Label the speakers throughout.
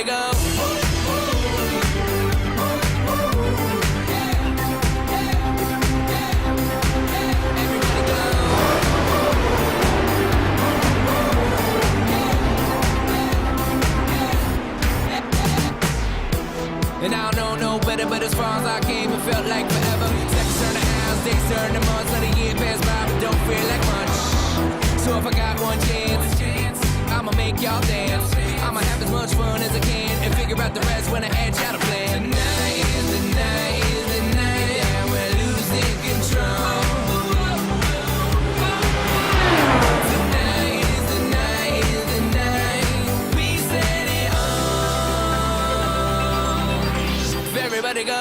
Speaker 1: Everybody go. And I don't know no better, but as far as I came, it felt like forever. Seconds turn to hours, days turn to months, let a year pass by, but don't feel like much. So if I got one chance, I'ma make y'all dance. I'ma have as much fun as I can and figure out the rest when I add y'all to plan. Tonight is the night, is the night, and we're losing control. Tonight is the night, is the night, we set it on. Everybody go.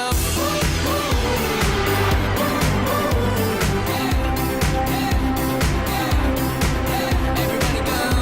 Speaker 1: Everybody go.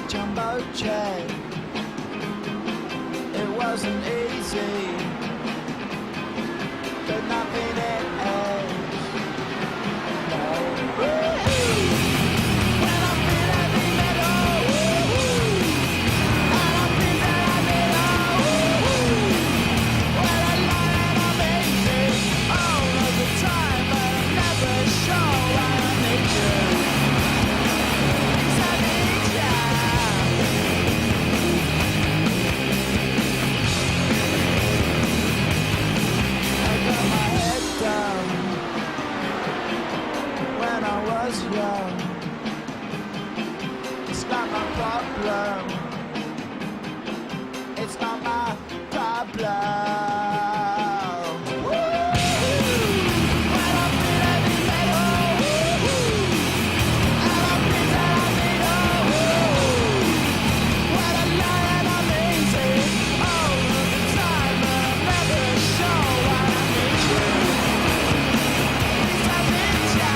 Speaker 2: Jumbo jet. It wasn't easy, but nothing else. No. When I feel heavy metal, and I feel that I need when I lie and I'm easy all of the time, but I'm never sure why I need you. 'Cause I need you. When I was young, it's not my problem. It's not my problem. When I feel heavy metal, and I feel that I need when I lie and I'm easy all of the time, but I'm never sure why I need you. 'Cause I need you.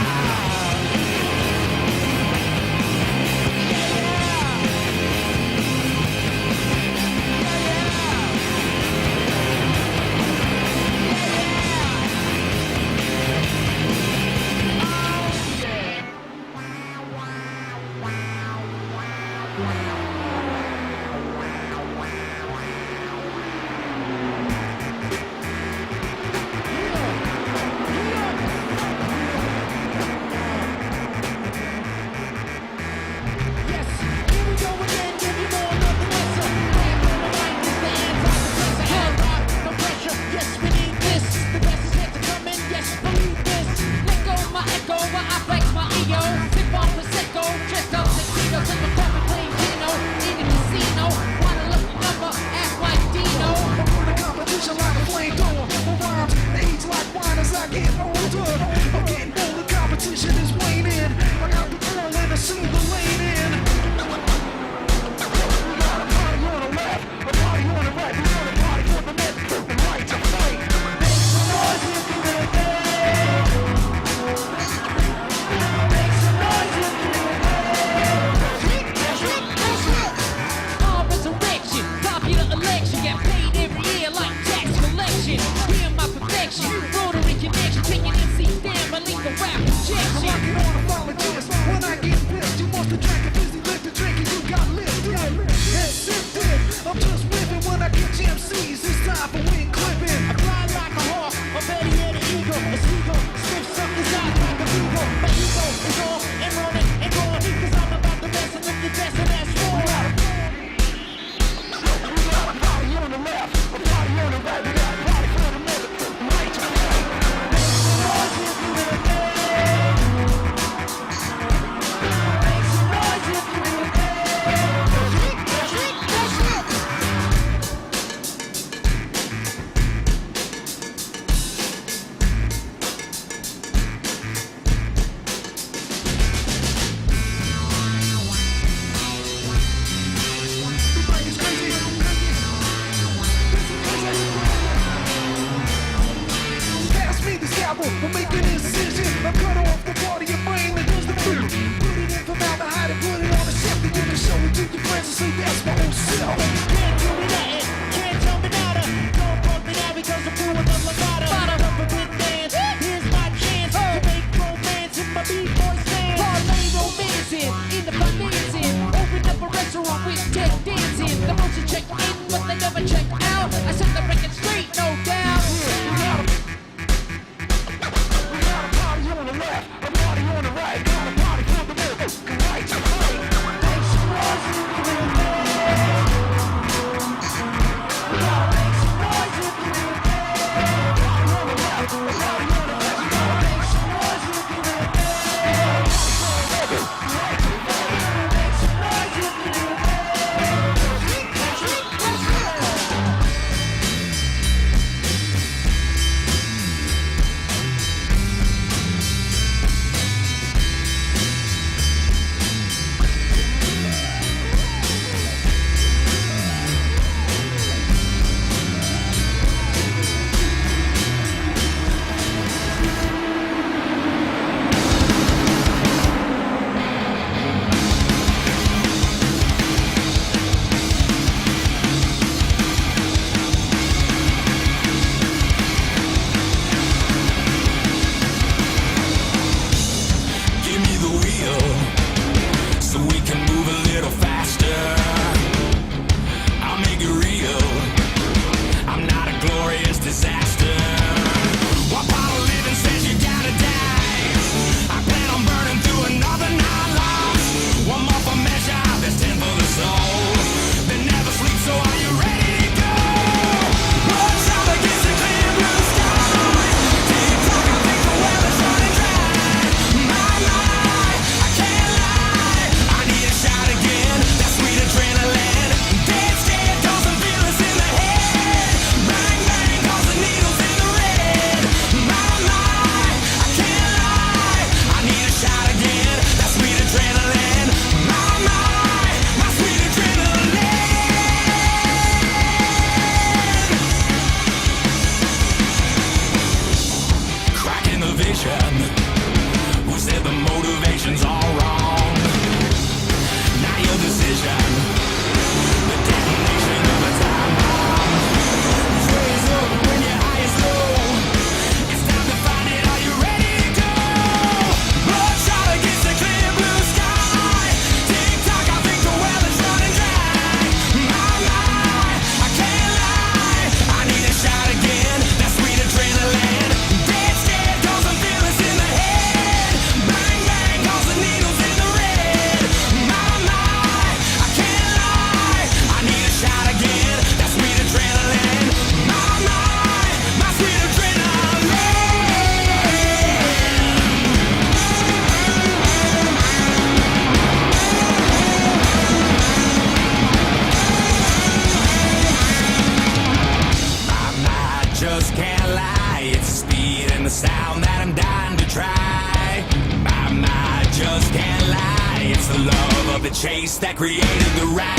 Speaker 1: the chase that created the ride.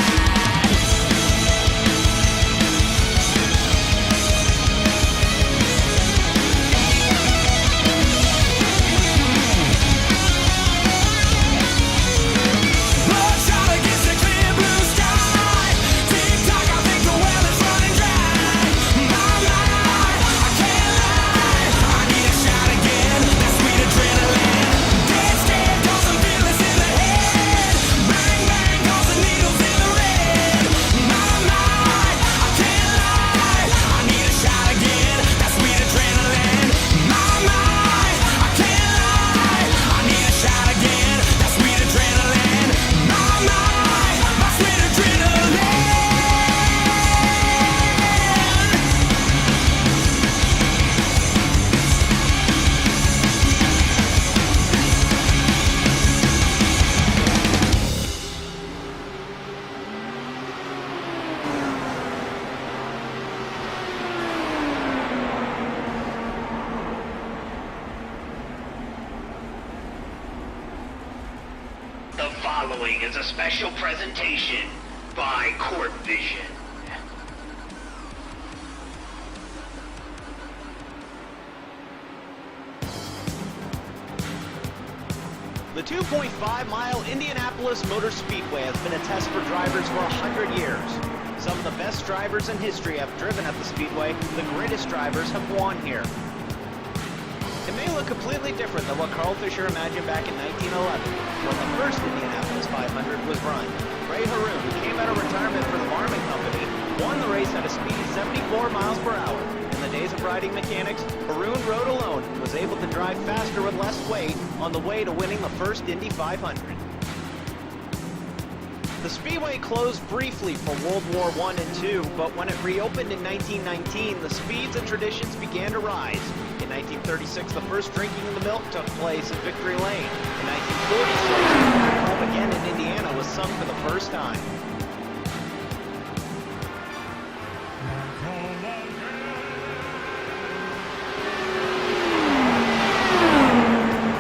Speaker 3: The following is a special presentation by CORTVision.
Speaker 4: The 2.5-mile Indianapolis Motor Speedway has been a test for drivers for 100 years. Some of the best drivers in history have driven at the Speedway. The greatest drivers have won here. It may look completely different than what Carl Fisher imagined back in 1911, when the first Indianapolis 500 was run. Ray Haroon, who came out of retirement for the Marmon Company, won the race at a speed of 74 miles per hour. In the days of riding mechanics, Haroon rode alone and was able to drive faster with less weight on the way to winning the first Indy 500. The Speedway closed briefly for World War I and II, but when it reopened in 1919, the speeds and traditions began to rise. In 1936, the first drinking in the milk took place in Victory Lane. In 1946, Home Again in Indiana was sung for the first time.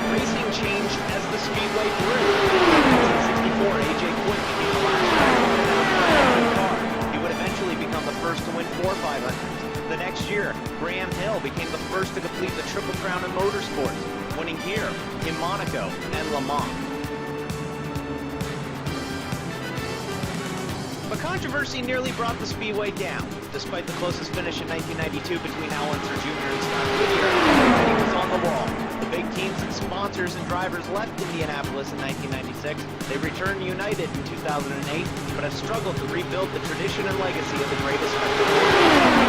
Speaker 4: Racing changed as the Speedway grew. In 1964, A.J. Quinn became the last driver to win a car. He would eventually become the first to win 4 500s. The next year, Graham Hill became the first to complete the Triple Crown in motorsports, winning here, in Monaco, and Le Mans. But controversy nearly brought the Speedway down. Despite the closest finish in 1992 between Al Unser Jr. and Scott Goodyear, everybody was on the wall. The big teams and sponsors and drivers left Indianapolis in 1996. They returned united in 2008, but have struggled to rebuild the tradition and legacy of the greatest spectacle.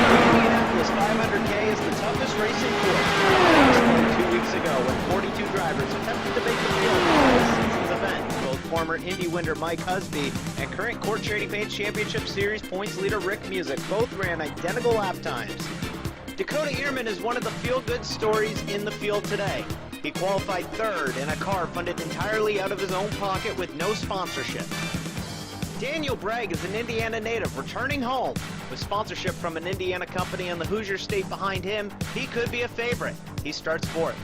Speaker 4: The Indianapolis 500K is the toughest race in course. It was played 2 weeks ago when 42 drivers attempted to make the field for this season's event. Both former Indy winner Mike Husby and current Court Trading Paints Championship Series points leader Rick Music both ran identical lap times. Dakota Ehrman is one of the feel-good stories in the field today. He qualified third in a car funded entirely out of his own pocket with no sponsorship. Daniel Bragg is an Indiana native returning home. With sponsorship from an Indiana company and the Hoosier State behind him, he could be a favorite. He starts fourth.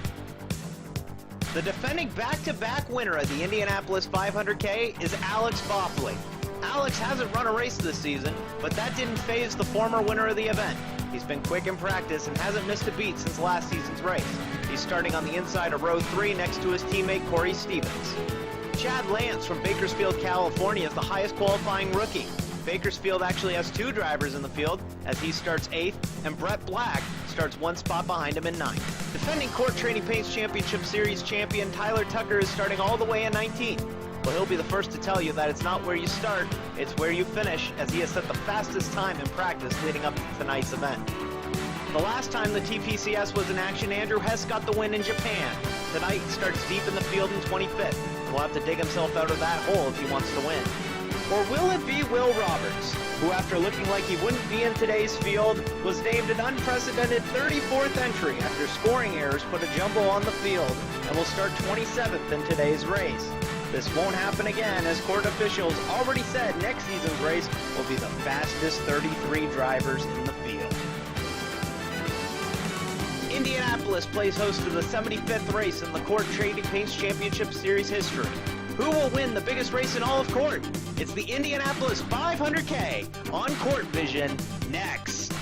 Speaker 4: The defending back-to-back winner of the Indianapolis 500K is Alex Boffley. Alex hasn't run a race this season, but that didn't faze the former winner of the event. He's been quick in practice and hasn't missed a beat since last season's race. He's starting on the inside of row 3 next to his teammate Corey Stevens. Chad Lance from Bakersfield, California is the highest qualifying rookie. Bakersfield actually has 2 drivers in the field as he starts 8th, and Brett Black starts 1 spot behind him in 9th. Defending Court Trading Paints Championship Series champion Tyler Tucker is starting all the way in 19th. Well, he'll be the first to tell you that it's not where you start, it's where you finish, as he has set the fastest time in practice leading up to tonight's event. The last time the TPCS was in action, Andrew Hess got the win in Japan. Tonight he starts deep in the field in 25th, and will have to dig himself out of that hole if he wants to win. Or will it be Will Roberts, who after looking like he wouldn't be in today's field, was named an unprecedented 34th entry after scoring errors put a jumble on the field, and will start 27th in today's race. This won't happen again, as court officials already said next season's race will be the fastest 33 drivers in the field. Indianapolis plays host to the 75th race in the Court Trading Paints Championship Series history. Who will win the biggest race in all of Court? It's the Indianapolis 500K on CORTVision next.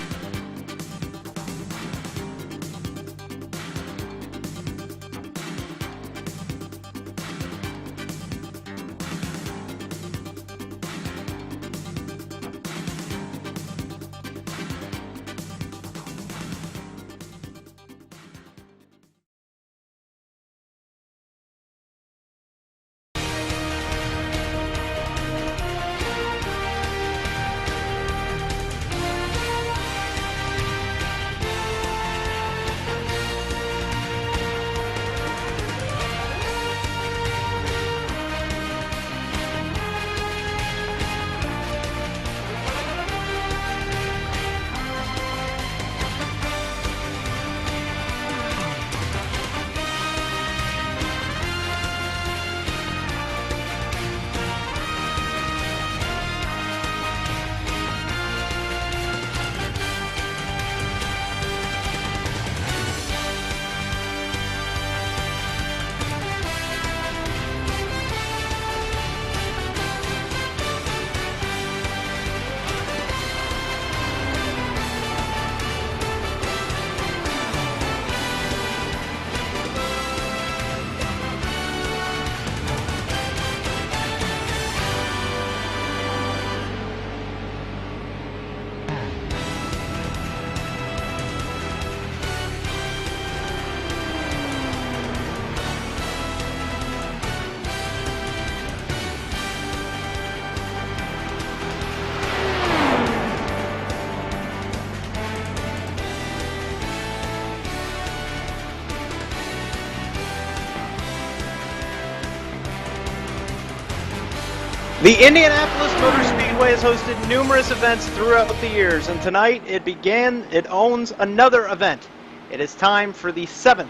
Speaker 4: The Indianapolis Motor Speedway has hosted numerous events throughout the years, and tonight it owns another event. It is time for the 7th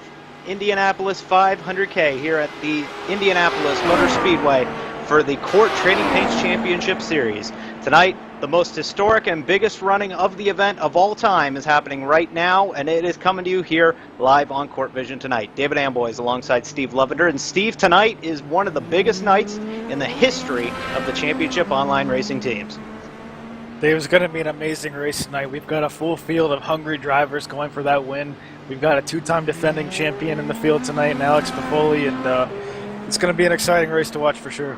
Speaker 4: Indianapolis 500K here at the Indianapolis Motor Speedway for the CORT Trading Paints Championship Series. Tonight, the most historic and biggest running of the event of all time is happening right now, and it is coming to you here live on CORTVision tonight. David Amboys alongside Steve Lovender, and Steve, tonight is one of the biggest nights in the history of the championship online racing teams.
Speaker 5: Dave, it's going to be an amazing race tonight. We've got a full field of hungry drivers going for that win. We've got a two-time defending champion in the field tonight, and Alex Pafoli, and it's going to be an exciting race to watch for sure.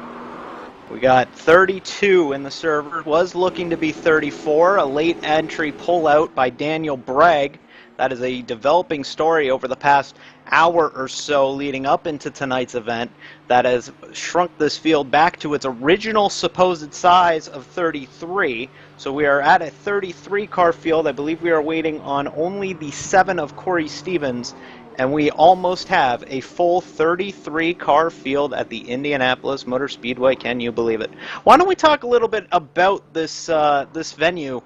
Speaker 4: We got 32 in the server. Was looking to be 34. A late entry pullout by Daniel Bragg. That is a developing story over the past hour or so leading up into tonight's event that has shrunk this field back to its original supposed size of 33. So we are at a 33 car field. I believe we are waiting on only the 7 of Corey Stevens, and we almost have a full 33 car field at the Indianapolis Motor Speedway. Can you believe it? Why don't we talk a little bit about this this venue?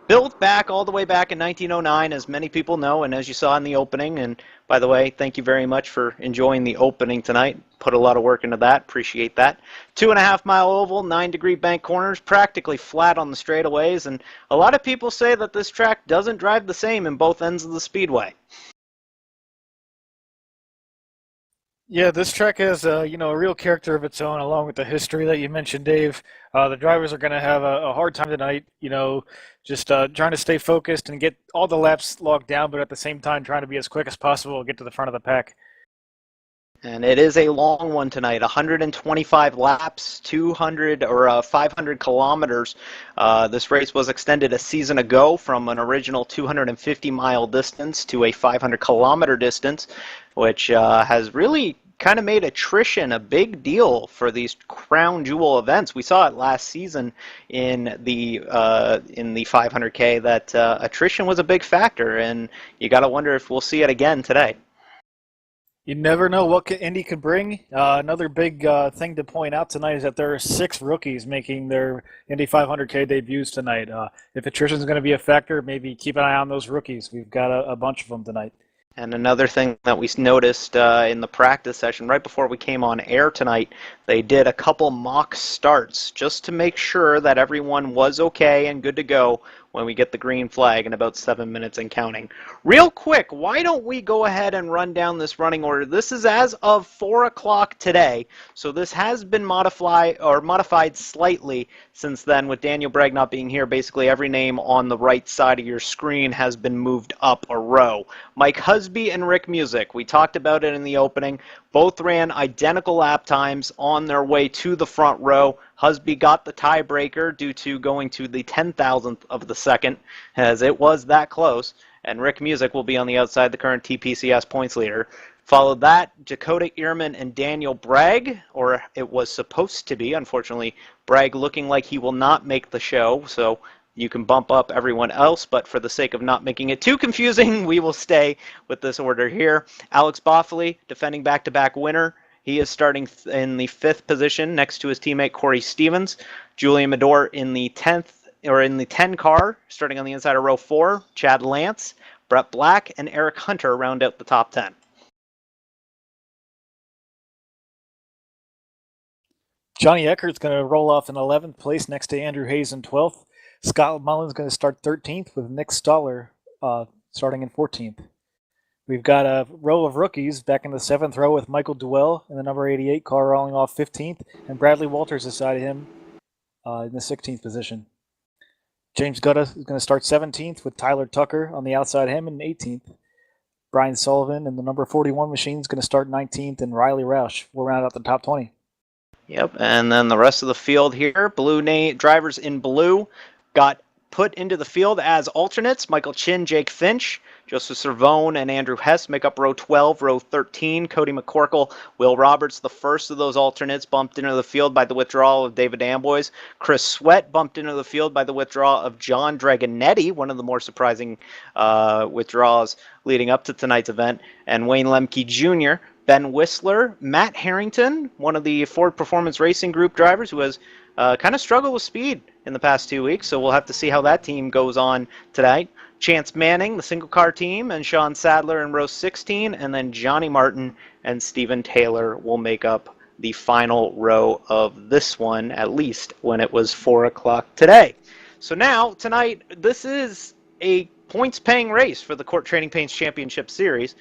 Speaker 4: Built back all the way back in 1909, as many people know, and as you saw in the opening. And by the way, thank you very much for enjoying the opening tonight. Put a lot of work into that. Appreciate that. 2.5 mile oval, 9-degree bank corners, practically flat on the straightaways. And a lot of people say that this track doesn't drive the same in both ends of the speedway.
Speaker 5: Yeah, this track has a real character of its own, along with the history that you mentioned, Dave. The drivers are going to have a hard time tonight, just trying to stay focused and get all the laps logged down, but at the same time trying to be as quick as possible to get to the front of the pack.
Speaker 4: And it is a long one tonight, 125 laps, 500 kilometers. This race was extended a season ago from an original 250-mile distance to a 500-kilometer distance, which has really kind of made attrition a big deal for these crown jewel events. We saw it last season in the 500K that attrition was a big factor, and you got to wonder if we'll see it again today.
Speaker 5: You never know what Indy could bring. Another big thing to point out tonight is that there are 6 rookies making their Indy 500K debuts tonight. If attrition is going to be a factor, maybe keep an eye on those rookies. We've got a bunch of them tonight.
Speaker 4: And another thing that we noticed in the practice session right before we came on air tonight, they did a couple mock starts just to make sure that everyone was okay and good to go when we get the green flag in about 7 minutes and counting. Real quick, why don't we go ahead and run down this running order? This is as of 4 o'clock today, so this has been modified slightly since then. With Daniel Bragg not being here, basically every name on the right side of your screen has been moved up a row. Mike Husby and Rick Music, we talked about it in the opening. Both ran identical lap times on their way to the front row. Husby got the tiebreaker due to going to the 10,000th of the second, as it was that close. And Rick Music will be on the outside, the current TPCS points leader. Followed that, Dakota Ehrman and Daniel Bragg, or it was supposed to be. Unfortunately, Bragg looking like he will not make the show, so you can bump up everyone else, but for the sake of not making it too confusing, we will stay with this order here. Alex Boffoli, defending back-to-back winner. He is starting in the 5th position next to his teammate Corey Stevens. Julian Medor in the 10 car, starting on the inside of row 4. Chad Lance, Brett Black, and Eric Hunter round out the top 10.
Speaker 5: Johnny Eckert's going to roll off in 11th place next to Andrew Hayes in 12th. Scott Mullen's going to start 13th with Nick Stoller starting in 14th. We've got a row of rookies back in the 7th row with Michael Duell in the number 88 car rolling off 15th, and Bradley Walters beside him in the 16th position. James Gutta is going to start 17th with Tyler Tucker on the outside him in 18th. Brian Sullivan in the number 41 machine is going to start 19th, and Riley Roush will round out the top 20.
Speaker 4: Yep, and then the rest of the field here, drivers in blue got put into the field as alternates. Michael Chin, Jake Finch, Joseph Cervone, and Andrew Hess make up row 12, row 13. Cody McCorkle, Will Roberts, the first of those alternates, bumped into the field by the withdrawal of David Amboys. Chris Sweat bumped into the field by the withdrawal of John Dragonetti, one of the more surprising withdrawals leading up to tonight's event, and Wayne Lemke Jr., Ben Whistler, Matt Harrington, one of the Ford Performance Racing Group drivers who has kind of struggled with speed in the past 2 weeks, so we'll have to see how that team goes on tonight. Chance Manning, the single car team, and Sean Sadler in row 16, and then Johnny Martin and Stephen Taylor will make up the final row of this one, at least when it was 4 o'clock today. So now, tonight, this is a points-paying race for the Court Trading Paints Championship Series.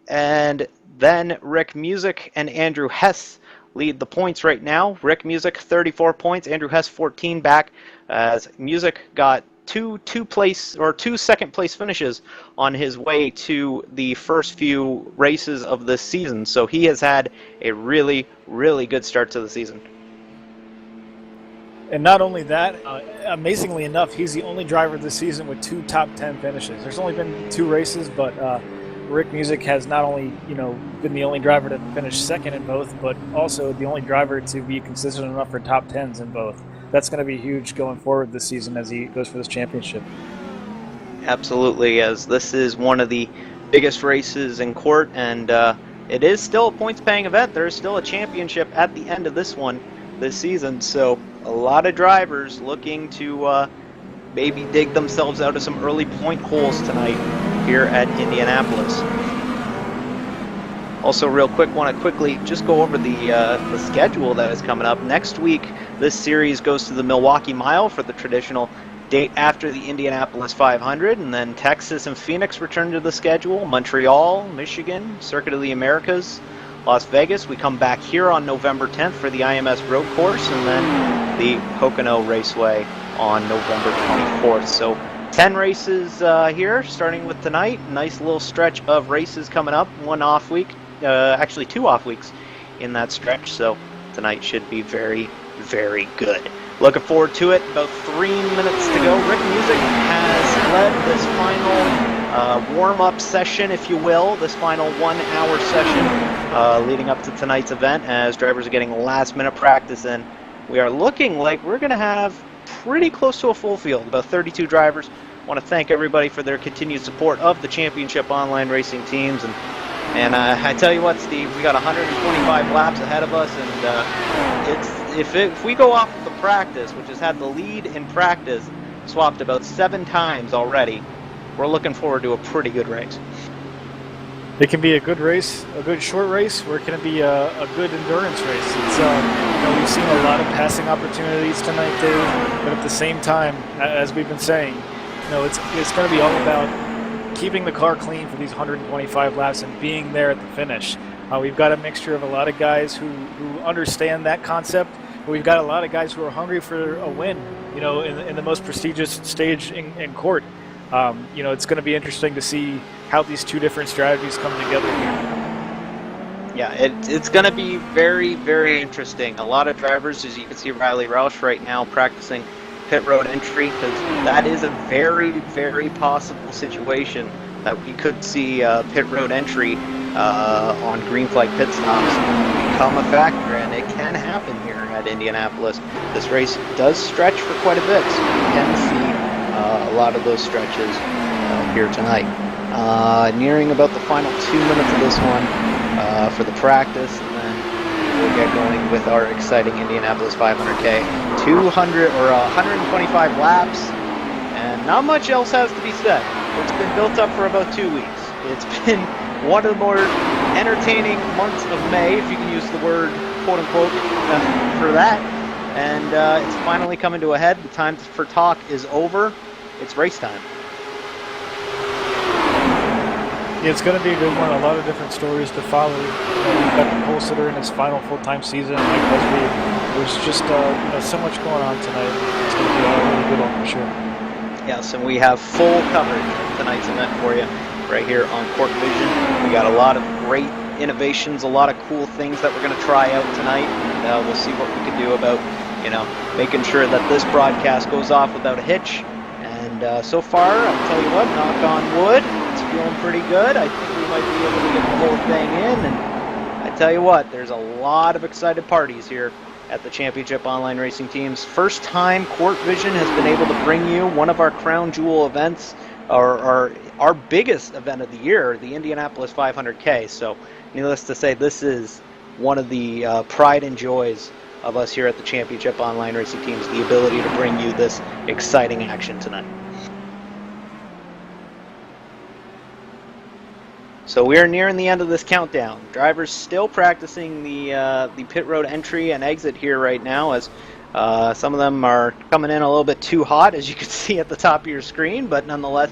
Speaker 4: And then Rick Music and Andrew Hess lead the points right now. Rick Music 34 points, Andrew Hess 14 back, as Music got two second place finishes on his way to the first few races of this season. So he has had a really, really good start to the season.
Speaker 5: And not only that, amazingly enough, he's the only driver this season with 2 top 10 finishes. There's only been 2 races, but Rick Music has not only, been the only driver to finish second in both, but also the only driver to be consistent enough for top 10s in both. That's going to be huge going forward this season as he goes for this championship.
Speaker 4: Absolutely, as this is one of the biggest races in Court, and it is still a points-paying event. There is still a championship at the end of this one this season, so a lot of drivers looking to maybe dig themselves out of some early point holes tonight here at Indianapolis. Also, real quick, want to quickly just go over the schedule that is coming up. Next week, this series goes to the Milwaukee Mile for the traditional date after the Indianapolis 500, and then Texas and Phoenix return to the schedule. Montreal, Michigan, Circuit of the Americas, Las Vegas. We come back here on November 10th for the IMS Road Course, and then the Pocono Raceway on November 24th. So 10 races here, starting with tonight. Nice little stretch of races coming up. 1 off week, actually 2 off weeks in that stretch. So tonight should be very, very good. Looking forward to it. About 3 minutes to go. Rick Music has led this final warm-up session, if you will, this final 1-hour session leading up to tonight's event, as drivers are getting last-minute practice in. We are looking like we're going to have pretty close to a full field, about 32 drivers. I want to thank everybody for their continued support of the championship online racing teams. And I tell you what, Steve, we got 125 laps ahead of us, and if we go off the practice, which has had the lead in practice swapped about 7 times already, we're looking forward to a pretty good race.
Speaker 5: It can be a good race, a good short race, or it can be a good endurance race. It's, we've seen a lot of passing opportunities tonight, Dave, but at the same time, as we've been saying, it's going to be all about keeping the car clean for these 125 laps and being there at the finish. We've got a mixture of a lot of guys who understand that concept, but we've got a lot of guys who are hungry for a win, in the most prestigious stage in court. It's going to be interesting to see how these two different strategies come together here.
Speaker 4: Yeah, it's going to be very, very interesting. A lot of drivers, as you can see, Riley Roush right now practicing pit road entry, because that is a very, very possible situation that we could see pit road entry on green flag pit stops become a factor, and it can happen here at Indianapolis. This race does stretch for quite a bit, so we can see a lot of those stretches here tonight. Nearing about the final 2 minutes of this one for the practice, and then we'll get going with our exciting Indianapolis 500K. 125 laps, and not much else has to be said. It's been built up for about 2 weeks. It's been one of the more entertaining months of May, if you can use the word quote-unquote for that. And it's finally coming to a head. The time for talk is over. It's race time.
Speaker 5: Yeah, it's going to be a good one. A lot of different stories to follow. We've got the pole sitter in his final full-time season, Mike Busby. There's just so much going on tonight. It's going to be a really good one for sure.
Speaker 4: Yes, and we have full coverage of tonight's event for you right here on CORTVision. We got a lot of great innovations, a lot of cool things that we're going to try out tonight. And we'll see what we can do about, making sure that this broadcast goes off without a hitch. And so far, I'll tell you what, knock on wood, it's feeling pretty good. I think we might be able to get the whole thing in. And I tell you what, there's a lot of excited parties here at the Championship Online Racing Teams. First time CORTVision has been able to bring you one of our crown jewel events, or our biggest event of the year, the Indianapolis 500K. So needless to say, this is one of the pride and joys of us here at the Championship Online Racing Teams, the ability to bring you this exciting action tonight. So we are nearing the end of this countdown. Drivers still practicing the pit road entry and exit here right now, as some of them are coming in a little bit too hot, as you can see at the top of your screen, but nonetheless,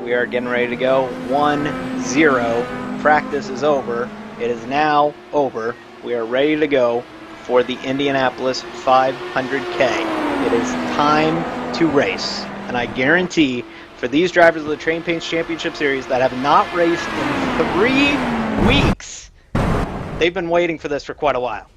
Speaker 4: we are getting ready to go. 1-0. Practice is over. It is now over. We are ready to go for the Indianapolis 500K. It is time to race, and I guarantee for these drivers of the Train Paints Championship Series that have not raced in 3 weeks, they've been waiting for this for quite a while.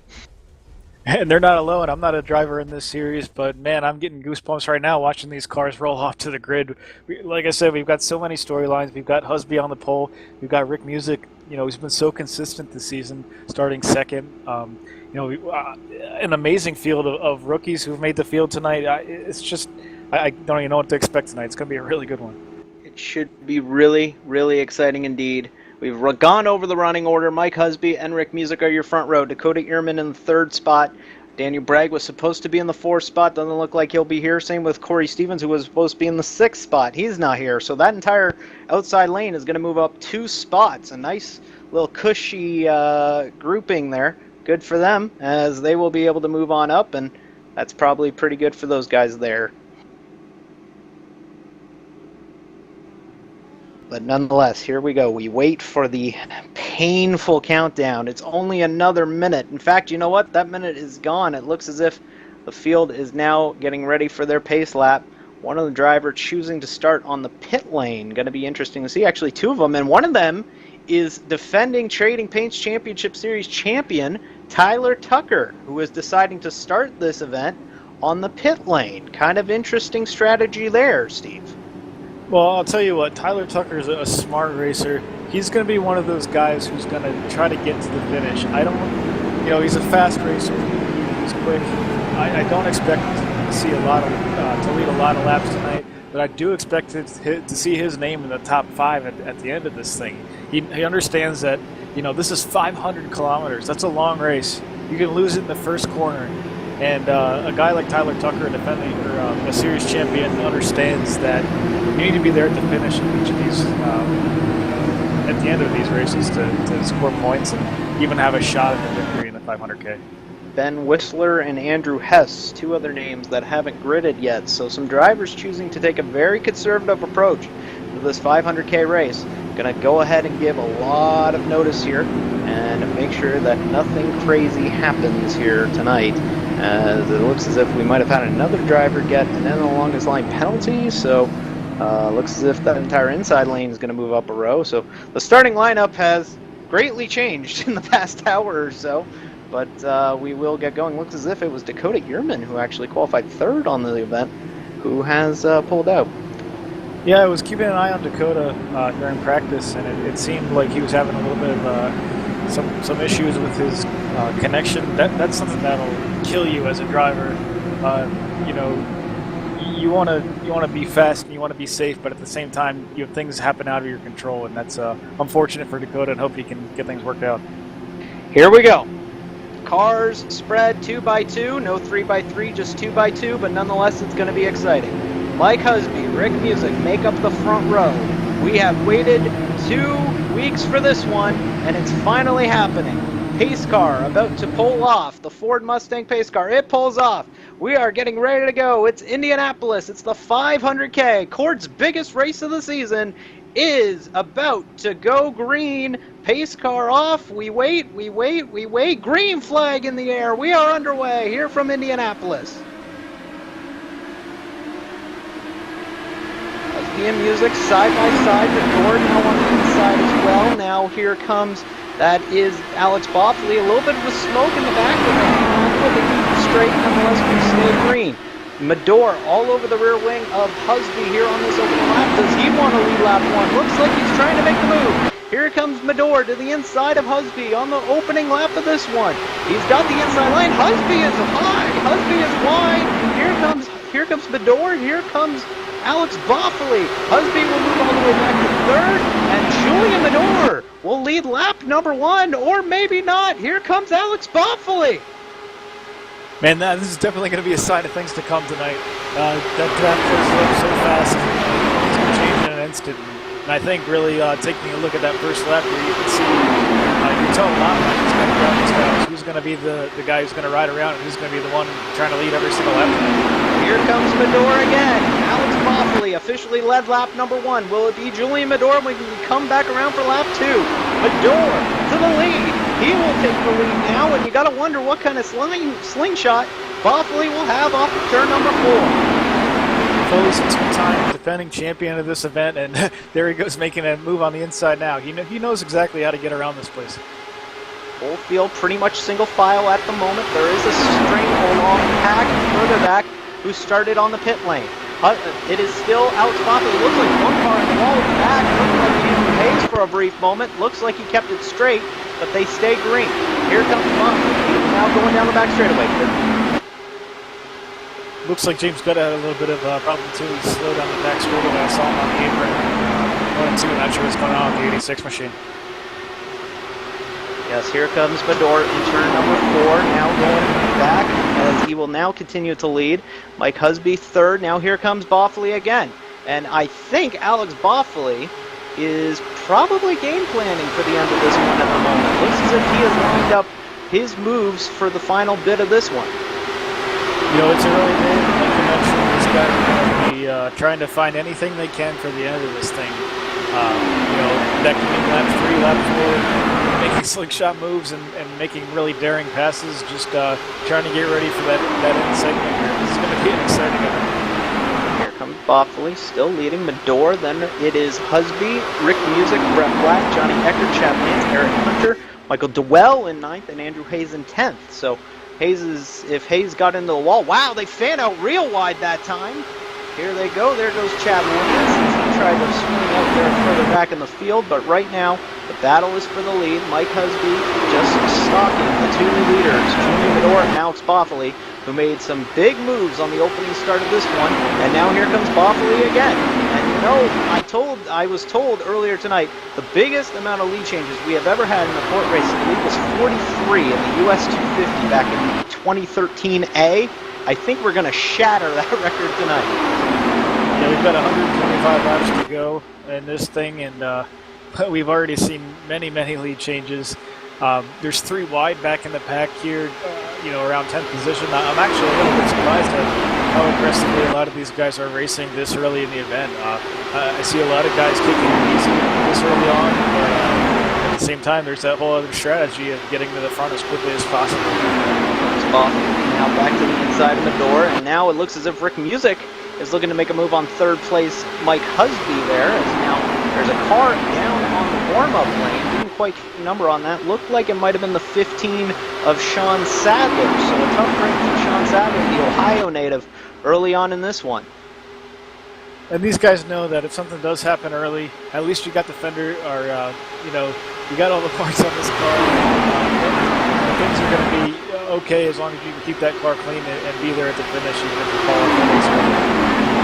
Speaker 5: And they're not alone. I'm not a driver in this series, but man, I'm getting goosebumps right now watching these cars roll off to the grid. Like I said, we've got so many storylines. We've got Husby on the pole. We've got Rick Music. He's been so consistent this season, starting second. An amazing field of rookies who've made the field tonight. It's just, I don't even know what to expect tonight. It's going to be a really good one.
Speaker 4: It should be really, really exciting indeed. We've gone over the running order. Mike Husby and Rick Music are your front row. Dakota Ehrman in the 3rd spot. Daniel Bragg was supposed to be in the 4th spot. Doesn't look like he'll be here. Same with Corey Stevens, who was supposed to be in the 6th spot. He's not here. So that entire outside lane is going to move up 2 spots. A nice little cushy grouping there. Good for them, as they will be able to move on up, and that's probably pretty good for those guys there. But nonetheless, here we go. We wait for the painful countdown. It's only another minute. In fact, you know what? That minute is gone. It looks as if the field is now getting ready for their pace lap. One of the drivers choosing to start on the pit lane. Going to be interesting to see. Actually, 2 of them, and one of them is defending Trading Paints Championship Series champion Tyler Tucker, who is deciding to start this event on the pit lane. Kind of interesting strategy there, Steve.
Speaker 5: Well, I'll tell you what, Tyler Tucker is a smart racer. He's going to be one of those guys who's going to try to get to the finish. He's a fast racer. He's quick. I don't expect to see to lead a lot of laps tonight, but I do expect to see his name in the top 5 at the end of this thing. He understands that, this is 500 kilometers. That's a long race. You can lose it in the first corner. And a guy like Tyler Tucker, a series champion, understands that you need to be there at the finish in each of these at the end of these races to score points and even have a shot at the victory in the 500K.
Speaker 4: Ben Whistler and Andrew Hess, two other names that haven't gridded yet. So some drivers choosing to take a very conservative approach to this 500K race. Going to go ahead and give a lot of notice here and make sure that nothing crazy happens here tonight. As it looks as if we might have had another driver get an end along his line penalty. So looks as if that entire inside lane is going to move up a row. So the starting lineup has greatly changed in the past hour or so. But we will get going. Looks as if it was Dakota Yearman who actually qualified third on the event who has pulled out.
Speaker 5: Yeah, I was keeping an eye on Dakota during practice, and it seemed like he was having a little bit of some issues with his connection. That's something that'll kill you as a driver. You know, you want to be fast and you want to be safe, but at the same time, you have things happen out of your control, and that's unfortunate for Dakota. And hope he can get things worked out.
Speaker 4: Here we go. Cars spread 2x2, no 3x3, just 2x2, but nonetheless it's going to be exciting. Mike Husby, Rick Music make up the front row. We have waited 2 weeks for this one, and it's finally happening. Pace car about to pull off, the Ford Mustang pace car, it pulls off. We are getting ready to go. It's Indianapolis, it's the 500K, CORT's biggest race of the season, is about to go green. Pace car off, we wait, green flag in the air, we are underway here from Indianapolis. Husby Music side by side, the door now on the inside as well. Now here comes, that is Alex Boffley, a little bit of a smoke in the back, but they hang on to it, they keep it straight, nonetheless we stay green. Medor all over the rear wing of Husby here on this opening lap. Does he want to lead lap one? Looks like he's trying to make the move. Here comes Medor to the inside of Husby on the opening lap of this one. He's got the inside line. Husby is high. Husby is wide. Here comes Medor. Here comes Alex Boffley. Husby will move all the way back to third. And Julian Medor will lead lap number one, or maybe not. Here comes Alex Boffley.
Speaker 5: Man, this is definitely going to be a sign of things to come tonight. That track goes so fast, it's going to change in an instant. And I think really taking a look at that first lap where you can see, you can tell a lot about these guys around these guys. Who's going to be the guy who's going to ride around, and who's going to be the one trying to lead every single lap tonight.
Speaker 4: Here comes Medor again. Alex Boffley officially led lap number one. Will it be Julian Medor? We can come back around for lap two. Medor to the lead. He will take the lead now, and you got to wonder what kind of slingshot Boffley will have off of turn number four.
Speaker 5: Foes, two-time defending champion of this event, and there he goes making a move on the inside now. He knows exactly how to get around this place.
Speaker 4: Full field, pretty much single file at the moment. There is a string along Pack further back who started on the pit lane. It is still Alex Boffley. It looks like one car in the wall at the back. Looks like Andrew Hayes for a brief moment. Looks like he kept it straight, but they stay green. Here comes Boffley. He's now going down the back straightaway.
Speaker 5: Looks like James Gutt had a little bit of a problem too. He slowed down the back straightaway. I saw him on the apron. 1 and 2, not sure what's going on with the 86 machine.
Speaker 4: Yes, here comes Medor in turn number four, now going back as he will now continue to lead. Mike Husby third, now here comes Boffley again. And I think Alex Boffley is probably game planning for the end of this one at the moment. Looks as if he has lined up his moves for the final bit of this one.
Speaker 5: You know, it's early day, like you mentioned, these guys are going to be trying to find anything they can for the end of this thing. You know, that can be lap 3, lap 4, making slingshot moves and making really daring passes, just trying to get ready for that end segment here. This is going to be an exciting event.
Speaker 4: Here comes Boffley, still leading Medor, then it is Husby, Rick Music, Brett Black, Johnny Eckert, Chad Lance, Eric Hunter, Michael Dewell in 9th, and Andrew Hayes in 10th. So if Hayes got into the wall, wow, they fan out real wide that time. Here they go, there goes Chad Lance. He tried to swing out there further back in the field, but right now, the battle is for the lead. Mike Husby just stalking the two new leaders, Julian Medor and Alex Boffley, who made some big moves on the opening start of this one, and now here comes Boffley again. And you know, I was told earlier tonight, the biggest amount of lead changes we have ever had in a CORT race, I believe, was 43 in the US 250 back in 2013A. I think we're going to shatter that record tonight.
Speaker 5: Yeah, we've got 125 laps to go in this thing, and we've already seen many lead changes. There's 3 wide back in the pack here, around 10th position. I'm actually a little bit surprised at how aggressively a lot of these guys are racing this early in the event. I see a lot of guys kicking it easy this early on, but at the same time, there's that whole other strategy of getting to the front as quickly as possible.
Speaker 4: Now back to the inside of the door, and now it looks as if Rick Music is looking to make a move on 3rd place Mike Husby there, as now there's a car down on the warm-up lane. Didn't quite keep the number on that. Looked like it might have been the 15 of Sean Sadler, so a tough break for Sean Sadler, the Ohio native, early on in this one.
Speaker 5: And these guys know that if something does happen early, at least you got the fender, or you got all the parts on this car. Things are going to be okay as long as you can keep that car clean and be there at the finish, even if you fall off the race.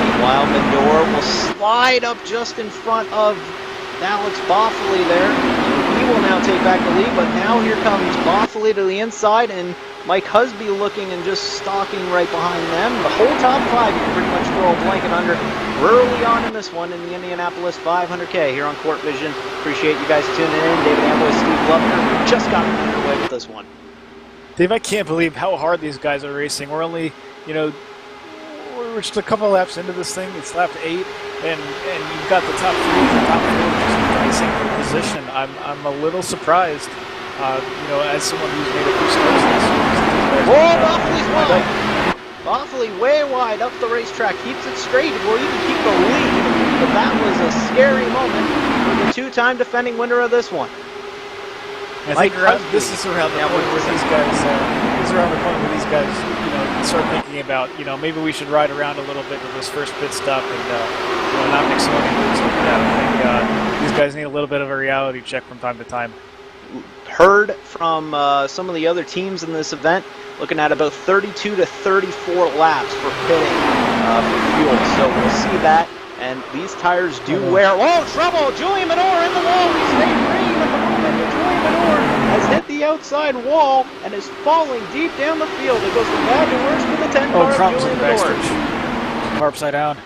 Speaker 4: Meanwhile, Medor will slide up just in front of Alex Boffoli there. He will now take back the lead, but now here comes Boffoli to the inside, and Mike Husby looking and just stalking right behind them. The whole top 5 you can pretty much throw a blanket under early on in this one in the Indianapolis 500K here on CORTVision. Appreciate you guys tuning in. David Amboy, Steve Lovner. We just got underway with this one.
Speaker 5: Dave, I can't believe how hard these guys are racing. We're only, we're just a couple laps into this thing. It's lap 8, and you've got the top 3 and the top 4 just racing for position. I'm a little surprised, as someone who's made a few starts this year.
Speaker 4: Whoa, Boffoli's wide. Boffoli way wide up the racetrack. Keeps it straight. Will even keep the lead, but that was a scary moment for the 2-time defending winner of this one.
Speaker 5: I think this is around the point where these guys, start thinking about, maybe we should ride around a little bit with this first pit stop and not make so many moves like that. I think these guys need a little bit of a reality check from time to time.
Speaker 4: Heard from some of the other teams in this event, looking at about 32 to 34 laps for pitting for fuel. So we'll see that. And these tires do wear. Oh, trouble! Julian Medor in the wall. He stayed green at the moment, but Julian Medor has hit the outside wall and is falling deep down the field. It goes from bad to worse for the 10 car of Julian Medor.
Speaker 5: Car upside down.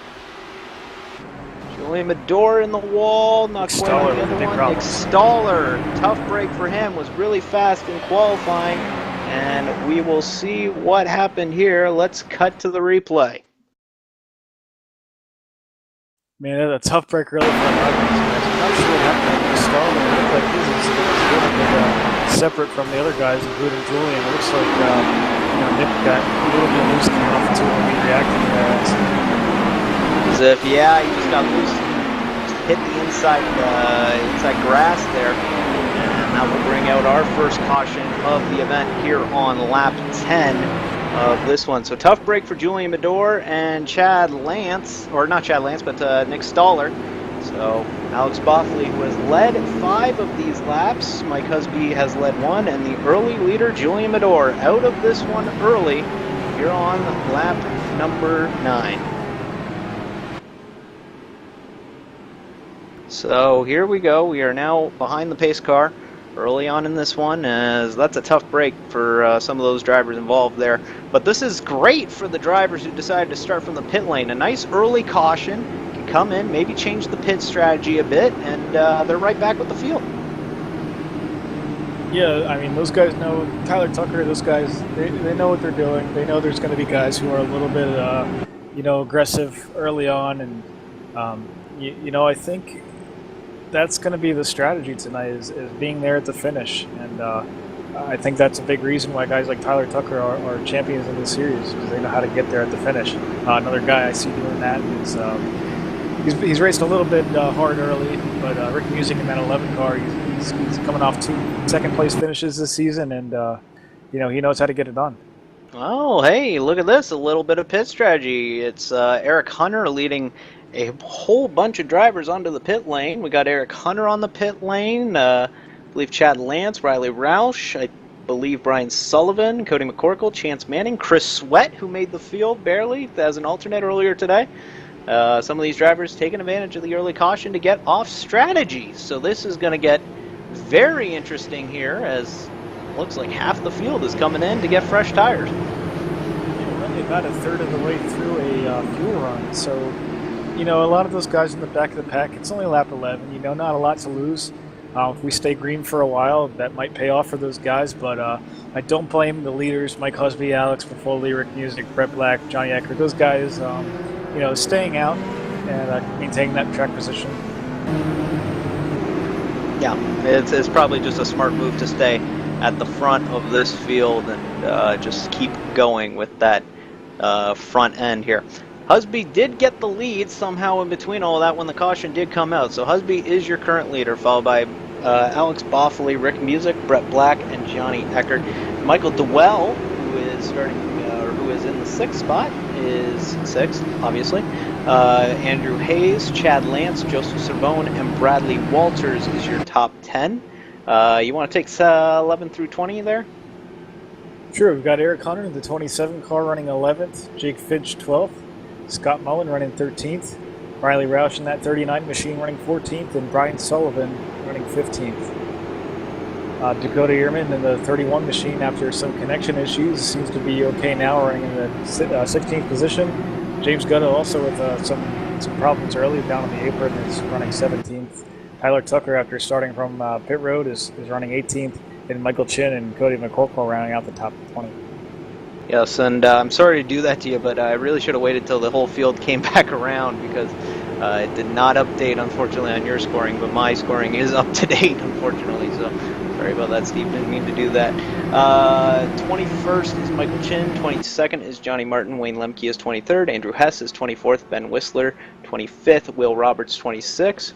Speaker 4: Julian Medor in the wall, not quite on the other one. Nick Stoller, tough break for him, was really fast in qualifying, and we will see what happened here. Let's cut to the replay.
Speaker 5: Man, a tough break really for a lot of these guys. I'm not sure what happened to Stoller. It looked like his is a little bit separate from the other guys, including Julian. It looks like Nick got a little bit loose coming off the 2 when he reacted to that.
Speaker 4: As if, he just got loose, just hit the inside grass there, and that will bring out our first caution of the event here on lap 10 of this one. So tough break for Julian Medor and Chad Lance, or not Chad Lance, but Nick Stoller. So Alex Boffoli, who has led 5 of these laps, Mike Husby has led 1, and the early leader Julian Medor out of this one early here on lap number 9. So here we go. We are now behind the pace car early on in this one, as that's a tough break for some of those drivers involved there. But this is great for the drivers who decided to start from the pit lane. A nice early caution, can come in, maybe change the pit strategy a bit, and they're right back with the field.
Speaker 5: Yeah, I mean, those guys know, Tyler Tucker, those guys, they know what they're doing. They know there's going to be guys who are a little bit, aggressive early on, and, I think that's going to be the strategy tonight, is being there at the finish. And I think that's a big reason why guys like Tyler Tucker are champions in this series, because they know how to get there at the finish. Another guy I see doing that is he's raced a little bit hard early, but Rick Music in that 11 car, he's coming off 2 second-place finishes this season, and he knows how to get it done.
Speaker 4: Oh, hey, look at this, a little bit of pit strategy. It's Eric Hunter leading a whole bunch of drivers onto the pit lane. We got Eric Hunter on the pit lane, I believe Chad Lance, Riley Roush, I believe Brian Sullivan, Cody McCorkle, Chance Manning, Chris Sweat, who made the field barely as an alternate earlier today. Some of these drivers taking advantage of the early caution to get off strategy. So this is going to get very interesting here, as it looks like half the field is coming in to get fresh tires.
Speaker 5: We're only about a third of the way through a fuel run, so you know, a lot of those guys in the back of the pack, it's only lap 11, you know, not a lot to lose. If we stay green for a while, that might pay off for those guys, but I don't blame the leaders, Mike Husby, Alex Buffoli, Rick Music, Brett Black, Johnny Eckert, those guys, you know, staying out and maintaining that track position.
Speaker 4: Yeah, it's probably just a smart move to stay at the front of this field and just keep going with that front end here. Husby did get the lead somehow in between all that when the caution did come out. So Husby is your current leader, followed by Alex Boffley, Rick Music, Brett Black, and Johnny Eckert. Michael Dewell, who is starting, who is in the 6th spot, is 6th, obviously. Andrew Hayes, Chad Lance, Joseph Cervone, and Bradley Walters is your top 10. You want to take 11 through 20 there?
Speaker 5: Sure, we've got Eric Hunter in the 27 car running 11th, Jake Fitch 12th, Scott Mullen running 13th, Riley Roush in that 39 machine running 14th, and Brian Sullivan running 15th. Dakota Ehrman in the 31 machine after some connection issues seems to be okay now, running in the 16th position. James Gutta also with some problems early down on the apron is running 17th. Tyler Tucker, after starting from pit road, is running 18th, and Michael Chin and Cody McCorkle rounding out the top 20.
Speaker 4: Yes, and I'm sorry to do that to you, but I really should have waited till the whole field came back around because it did not update, unfortunately, on your scoring, but my scoring is up to date, unfortunately, so sorry about that, Steve. Didn't mean to do that. 21st is Michael Chin, 22nd is Johnny Martin, Wayne Lemke is 23rd, Andrew Hess is 24th, Ben Whistler 25th, Will Roberts 26th.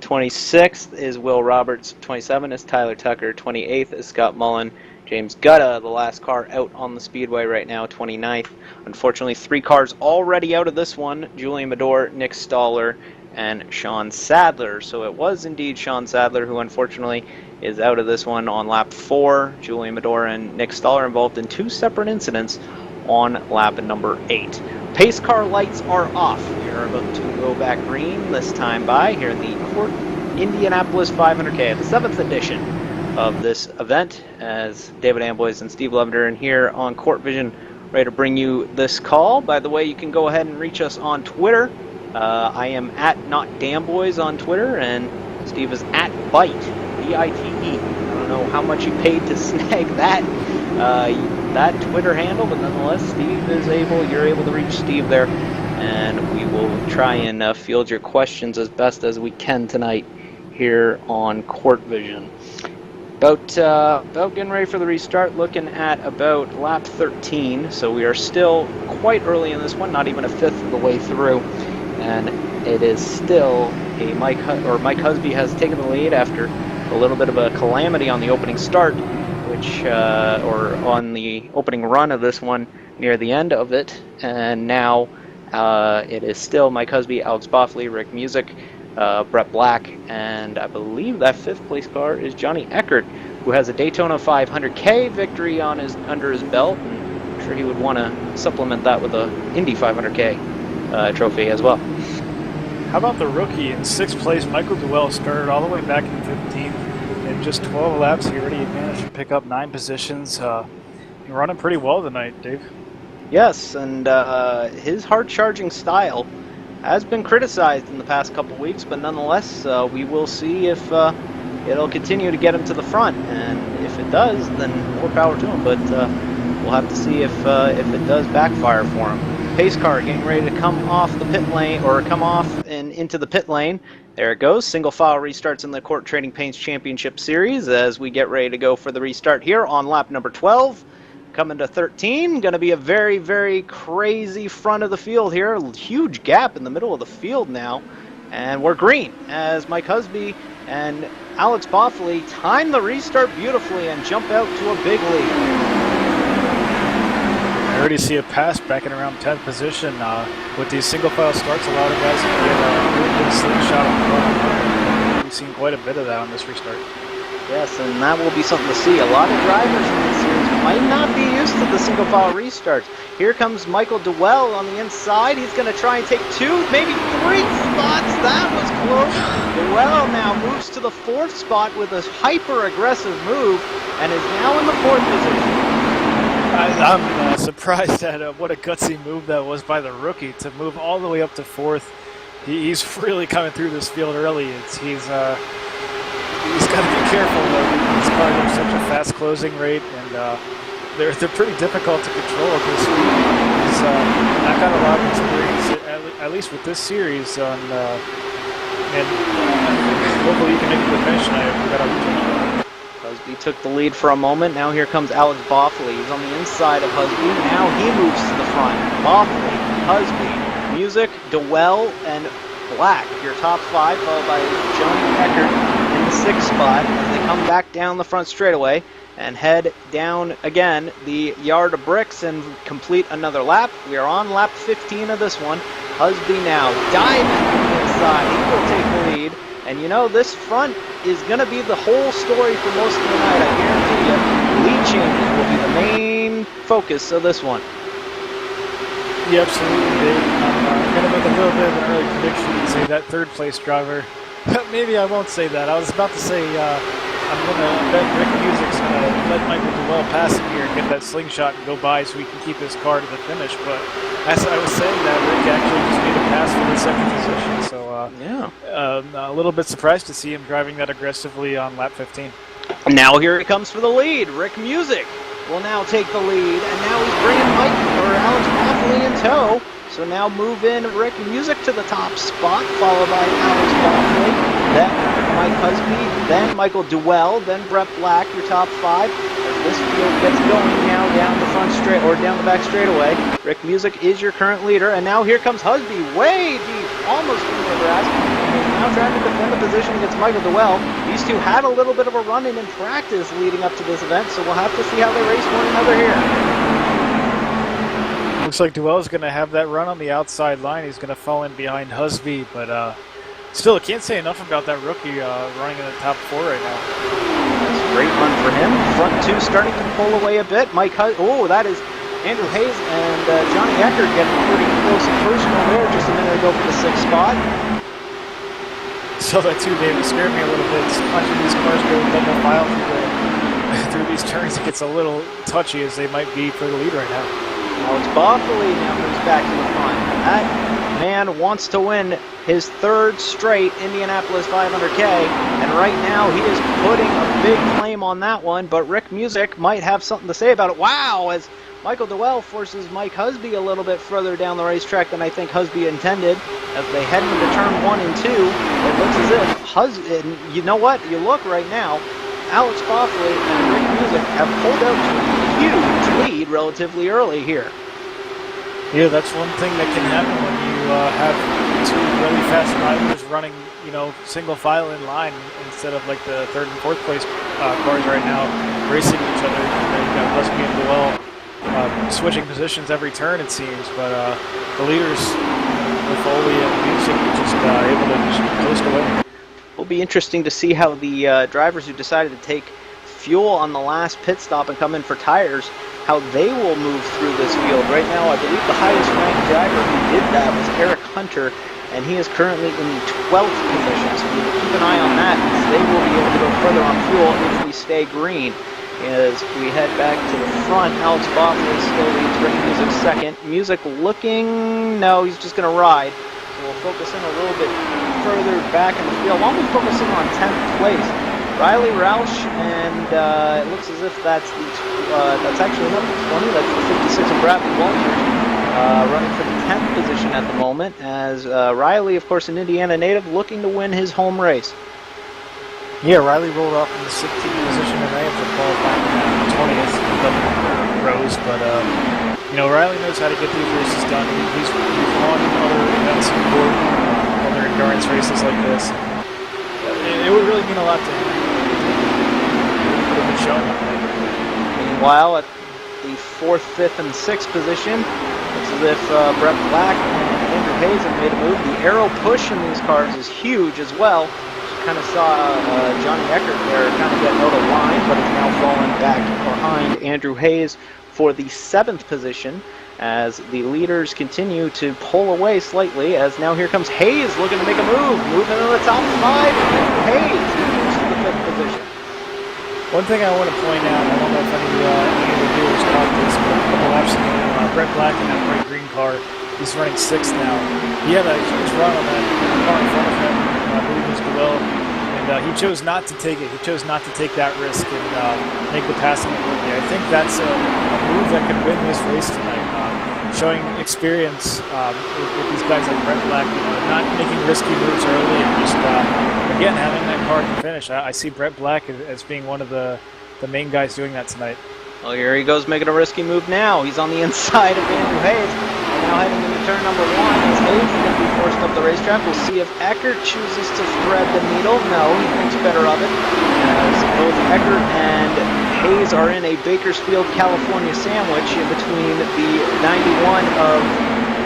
Speaker 4: 26th is Will Roberts, 27th is Tyler Tucker, 28th is Scott Mullen, James Gutta, the last car out on the speedway right now, 29th. Unfortunately, 3 cars already out of this one, Julian Medor, Nick Stoller, and Sean Sadler. So it was indeed Sean Sadler who unfortunately is out of this one on lap 4. Julian Medor and Nick Stoller involved in 2 separate incidents on lap number 8. Pace car lights are off. We are about to go back green this time by here in the Court Indianapolis 500K, the 7th edition of this event, as David Amboys and Steve Levender in here on CORTVision ready to bring you this call. By the way, you can go ahead and reach us on Twitter. I am at NotDamnBoys on Twitter, and Steve is at Bite, B-I-T-E. I don't know how much you paid to snag that Twitter handle, but nonetheless, you're able to reach Steve there, and we will try and field your questions as best as we can tonight here on CORTVision. About getting ready for the restart, looking at about lap 13, so we are still quite early in this one, not even a fifth of the way through, and it is still Mike Husby has taken the lead after a little bit of a calamity on the opening start, or on the opening run of this one near the end of it, and now it is still Mike Husby, Alex Boffley, Rick Music, Brett Black, and I believe that 5th place car is Johnny Eckert, who has a Daytona 500K victory under his belt, and I'm sure he would want to supplement that with a Indy 500K trophy as well.
Speaker 5: How about the rookie in 6th place? Michael Dewell started all the way back in 15th. In just 12 laps, he already managed to pick up 9 positions. Running pretty well tonight, Dave.
Speaker 4: Yes, and his hard-charging style has been criticized in the past couple weeks, but nonetheless, we will see if it'll continue to get him to the front, and if it does, then more power to him, but we'll have to see if it does backfire for him. Pace car getting ready to come off the pit lane, or come off and into the pit lane. There it goes. Single file restarts in the Court Trading Paints Championship Series as we get ready to go for the restart here on lap number 12. Coming to 13, going to be a very, very crazy front of the field here. Huge gap in the middle of the field now. And we're green as Mike Husby and Alex Boffley time the restart beautifully and jump out to a big lead.
Speaker 5: I already see a pass back in around 10th position. With these single file starts, a lot of guys can get a really good slingshot on the front. We've seen quite a bit of that on this restart.
Speaker 4: Yes, and that will be something to see. A lot of drivers in this series might not be used to the single file restarts. Here comes Michael Dewell on the inside. He's going to try and take 2, maybe 3 spots. That was close. Dewell now moves to the 4th spot with a hyper-aggressive move and is now in the 4th position.
Speaker 5: I'm surprised at what a gutsy move that was by the rookie to move all the way up to 4th. he's really coming through this field early. He's got to be careful though. These cars have such a fast closing rate, and they're pretty difficult to control at this speed. He's not got a lot of experience, at least with this series, on and hopefully you can make it to the finish tonight. We've got opportunity.
Speaker 4: Husby took the lead for a moment. Now here comes Alex Boffley. He's on the inside of Husby. Now he moves to the front. Boffley, Husby, Music, Dewell, and Black, your top 5, followed by Johnny Eckert in the 6th spot as they come back down the front straightaway and head down again the yard of bricks and complete another lap. We are on lap 15 of this one. Husby now diving from the inside. He will take the lead. And you know, this front is going to be the whole story for most of the night. I guarantee you, lead changes will be the main focus of this one.
Speaker 5: Yeah, absolutely, Dave. I'm going to make a little bit of an early prediction and say that third place driver. Maybe I won't say that. I was about to say I'm going to bet Rick Music's going to let Michael Dewell pass him here and get that slingshot and go by so he can keep his car to the finish. But as I was saying that, Rick actually just made a pass for the second position. So a little bit surprised to see him driving that aggressively on lap 15.
Speaker 4: Now here he comes for the lead. Rick Music will now take the lead, and now he's bringing Alex Boffley in tow. So now move in Rick Music to the top spot, followed by Alex Boffley, then Mike Husby, then Michael Dewell, then Brett Black, your top 5. As this field gets going now down the front straight or down the back straightaway, Rick Music is your current leader, and now here comes Husby, way deep, almost in the grass. He's now trying to defend the position against Michael Dewell. These two had a little bit of a run-in in practice leading up to this event, so we'll have to see how they race one another here.
Speaker 5: Looks like Dewell's going to have that run on the outside line. He's going to fall in behind Husby, but still, I can't say enough about that rookie running in the top 4 right now.
Speaker 4: That's a great run for him. Front 2 starting to pull away a bit. That is Andrew Hayes and Johnny Eckert getting pretty close and personal there just a minute ago for the 6th spot.
Speaker 5: So that too, Dave, it scared me a little bit. Watching these cars go double file through these turns, it gets a little touchy as they might be for the lead right now.
Speaker 4: Alex Boffley now moves back to the front. That man wants to win his 3rd straight Indianapolis 500K, and right now he is putting a big claim on that one, but Rick Music might have something to say about it. Wow, as Michael Dewell forces Mike Husby a little bit further down the racetrack than I think Husby intended. As they head into turn 1 and 2, it looks as if you know what? You look right now, Alex Boffley and Rick Music have pulled out to a huge lead relatively early here.
Speaker 5: Yeah, that's one thing that can happen when you have 2 really fast drivers running, single file in line instead of like the 3rd and 4th place cars right now racing each other. You've got Husby and Dewell switching positions every turn, it seems, but the leaders, with Foley and Music, just able to just coast away.
Speaker 4: It'll be interesting to see how the drivers who decided to take fuel on the last pit stop and come in for tires, how they will move through this field. Right now, I believe the highest ranked driver who did that was Eric Hunter, and he is currently in the 12th position, so we will keep an eye on that, because they will be able to go further on fuel if we stay green. As we head back to the front, Alex Boffley still leads Rick Music 2nd. Music looking, no, he's just going to ride. So we'll focus in a little bit further back in the field. While we're focusing on 10th place, Riley Roush, and it looks as if that's actually number 20. That's the 56 of Bradley Walters, running for the 10th position at the moment. As Riley, of course, an Indiana native, looking to win his home race.
Speaker 5: Yeah, Riley rolled off in the 16th position today after qualifying in the 20th rows, but Riley knows how to get these races done. He's won other events before, other endurance races like this. It would really mean a lot to him. Put a good showing.
Speaker 4: Meanwhile, at the 4th, 5th, and 6th position, looks as if Brett Black and Andrew Hayes have made a move. The aero push in these cars is huge as well. Kind of saw Johnny Eckert there kind of getting out of line, but is now falling back behind Andrew Hayes for the 7th position as the leaders continue to pull away slightly, as now here comes Hayes looking to make a move, moving into the top 5, and Hayes moves to the 5th position.
Speaker 5: One thing I want to point out, I don't know if any of the viewers caught this, but a couple laps ago, Brett Black in that bright green car He's running 6th now. He had a huge run on that car in front of him. I believe it was Duell. And he chose not to take it. He chose not to take that risk and make the passing ability. I think that's a move that could win this race tonight. Showing experience with these guys like Brett Black, not making risky moves early and just, again, having that car to finish. I see Brett Black as being one of the main guys doing that tonight.
Speaker 4: Well, here he goes making a risky move now. He's on the inside of Andrew Hayes. And now heading into turn number 1. As Hayes is going to be forced up the racetrack. We'll see if Eckert chooses to thread the needle. No, he thinks better of it. As both Eckert and Hayes are in a Bakersfield, California sandwich in between the 91 of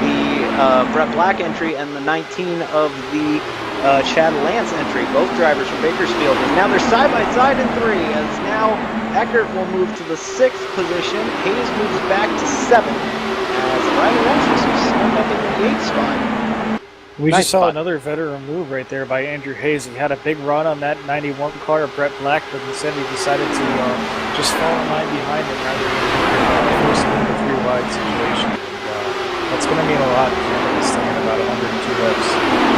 Speaker 4: the Brett Black entry and the 19 of the Chad Lance entry. Both drivers from Bakersfield. And now they're side by side in 3. As now Eckert will move to the 6th position. Hayes moves back to 7th. As Ryan Lentz will stand up in the 8th spot.
Speaker 5: We
Speaker 4: Nice
Speaker 5: just saw
Speaker 4: spot.
Speaker 5: another veteran move right there by Andrew Hayes. He had a big run on that 91 car of Brett Black, but instead he decided to just fall in line behind him rather than force him into a 3-wide situation. That's going to mean a lot for this thing in about 102 laps.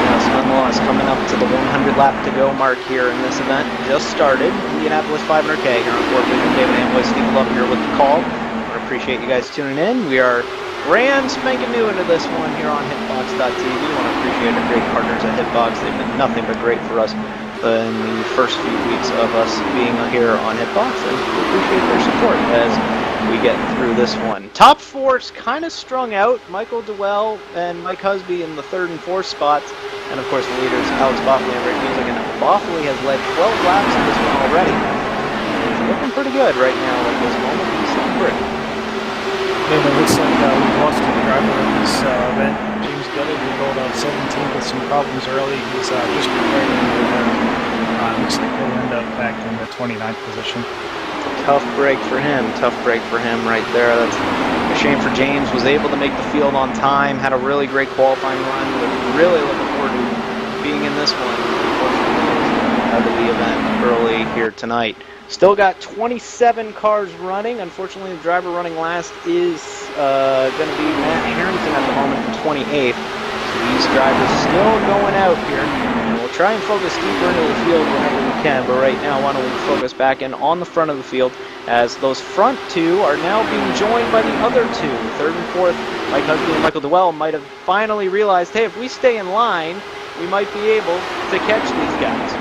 Speaker 4: Yes, nonetheless, coming up to the 100 lap to go mark here in this event. Just started. Indianapolis 500K here on CORTVision. David Amboy, Steve Love here with the call. I appreciate you guys tuning in. We are brand spanking new into this one here on Hitbox.tv. We want to appreciate our great partners at Hitbox. They've been nothing but great for us in the first few weeks of us being here on Hitbox, and we appreciate their support as we get through this one. Top 4's kind of strung out. Michael Duell and Mike Husby in the 3rd and 4th spots, and of course the leaders Alex Boffley and Rick Music. And Boffley has led 12 laps in this one already. He's looking pretty good right now at this moment. He's looking pretty.
Speaker 5: And it looks like we've lost a driver in this event. James Gilley, who rolled out 17th with some problems early. He's just prepared to move there. Looks like he'll end up back in the 29th position.
Speaker 4: Tough break for him. Tough break for him right there. That's a shame for James. Was able to make the field on time. Had a really great qualifying run. We're really looking forward to being in this one. Unfortunately, out of the event early here tonight. Still got 27 cars running. Unfortunately, the driver running last is going to be Matt Harrington at the moment in 28th. So these drivers still going out here. And we'll try and focus deeper into the field whenever we can. But right now, why don't we focus back in on the front of the field, as those front 2 are now being joined by the other 2. 3rd and 4th, Mike Husby and Michael Duell might have finally realized, hey, if we stay in line, we might be able to catch these guys.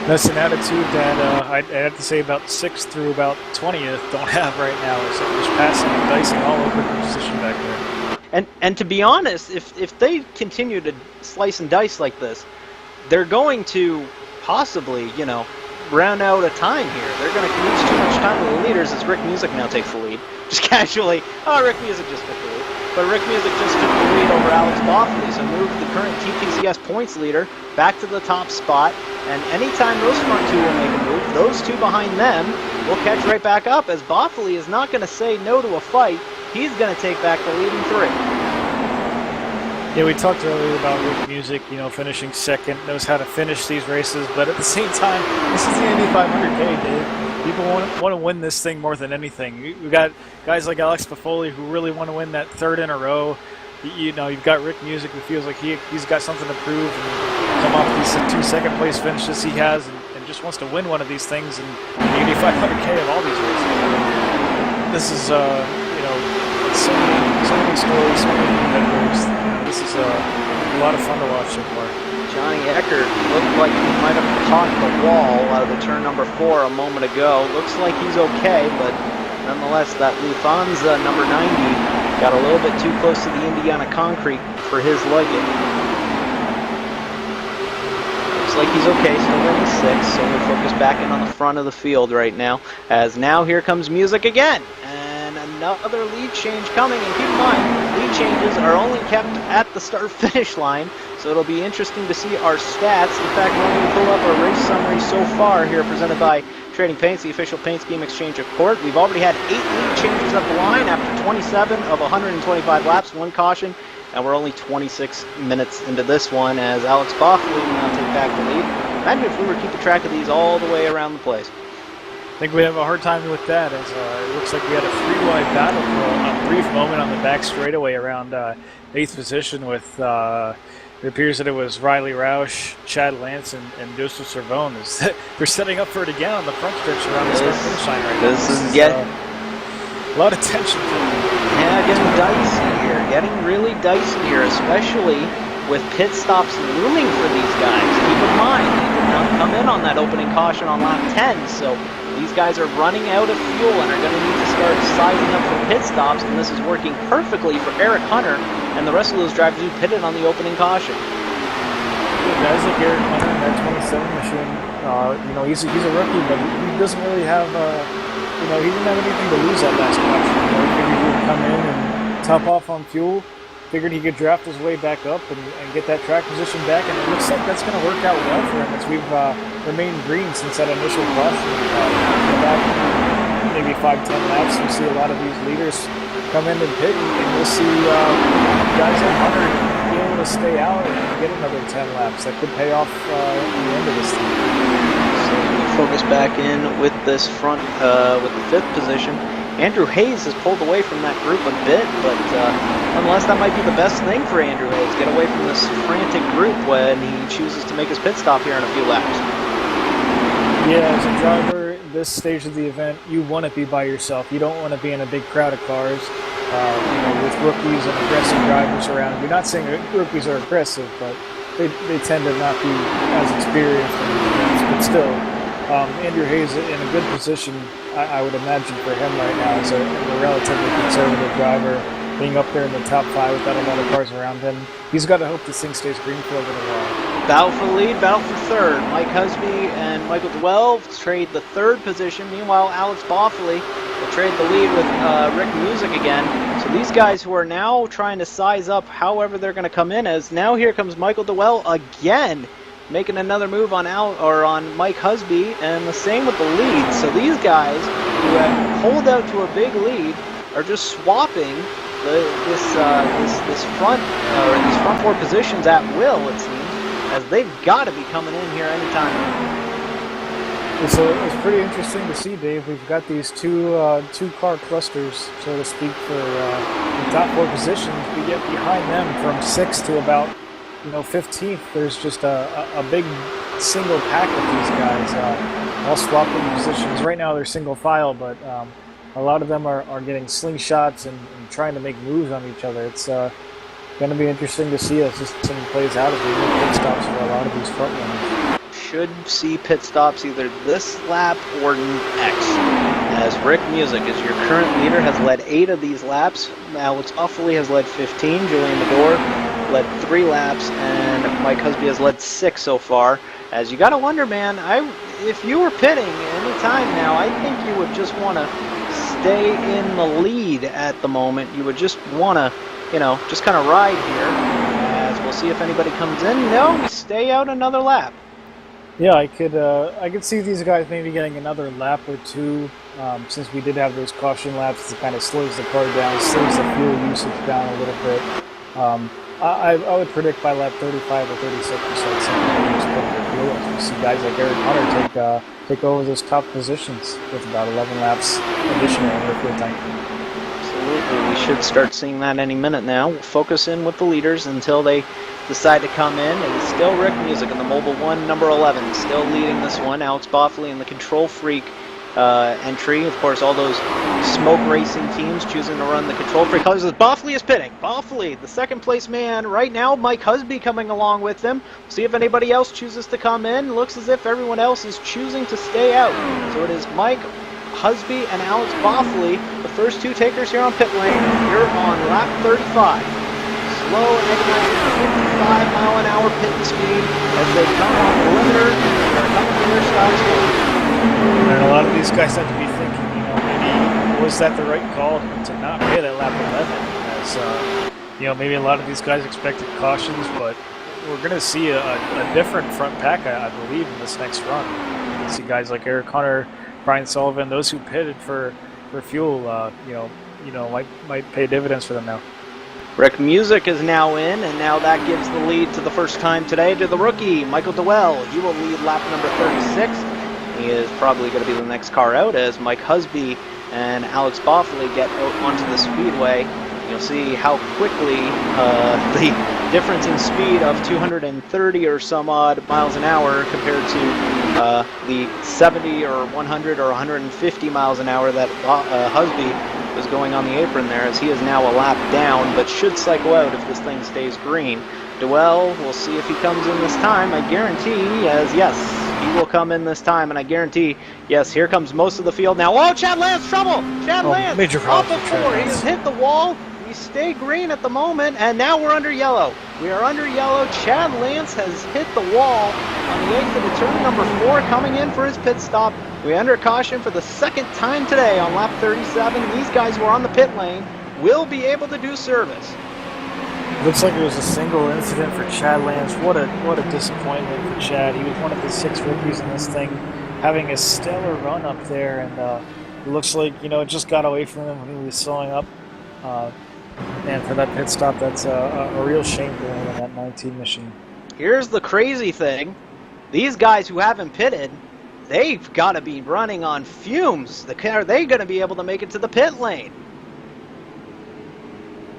Speaker 5: That's an attitude that I'd have to say about 6th through about 20th don't have right now. So just passing and dicing all over the position back there.
Speaker 4: And to be honest, if they continue to slice and dice like this, they're going to possibly, round out a time here. They're going to lose too much time with the leaders as Rick Music now takes the lead. Just casually, Rick Music just took the lead. But Rick Music just took the lead over Alex Boffley, so moved the current TPCS points leader back to the top spot. And anytime those front 2 will make a move, those 2 behind them will catch right back up, as Boffley is not going to say no to a fight. He's going to take back the lead in 3.
Speaker 5: Yeah, we talked earlier about Rick Music, finishing 2nd, knows how to finish these races, but at the same time, this is the Indy 500K, Dave. People want to win this thing more than anything. We've got guys like Alex Boffley who really want to win that 3rd in a row. You've got Rick Music who feels like he's got something to prove and come off these 2 second-place finishes he has and just wants to win one of these things in the Indy 500K of all these races. This is, so many stories, so many competitors. This is a lot of fun to watch so far.
Speaker 4: Johnny Eckert looked like he might have caught the wall out of the turn number 4 a moment ago. Looks like he's okay, but nonetheless, that Lufthansa number 90 got a little bit too close to the Indiana concrete for his liking. Looks like he's okay, still running 6, so we'll focus back in on the front of the field right now, as now here comes Music again. And another lead change coming, and keep in mind, lead changes are only kept at the start-finish line, so it'll be interesting to see our stats. In fact, we're going to pull up our race summary so far here, presented by Trading Paints, the official paint scheme exchange of CORT. We've already had 8 lead changes at the line after 27 of 125 laps, 1 caution, and we're only 26 minutes into this one, as Alex Boffley will now take back the lead. Imagine if we were keeping track of these all the way around the place.
Speaker 5: think we have a hard time with that, as it looks like we had a three-wide battle for a brief moment on the back straightaway around 8th position with, it appears that it was Riley Roush, Chad Lance, and Joseph Servone. We're setting up for it again on the front stretch around the start-finish line right now.
Speaker 4: This is getting
Speaker 5: a lot of tension.
Speaker 4: Yeah, getting dicey here. Getting really dicey here, especially with pit stops looming for these guys. Keep in mind, they did not come in on that opening caution on lap 10, so these guys are running out of fuel and are going to need to start sizing up for pit stops, and this is working perfectly for Eric Hunter and the rest of those drivers who pitted on the opening caution.
Speaker 5: Guys like Eric Hunter in that 27 machine, he's a rookie, but he doesn't really have, he didn't have anything to lose that last caution. He figured he would come in and top off on fuel. Figured he could draft his way back up and get that track position back, and it looks like that's going to work out well for him as we've remained green since that initial caution. Back maybe 5-10 laps, we see a lot of these leaders come in and pit, and we'll see guys like Hunter be able to stay out and get another 10 laps. That could pay off at the end of this thing.
Speaker 4: So we focus back in with this front, with the 5th position. Andrew Hayes has pulled away from that group a bit, but nonetheless, that might be the best thing for Andrew Hayes. Get away from this frantic group when he chooses to make his pit stop here in a few laps. Yeah,
Speaker 5: as a driver, this stage of the event, you want to be by yourself. You don't want to be in a big crowd of cars with rookies and aggressive drivers around. You're not saying rookies are aggressive, but they tend to not be as experienced in the events, but still. Andrew Hayes in a good position, I would imagine, for him right now as a relatively conservative driver, being up there in the top 5 without a lot of cars around him. He's got to hope this thing stays green for a little while.
Speaker 4: Battle for the lead, battle for 3rd. Mike Husby and Michael Dwell trade the 3rd position. Meanwhile, Alex Boffley will trade the lead with Rick Music again. So these guys who are now trying to size up however they're going to come in as, now here comes Michael Dwell again, making another move on Mike Husby, and the same with the lead. So these guys who have pulled out to a big lead are just swapping these front 4 positions at will, it seems, as they've got to be coming in here anytime.
Speaker 5: It's pretty interesting to see, Dave. We've got these two car clusters, so to speak, for the top 4 positions. We get behind them from 6th to about 15th, there's just a big single pack of these guys all swapping positions. Right now they're single file, but a lot of them are getting slingshots and trying to make moves on each other. It's going to be interesting to see as this thing plays out as we make pit stops for a lot of these front runners.
Speaker 4: Should see pit stops either this lap or next, as Rick Music, as your current leader, has led 8 of these laps. Alex Uffley has led 15, Julian Medor led 3 laps, and Mike Husby has led 6 so far. As you got to wonder, man, if you were pitting any time now, I think you would just want to stay in the lead at the moment. You would just want to, just kind of ride here, as we'll see if anybody comes in. No, stay out another lap.
Speaker 5: Yeah, I could see these guys maybe getting another lap or 2, since we did have those caution laps. It kind of slows the car down, slows the fuel usage down a little bit. I would predict by lap 35 or 36 we start seeing the fuel as we see guys like Eric Hunter take over those top positions with about 11 laps additional in their fuel tank.
Speaker 4: Absolutely, we should start seeing that any minute now. We'll focus in with the leaders until they decide to come in, and still Rick Music in the Mobile 1, number 11, still leading this one. Alex Boffley in the Control Freak entry. Of course, all those smoke racing teams choosing to run the Control Freak colors. As Boffley is pitting. Boffley, the 2nd place man right now. Mike Husby coming along with them. See if anybody else chooses to come in. Looks as if everyone else is choosing to stay out. So it is Mike Husby and Alex Boffley, the first 2 takers here on pit lane. Here on lap 35. Slow and agonizing 55-mile-an-hour pit speed as they come on the limiter. They're coming to their stop stage.
Speaker 5: And a lot of these guys have to be thinking, maybe was that the right call to not pay that lap 11? As maybe a lot of these guys expected cautions, but we're going to see a different front pack, I believe, in this next run. You see guys like Eric Hunter, Brian Sullivan, those who pitted for fuel, might pay dividends for them now.
Speaker 4: Rick Music is now in, and now that gives the lead to the first time today to the rookie, Michael Dwell. He will lead lap number 36. He is probably going to be the next car out as Mike Husby and Alex Boffley get out onto the speedway. You'll see how quickly the difference in speed of 230 or some odd miles an hour compared to the 70 or 100 or 150 miles an hour that Husby was going on the apron there, as he is now a lap down, but should cycle out if this thing stays green. Duell, we'll see if he comes in this time. I guarantee, yes, he will come in this time, and I guarantee, yes, here comes most of the field now. Oh, Chad Lance, trouble! Chad Lance,
Speaker 5: major
Speaker 4: off
Speaker 5: problem
Speaker 4: the
Speaker 5: for Chad
Speaker 4: floor. He
Speaker 5: Lance.
Speaker 4: has hit the wall. We stay green at the moment, and now we're under yellow. We are under yellow. Chad Lance has hit the wall on the exit of turn number 4, coming in for his pit stop. We're under caution for the second time today on lap 37. These guys who are on the pit lane will be able to do service.
Speaker 5: Looks like it was a single incident for Chad Lance. What a disappointment for Chad. He was one of the 6 rookies in this thing, having a stellar run up there, and it looks like, it just got away from him when he was slowing up. And for that pit stop, that's a real shame for him in that 19 mission.
Speaker 4: Here's the crazy thing. These guys who haven't pitted, they've got to be running on fumes. Are they going to be able to make it to the pit lane?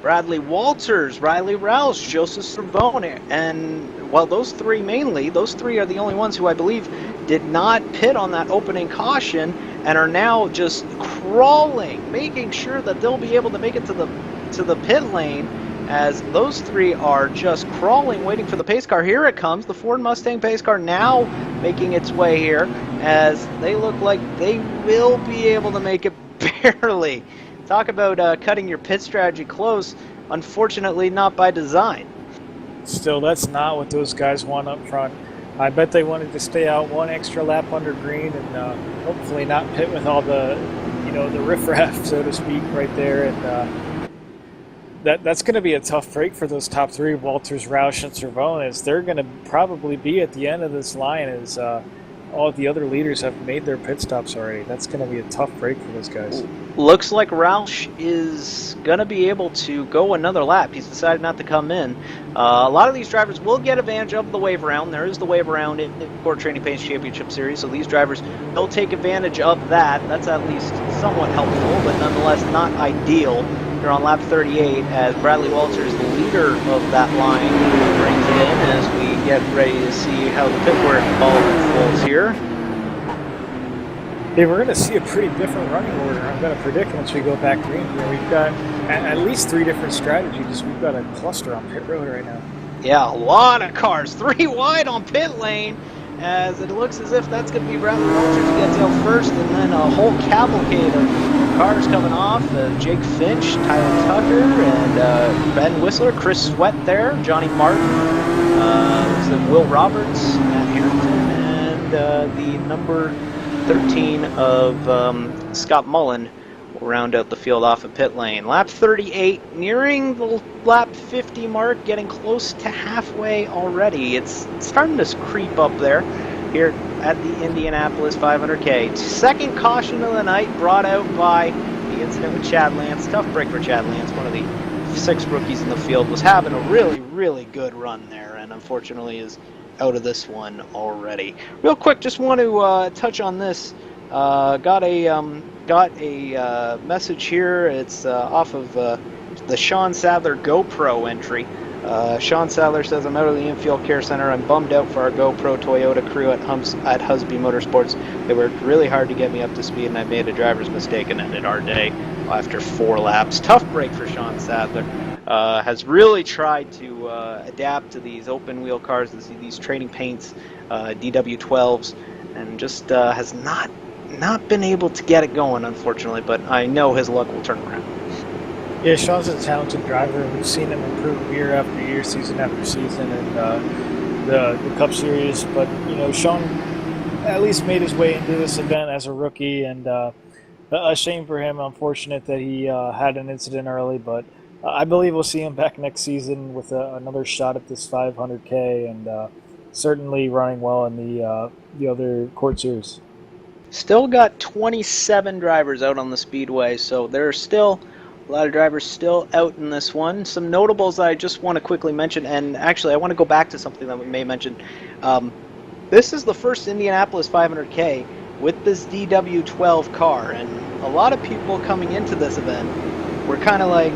Speaker 4: Bradley Walters, Riley Rouse, Joseph Cervone, and, well, those three are the only ones who I believe did not pit on that opening caution and are now just crawling, making sure that they'll be able to make it to the pit lane, as those 3 are just crawling, waiting for the pace car. Here it comes, the Ford Mustang pace car now making its way here, as they look like they will be able to make it barely. Talk about cutting your pit strategy close. Unfortunately, not by design.
Speaker 5: Still, that's not what those guys want up front. I bet they wanted to stay out one extra lap under green and hopefully not pit with all the, the riffraff, so to speak, right there. And that's going to be a tough break for those top 3, Walters, Roush, and Cervone, as they're going to probably be at the end of this line as all the other leaders have made their pit stops already. That's going to be a tough break for those guys.
Speaker 4: Looks like Roush is going to be able to go another lap. He's decided not to come in. A lot of these drivers will get advantage of the wave around. There is the wave around in the Core Training Paints Championship Series, so these drivers will take advantage of that. That's at least somewhat helpful, but nonetheless not ideal. Here on lap 38, as Bradley Walters, the leader of that line, brings it in as we get ready to see how the pit work all unfolds here.
Speaker 5: Hey, we're going to see a pretty different running order. I'm going to predict once we go back green here. We've got at least 3 different strategies. We've got a cluster on pit road right now.
Speaker 4: Yeah, a lot of cars. 3 wide on pit lane, as it looks as if that's going to be Bradley Walters who gets out first, and then a whole cavalcade of cars coming off. Jake Finch, Tyler Tucker, and Ben Whistler, Chris Sweat there, Johnny Martin, Will Roberts, Matt Harrington, and the number 13 of Scott Mullen will round out the field off of pit lane. Lap 38, nearing the lap 50 mark, getting close to halfway already. It's starting to creep up there here at the Indianapolis 500K. Second caution of the night brought out by the incident with Chad Lance. Tough break for Chad Lance, one of the 6 rookies in the field, was having a really, really good run there, and unfortunately is out of this one already. Real quick, just want to touch on this. Got a message here. It's off of the Sean Sadler GoPro entry. Sean Sadler says, "I'm out of the infield care center. I'm bummed out for our GoPro Toyota crew at Husby Motorsports. They worked really hard to get me up to speed, and I made a driver's mistake and ended our day after 4 laps." Tough break for Sean Sadler. Has really tried to adapt to these open wheel cars, these training paints, DW12s, and just has not been able to get it going, unfortunately, but I know his luck will turn around.
Speaker 5: Yeah, Sean's a talented driver. We've seen him improve year after year, season after season in the Cup Series, but Sean at least made his way into this event as a rookie, and a shame for him. Unfortunate that he had an incident early, but I believe we'll see him back next season with another shot at this 500K, and certainly running well in the other Court Series.
Speaker 4: Still got 27 drivers out on the speedway, so there are still a lot of drivers still out in this one. Some notables I just want to quickly mention, and actually I want to go back to something that we may mention. This is the first Indianapolis 500K
Speaker 6: with this DW12 car. And a lot of people coming into this event were kind of like,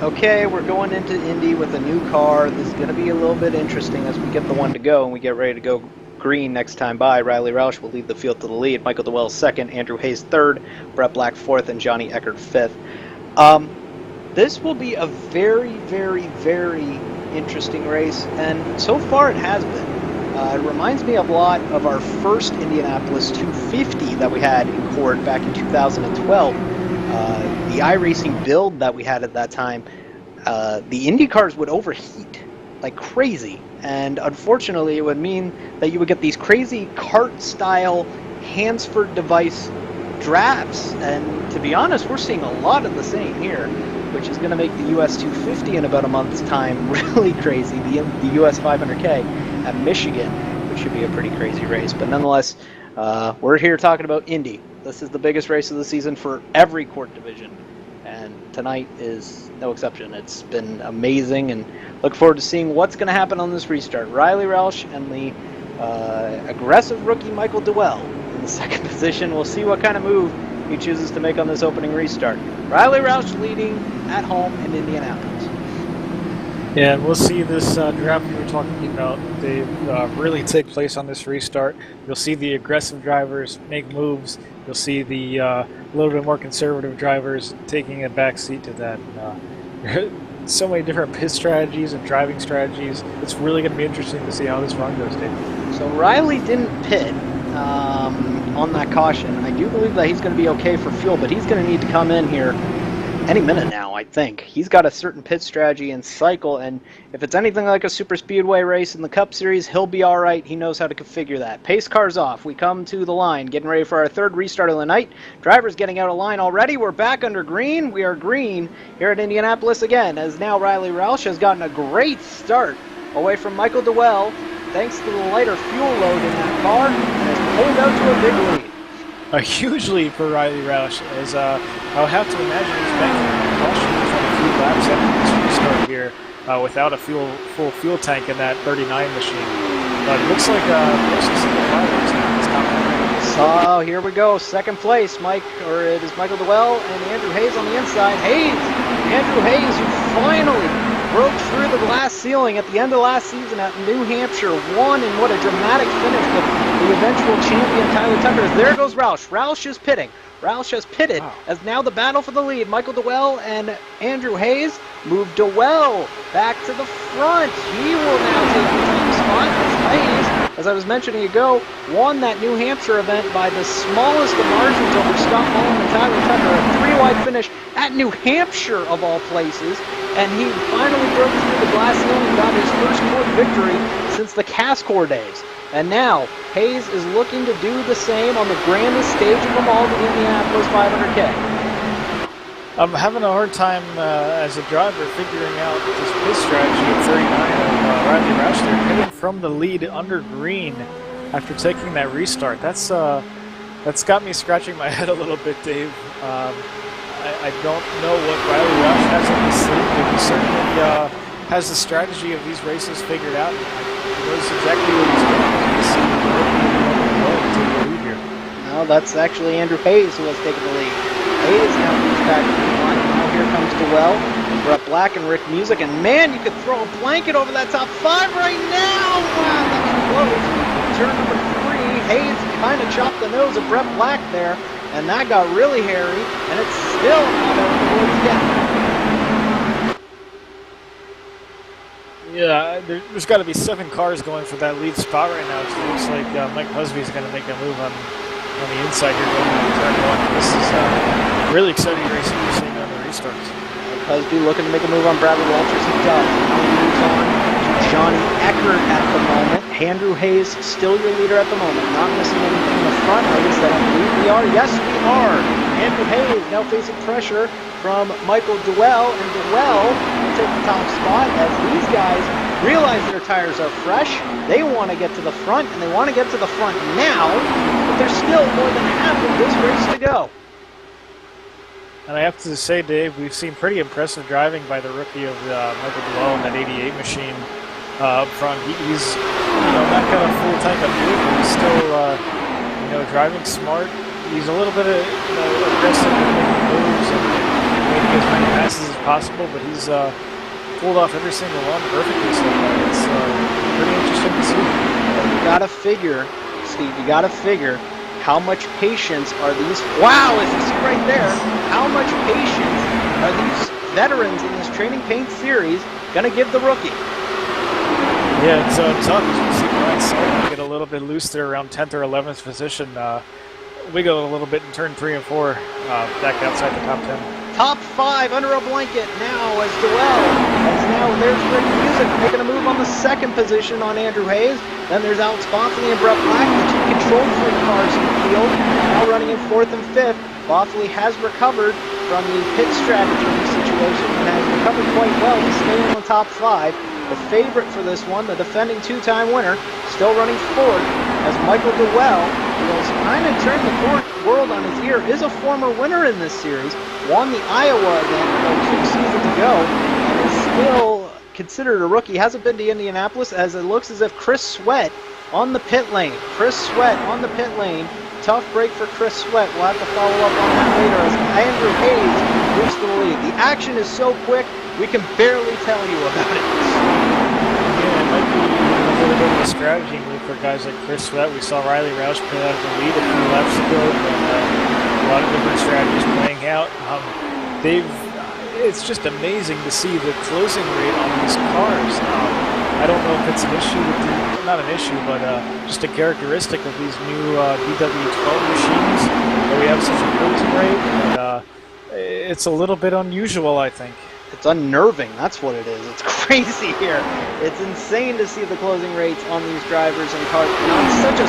Speaker 6: okay, we're going into Indy with a new car. This is going to be a little bit interesting as we get the one to go and we get ready to go green next time by. Riley Roush will lead the field to the lead. Michael Dewell second, Andrew Hayes third, Brett Black fourth, and Johnny Eckert fifth. This will be a very, very, very interesting race, and so far it has been. It reminds me a lot of our first Indianapolis 250 that we had in Court back in 2012. The iRacing build that we had at that time, the Indy cars would overheat like crazy, and unfortunately it would mean that you would get these crazy kart-style Hansford device drafts, and to be honest, we're seeing a lot of the same here, which is going to make the US 250 in about a month's time really crazy. The US 500K at Michigan, which should be a pretty crazy race. But nonetheless, we're here talking about Indy. This is the biggest race of the season for every Court division, and tonight is no exception. It's been amazing, and look forward to seeing what's going to happen on this restart. Riley Roush and the aggressive rookie Michael Dewell in the second position. We'll see what kind of move he chooses to make on this opening restart. Riley Roush leading at home in Indianapolis.
Speaker 5: Yeah, we'll see this draft we were talking about, Dave, really take place on this restart. You'll see the aggressive drivers make moves. You'll see the little bit more conservative drivers taking a back seat to that. So many different pit strategies and driving strategies. It's really going to be interesting to see how this run goes, Dave.
Speaker 6: So Riley didn't pit on that caution. I do believe that he's going to be okay for fuel, but he's going to need to come in here any minute now, I think. He's got a certain pit strategy and cycle, and if it's anything like a super speedway race in the Cup Series, he'll be all right. He knows how to configure that. Pace cars off. We come to the line, getting ready for our third restart of the night. Drivers getting out of line already. We're back under green. We are green here at Indianapolis again, as now Riley Roush has gotten a great start away from Michael Dewell, thanks to the lighter fuel load in that car, and has pulled out to a big lead.
Speaker 5: A huge lead for Riley Roush, as I'll have to imagine he's banking on a few laps after this restart here without a full fuel tank in that 39 machine. But it looks like most of the drivers now in this top 10.
Speaker 6: So here we go, second place, it is Michael Dewell and Andrew Hayes on the inside. Andrew Hayes, who finally broke through the glass ceiling at the end of last season at New Hampshire, won in what a dramatic finish with the eventual champion Tyler Tucker. There goes Roush. Roush is pitting. Roush has pitted as now the battle for the lead. Michael Dewell and Andrew Hayes move Dewell back to the front. He will now take the lead spot as Hayes, as I was mentioning ago, won that New Hampshire event by the smallest of margins over Scott Mullen and Tyler Tucker. A three-wide finish at New Hampshire, of all places. And he finally broke through the glass ceiling and got his first Court victory since the Cascor days. And now, Hayes is looking to do the same on the grandest stage of them all, the Indianapolis 500K.
Speaker 5: I'm having a hard time as a driver figuring out this pit strategy at 39 of Riley Roush. They're hitting from the lead under green after taking that restart. That's got me scratching my head a little bit, Dave. I don't know what Riley Roush has on his sleeve, but he certainly has the strategy of these races figured out. He knows exactly what he's doing.
Speaker 6: Now that's actually Andrew Hayes who has taken the lead. Hayes now moves back to the line. Now here comes Dewell, Brett Black, and Rick Music. And man, you could throw a blanket over that top five right now. Wow, that's close. Turn number 3, Hayes kind of chopped the nose of Brett Black there. And that got really hairy, and it's still not over the woods yet.
Speaker 5: Yeah, there's got to be 7 cars going for that lead spot right now. It looks like Mike Husby's going to make a move on the inside here going into turn 1. This is really exciting racing we're seeing on the restarts.
Speaker 6: Mike Husby looking to make a move on Bradley Walters. He does. Now he moves on to Johnny Eckert at the moment. Andrew Hayes still your leader at the moment. Not missing anything in the front. At least I don't believe we are. Yes, we are. Andrew Hayes now facing pressure from Michael Dewell, and Dewell will take the top spot as these guys realize their tires are fresh. They want to get to the front, and they want to get to the front now, but there's still more than half of this race to go.
Speaker 5: And I have to say, Dave, we've seen pretty impressive driving by the rookie of Michael Dewell in that 88 machine up front. He's not got a full tank of fuel, but he's still driving smart. He's a little bit aggressive with making moves and making as many passes as possible, but he's pulled off every single one perfectly so far. It's pretty interesting to see.
Speaker 6: You gotta figure, Steve, you gotta figure how much patience are these... Wow, as you see right there, how much patience are these veterans in this Training Paint series gonna give the rookie?
Speaker 5: Yeah, it's tough. As you see Brian Sullivan get a little bit loose there around 10th or 11th position. Wiggle a little bit in turn 3 and 4, back outside the top 10.
Speaker 6: Top 5 under a blanket now as Duell. As now there's Rick Music making a move on the 2nd position on Andrew Hayes. Then there's Alex Boffley and Brett Black, the 2 control free cars in the field. Now running in 4th and 5th. Boffley has recovered from the pit strategy situation and has recovered quite well to stay in the top 5. The favorite for this one, the defending 2-time winner, still running 4th as Michael Duell, who has kind of turned the world on his ear, is a former winner in this series, won the Iowa event 2 seasons ago, and is still considered a rookie. Hasn't been to Indianapolis, as it looks as if Chris Sweat on the pit lane. Chris Sweat on the pit lane. Tough break for Chris Sweat. We'll have to follow up on that later as Andrew Hayes moves to the lead. The action is so quick, we can barely tell you about it.
Speaker 5: Yeah, it might be a little bit of a strategy move for guys like Chris Sweat. We saw Riley Roush put out of the lead a few laps ago, and a lot of different strategies playing out. It's just amazing to see the closing rate on these cars. I don't know if it's an issue with not an issue, but just a characteristic of these new BW12 machines, that we have such a closing rate, and it's a little bit unusual, I think.
Speaker 6: It's unnerving, that's what it is. It's crazy here. It's insane to see the closing rates on these drivers and cars, and on such a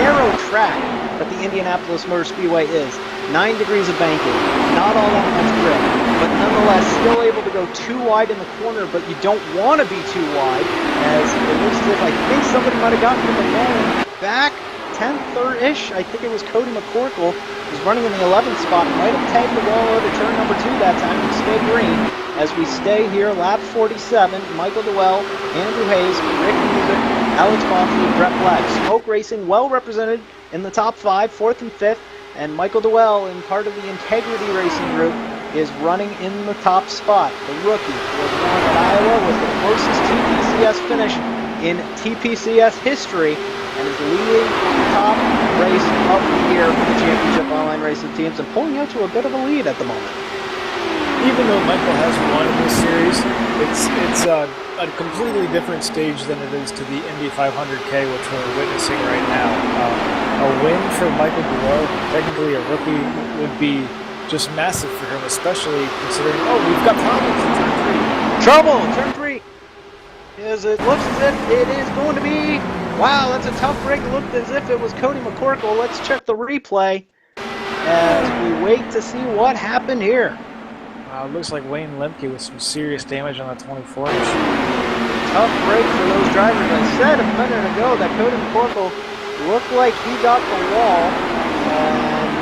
Speaker 6: narrow track that the Indianapolis Motor Speedway is. 9 degrees of banking, not all that much grip, but nonetheless still able to go too wide in the corner, but you don't want to be too wide, as it looks as if I think somebody might have gotten from the wall back 10th or ish. I think it was Cody McCorkle, who's running in the 11th spot, might have tagged the wall out of turn number 2 that time to stay green. As we stay here, lap 47, Michael Duell, Andrew Hayes, Rick Music, Alex Boffley, Brett Black. Smoke Racing well represented in the top 5, 4th and 5th, and Michael Duell, in part of the Integrity Racing group, is running in the top spot. The rookie was born at Iowa with the closest TPCS finish in TPCS history, and is leading the top race of the year for the championship online racing teams and pulling out to a bit of a lead at the moment.
Speaker 5: Even though Michael has won in this series, it's a completely different stage than it is to the Indy 500K, which we're witnessing right now. A win for Michael Duell, technically a rookie, would be just massive for him, especially considering, we've got problems in turn 3.
Speaker 6: Trouble! Turn 3! As it looks as if it is going to be... Wow, that's a tough break. It looked as if it was Cody McCorkle. Let's check the replay as we wait to see what happened here.
Speaker 5: It looks like Wayne Lemke with some serious damage on that 24 machine.
Speaker 6: Tough break for those drivers. I said a minute ago that Cody McCorkle looked like he got the wall.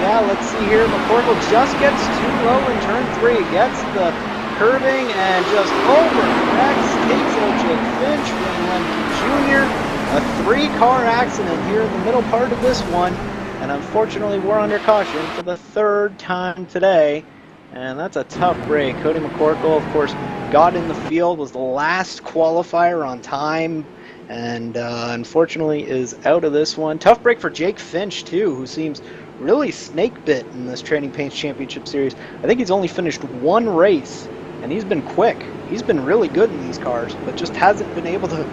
Speaker 6: Yeah, let's see here. McCorkle just gets too low in turn 3. Gets the curving and just overcorrects. Takes out Jake Finch, Wayne Lemke Jr. A 3-car accident here in the middle part of this one. And unfortunately, we're under caution for the 3rd time today. And that's a tough break. Cody McCorkle, of course, got in the field, was the last qualifier on time, and unfortunately is out of this one. Tough break for Jake Finch, too, who seems really snake-bit in this Training Paints Championship Series. I think he's only finished 1 race, and he's been quick. He's been really good in these cars, but just hasn't been able to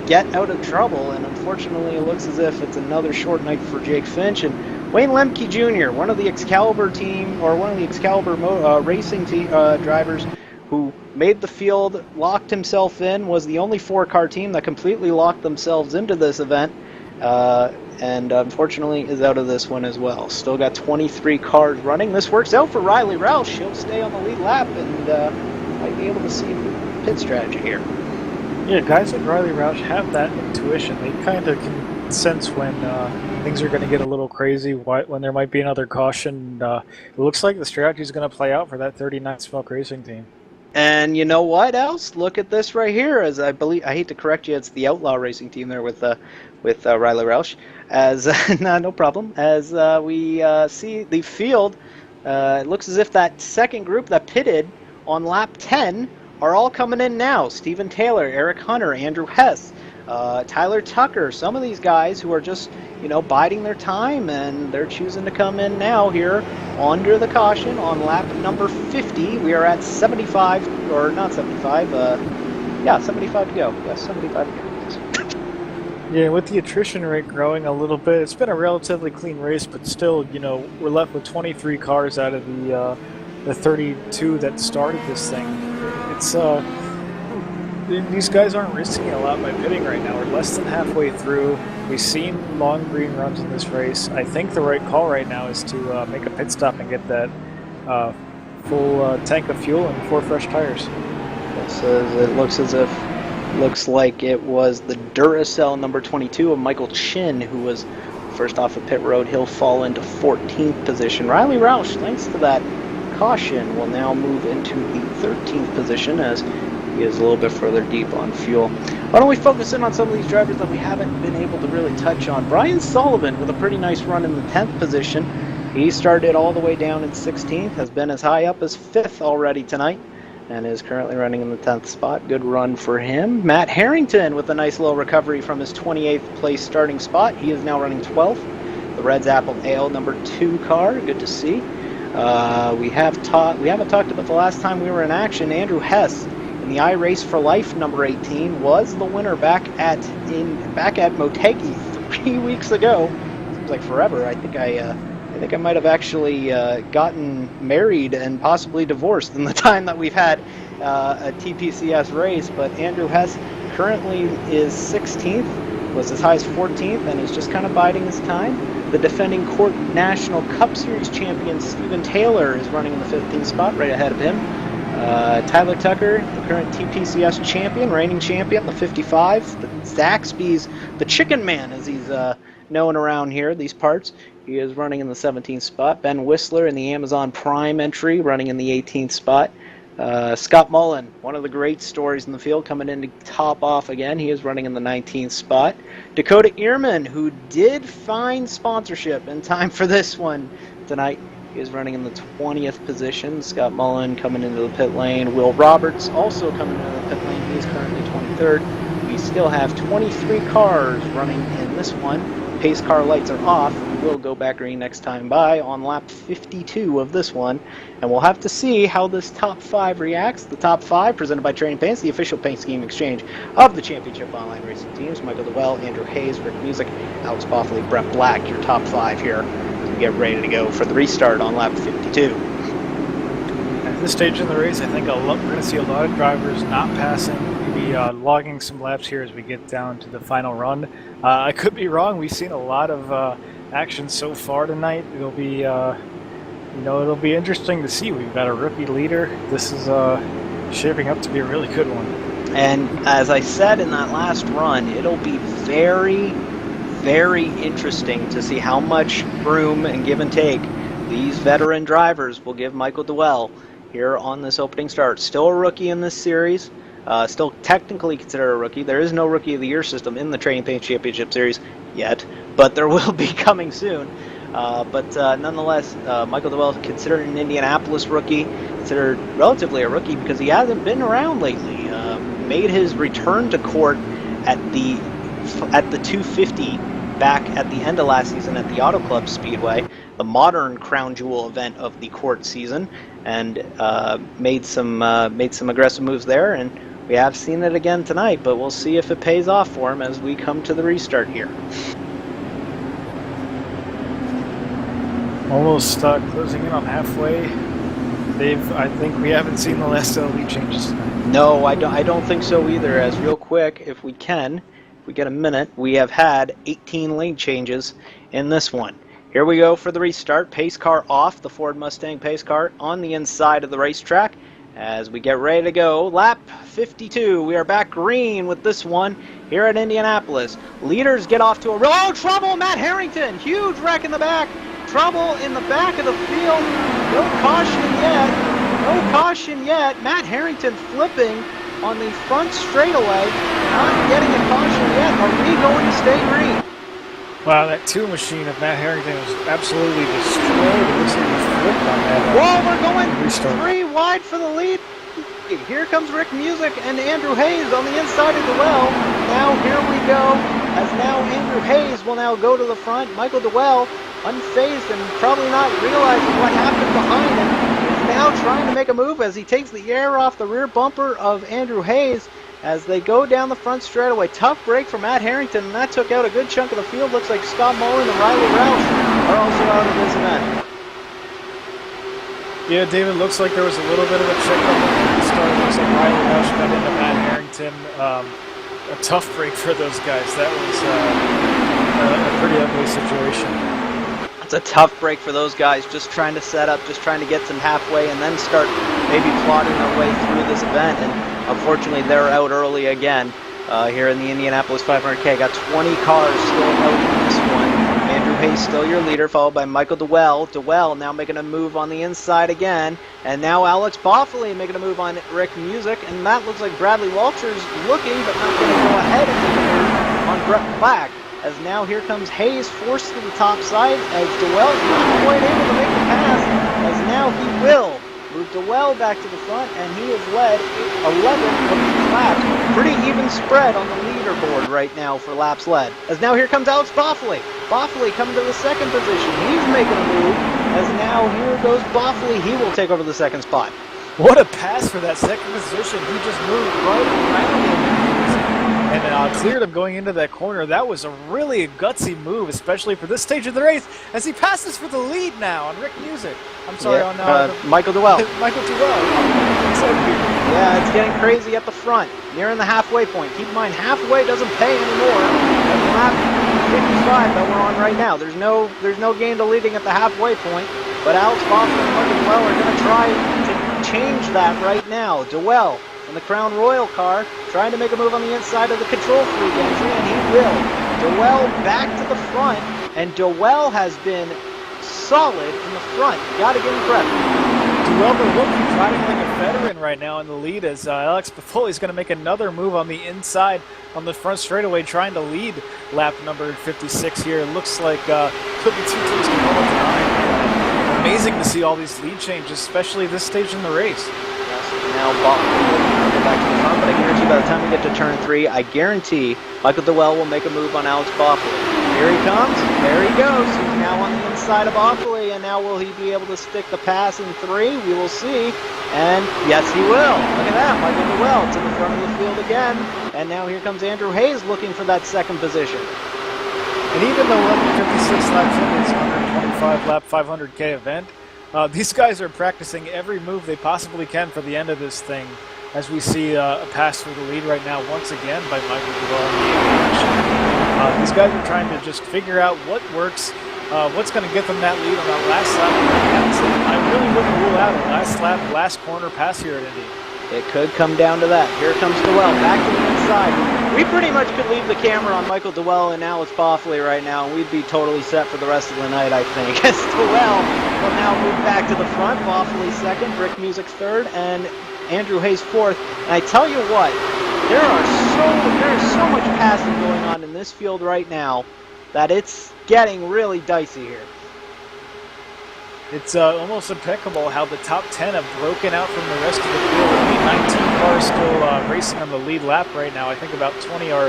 Speaker 6: get out of trouble, and unfortunately it looks as if it's another short night for Jake Finch. And Wayne Lemke Jr., one of the Excalibur team, or one of the Excalibur racing team drivers who made the field, locked himself in, was the only 4-car team that completely locked themselves into this event, and unfortunately is out of this one as well. Still got 23 cars running. This works out for Riley Roush. He'll stay on the lead lap and might be able to see pit strategy here.
Speaker 5: Yeah, guys like Riley Roush have that intuition. They kind of can sense when things are going to get a little crazy, when there might be another caution. It looks like the strategy is going to play out for that 39 Smoke Racing team.
Speaker 6: And you know what else? Look at this right here. As I hate to correct you, it's the Outlaw Racing team there with with Riley Roush. As no problem. As we see the field, it looks as if that second group that pitted on lap 10 are all coming in now. Stephen Taylor, Eric Hunter, Andrew Hess, Tyler Tucker, some of these guys who are just, biding their time, and they're choosing to come in now here under the caution on lap number 50. We are at 75, or not 75, 75 to go. Yes, 75 to go.
Speaker 5: Yeah, with the attrition rate growing a little bit, it's been a relatively clean race, but still, we're left with 23 cars out of the 32 that started this thing. It's these guys aren't risking a lot by pitting right now. We're less than halfway through. We've seen long green runs in this race. I think the right call right now is to make a pit stop and get that full tank of fuel and 4 fresh tires.
Speaker 6: Looks like it was the Duracell number 22 of Michael Chin who was first off of pit road. He'll fall into 14th position. Riley Roush, thanks to that caution, will now move into the 13th position as he is a little bit further deep on fuel. Why don't we focus in on some of these drivers that we haven't been able to really touch on. Brian Sullivan with a pretty nice run in the 10th position. He started all the way down in 16th, has been as high up as 5th already tonight, and is currently running in the 10th spot. Good run for him. Matt Harrington with a nice little recovery from his 28th place starting spot. He is now running 12th. The Reds Apple Ale number 2 car. Good to see. We haven't talked about the last time we were in action. Andrew Hess in the iRace for Life number 18 was the winner back at Motegi 3 weeks ago. Seems like forever. I think I might have actually gotten married and possibly divorced in the time that we've had a TPCS race. But Andrew Hess currently is 16th, was as high as 14th, and is just kind of biding his time. The defending Court National Cup Series champion Stephen Taylor is running in the 15th spot, right ahead of him. Tyler Tucker, the current TPCS champion, reigning champion, the 55. The Zaxby's, the Chicken Man, as he's known around here, these parts. He is running in the 17th spot. Ben Whistler in the Amazon Prime entry, running in the 18th spot. Scott Mullen, one of the great stories in the field, coming in to top off again. He is running in the 19th spot. Dakota Ehrman, who did find sponsorship in time for this one tonight, he is running in the 20th position. Scott Mullen coming into the pit lane. Will Roberts also coming into the pit lane. He is currently 23rd. We still have 23 cars running in this one. Pace car lights are off. We will go back green next time by on lap 52 of this one. And we'll have to see how this top 5 reacts. The top 5 presented by Trading Paints, the official paint scheme exchange of the championship online racing teams. Michael DeWell, Andrew Hayes, Rick Music, Alex Boffley, Brett Black, your top 5 here as we get ready to go for the restart on lap 52.
Speaker 5: At this stage in the race, I think we're going to see a lot of drivers not passing, maybe logging some laps here as we get down to the final run. I could be wrong. We've seen a lot of action so far tonight. It'll be, it'll be interesting to see. We've got a rookie leader. This is shaping up to be a really good one.
Speaker 6: And as I said in that last run, it'll be very, very interesting to see how much room and give and take these veteran drivers will give Michael DeWell here on this opening start. Still a rookie in this series. Still technically considered a rookie. There is no Rookie of the Year system in the Trading Paints Championship Series yet, but there will be coming soon. But nonetheless, Michael DeWell is considered an Indianapolis rookie, considered relatively a rookie because he hasn't been around lately. Made his return to court at the 250 back at the end of last season at the Auto Club Speedway, the modern crown jewel event of the court season, and made some aggressive moves there. And we have seen it again tonight, but we'll see if it pays off for him as we come to the restart here.
Speaker 5: Almost closing in on halfway. Dave, I think we haven't seen the last of the lead changes tonight.
Speaker 6: No, I don't think so either. As real quick, if we get a minute, we have had 18 lane changes in this one. Here we go for the restart. Pace car off, the Ford Mustang pace car on the inside of the racetrack. As we get ready to go, lap 52. We are back green with this one here at Indianapolis. Leaders get off to a road. Trouble, Matt Harrington. Huge wreck in the back. Trouble in the back of the field. No caution yet. No caution yet. Matt Harrington flipping on the front straightaway. not getting a caution yet. Are we going to stay green?
Speaker 5: Wow, that 2 machine of Matt Harrington was absolutely destroyed. It looks like he flipped on that.
Speaker 6: Whoa, we're going
Speaker 5: restart.
Speaker 6: 3 wide for the lead. Here comes Rick Music and Andrew Hayes on the inside of Dewell. Now here we go, as now Andrew Hayes will now go to the front. Michael Dewell, unfazed and probably not realizing what happened behind him, is now trying to make a move as he takes the air off the rear bumper of Andrew Hayes as they go down the front straightaway. Tough break for Matt Harrington, and that took out a good chunk of the field. Looks like Scott Mullen and Riley Roush are also out of this event.
Speaker 5: Yeah, David, looks like there was a little bit of a checkup at the start. Looks like Riley Roush got into Matt Harrington. A tough break for those guys. That was a pretty ugly situation.
Speaker 6: It's a tough break for those guys, just trying to set up, just trying to get some halfway and then start maybe plotting their way through this event. And unfortunately, they're out early again here in the Indianapolis 500K. Got 20 cars still out in this one. Andrew Hayes still your leader, followed by Michael Dewell. Dewell now making a move on the inside again. And now Alex Boffoli making a move on Rick Music. And that looks like Bradley Walters looking, but not going to go ahead and make a move on Brett Black. As now here comes Hayes forced to the top side as Dewell's not quite able to make the pass. As now he will move Dewell back to the front, and he has led 11 of these laps. Pretty even spread on the leaderboard right now for laps led. As now here comes Alex Boffoli. Boffoli coming to the second position. He's making a move. As now here goes Boffoli. He will take over the second spot.
Speaker 5: What a pass for that second position. He just moved right around him and cleared him going into that corner. That was a really gutsy move, especially for this stage of the race, as he passes for the lead now on Rick Music. I'm sorry, on
Speaker 6: Michael Dewell.
Speaker 5: Michael Dewell.
Speaker 6: Yeah, it's getting crazy at the front, nearing the halfway point. Keep in mind, halfway doesn't pay anymore. At lap 55 that we're on right now. There's no gain to leading at the halfway point, but Alex Boffman and Michael Dewell are going to try to change that right now. Dewell in the Crown Royal car, trying to make a move on the inside of the control freak entry, and he will. Dewell back to the front, and Dewell has been solid in the front. Got to give him credit.
Speaker 5: Dewell, the rookie, riding like a veteran right now in the lead as Alex Boffoli is going to make another move on the inside on the front straightaway, trying to lead lap number 56 here. It looks like could be 2 teams going to behind. Amazing to see all these lead changes, especially this stage in the race.
Speaker 6: Now Boffoli will go back to the front, but I guarantee by the time we get to turn 3, I guarantee Michael Dewell will make a move on Alex Boffoli. Here he comes. There he goes. He's now on the inside of Boffoli, and now will he be able to stick the pass in 3? We will see. And yes, he will. Look at that. Michael Dewell to the front of the field again. And now here comes Andrew Hayes looking for that second position.
Speaker 5: And even though we're up to 56 laps in this 125 lap 500K event, these guys are practicing every move they possibly can for the end of this thing, as we see a pass for the lead right now once again by Michael Dewell. These guys are trying to just figure out what works, what's going to get them that lead on that last lap. I really wouldn't rule out a last lap, last corner pass here at Indy.
Speaker 6: It could come down to that. Here comes Dewell back to the inside. We pretty much could leave the camera on Michael Dewell and Alex Boffoli right now, and we'd be totally set for the rest of the night, I think. As Dewell will now move back to the front. Boffoli second, Rick Music third, and Andrew Hayes fourth. And I tell you what, there is so much passing going on in this field right now that it's getting really dicey here.
Speaker 5: It's almost impeccable how the top 10 have broken out from the rest of the field. Only 19 cars still racing on the lead lap right now. I think about 20 are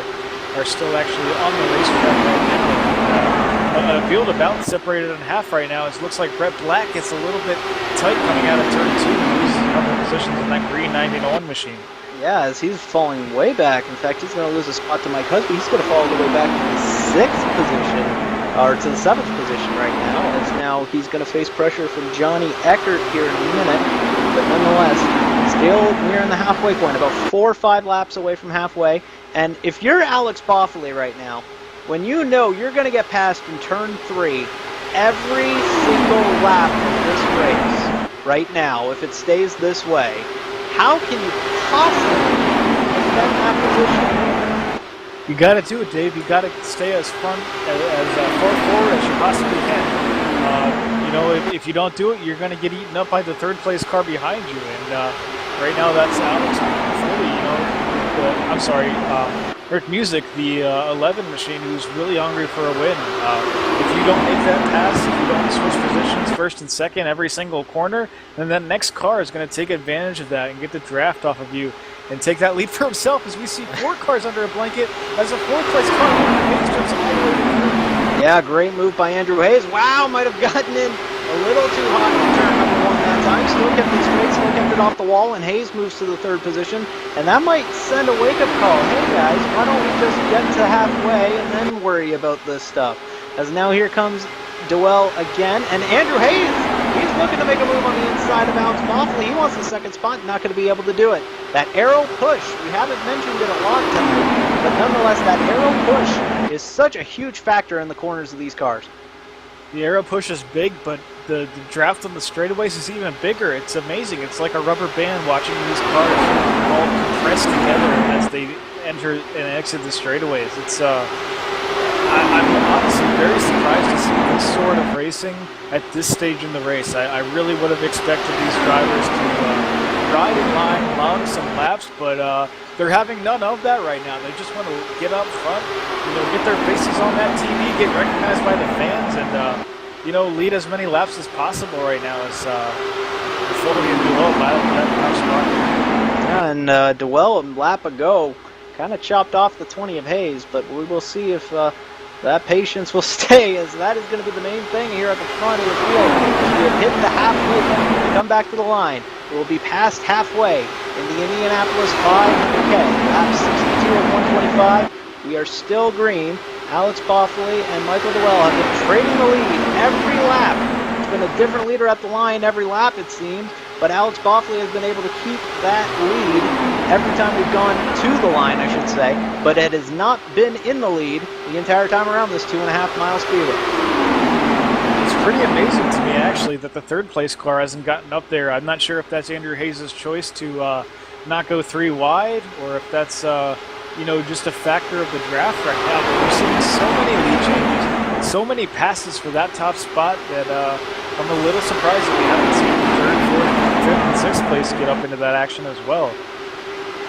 Speaker 5: still actually on the racetrack right now. A field about separated in half right now. It looks like Brett Black gets a little bit tight coming out of turn 2. He's a couple positions in that green 901 machine.
Speaker 6: Yeah, as he's falling way back. In fact, he's going to lose a spot to Mike Husby. He's going to fall all the way back to the 6th position, or to the 7th position right now, as now he's going to face pressure from Johnny Eckert here in a minute. But nonetheless, still nearing the halfway point, about 4 or 5 laps away from halfway. And if you're Alex Boffoli right now, when you know you're going to get passed in turn 3 every single lap of this race right now, if it stays this way, how can you possibly defend that position?
Speaker 5: You got to do it, Dave. You got to stay as far forward as you possibly can. You know, if you don't do it, you're going to get eaten up by the third place car behind you. And right now, that's Alex Boffoli. You know, Rick Music, the 11 machine, who's really hungry for a win. If you don't make that pass, if you don't switch positions first and second every single corner, then that next car is going to take advantage of that and get the draft off of you and take that lead for himself, as we see 4 cars under a blanket as a 4th place car strips all the way to the third.
Speaker 6: Yeah, great move by Andrew Hayes. Wow, might have gotten in a little too hot in turn number 1 that time. Still kept it straight, still kept it off the wall, and Hayes moves to the 3rd position. And that might send a wake-up call. Hey guys, why don't we just get to halfway and then worry about this stuff? As now here comes Dewell again, and Andrew Hayes, he's looking to make a move on the inside of Alex Boffley. He wants the 2nd spot, not going to be able to do it. That arrow push, we haven't mentioned it a lot tonight, but nonetheless, that arrow push is such a huge factor in the corners of these cars.
Speaker 5: The arrow push is big, but the draft on the straightaways is even bigger. It's amazing. It's like a rubber band watching these cars all compressed together as they enter and exit the straightaways. It's I'm honestly very surprised to see this sort of racing at this stage in the race. I really would have expected these drivers to ride in line, log some laps, but they're having none of that right now. They just want to get up front, get their faces on that TV, get recognized by the fans, and lead as many laps as possible right now as Foley and Dewell by that spot.
Speaker 6: Yeah, and Dewell, a lap ago, kind of chopped off the 20 of Hayes, but we will see if that patience will stay, as that is going to be the main thing here at the front of the field. We have hit the halfway point. We come back to the line. We will be past halfway in the Indianapolis 500K. Lap 62 of 125. We are still green. Alex Boffley and Michael Dewell have been trading the lead every lap. It's been a different leader at the line every lap, it seems, but Alex Boffley has been able to keep that lead every time we've gone to the line, I should say, but it has not been in the lead the entire time around this 2.5-mile speedway.
Speaker 5: It's pretty amazing to me, actually, that the 3rd place car hasn't gotten up there. I'm not sure if that's Andrew Hayes' choice to not go 3 wide, or if that's just a factor of the draft right now. But we're seeing so many lead changes, so many passes for that top spot that I'm a little surprised that we haven't seen the 3rd, 4th, 5th, and 6th place get up into that action as well.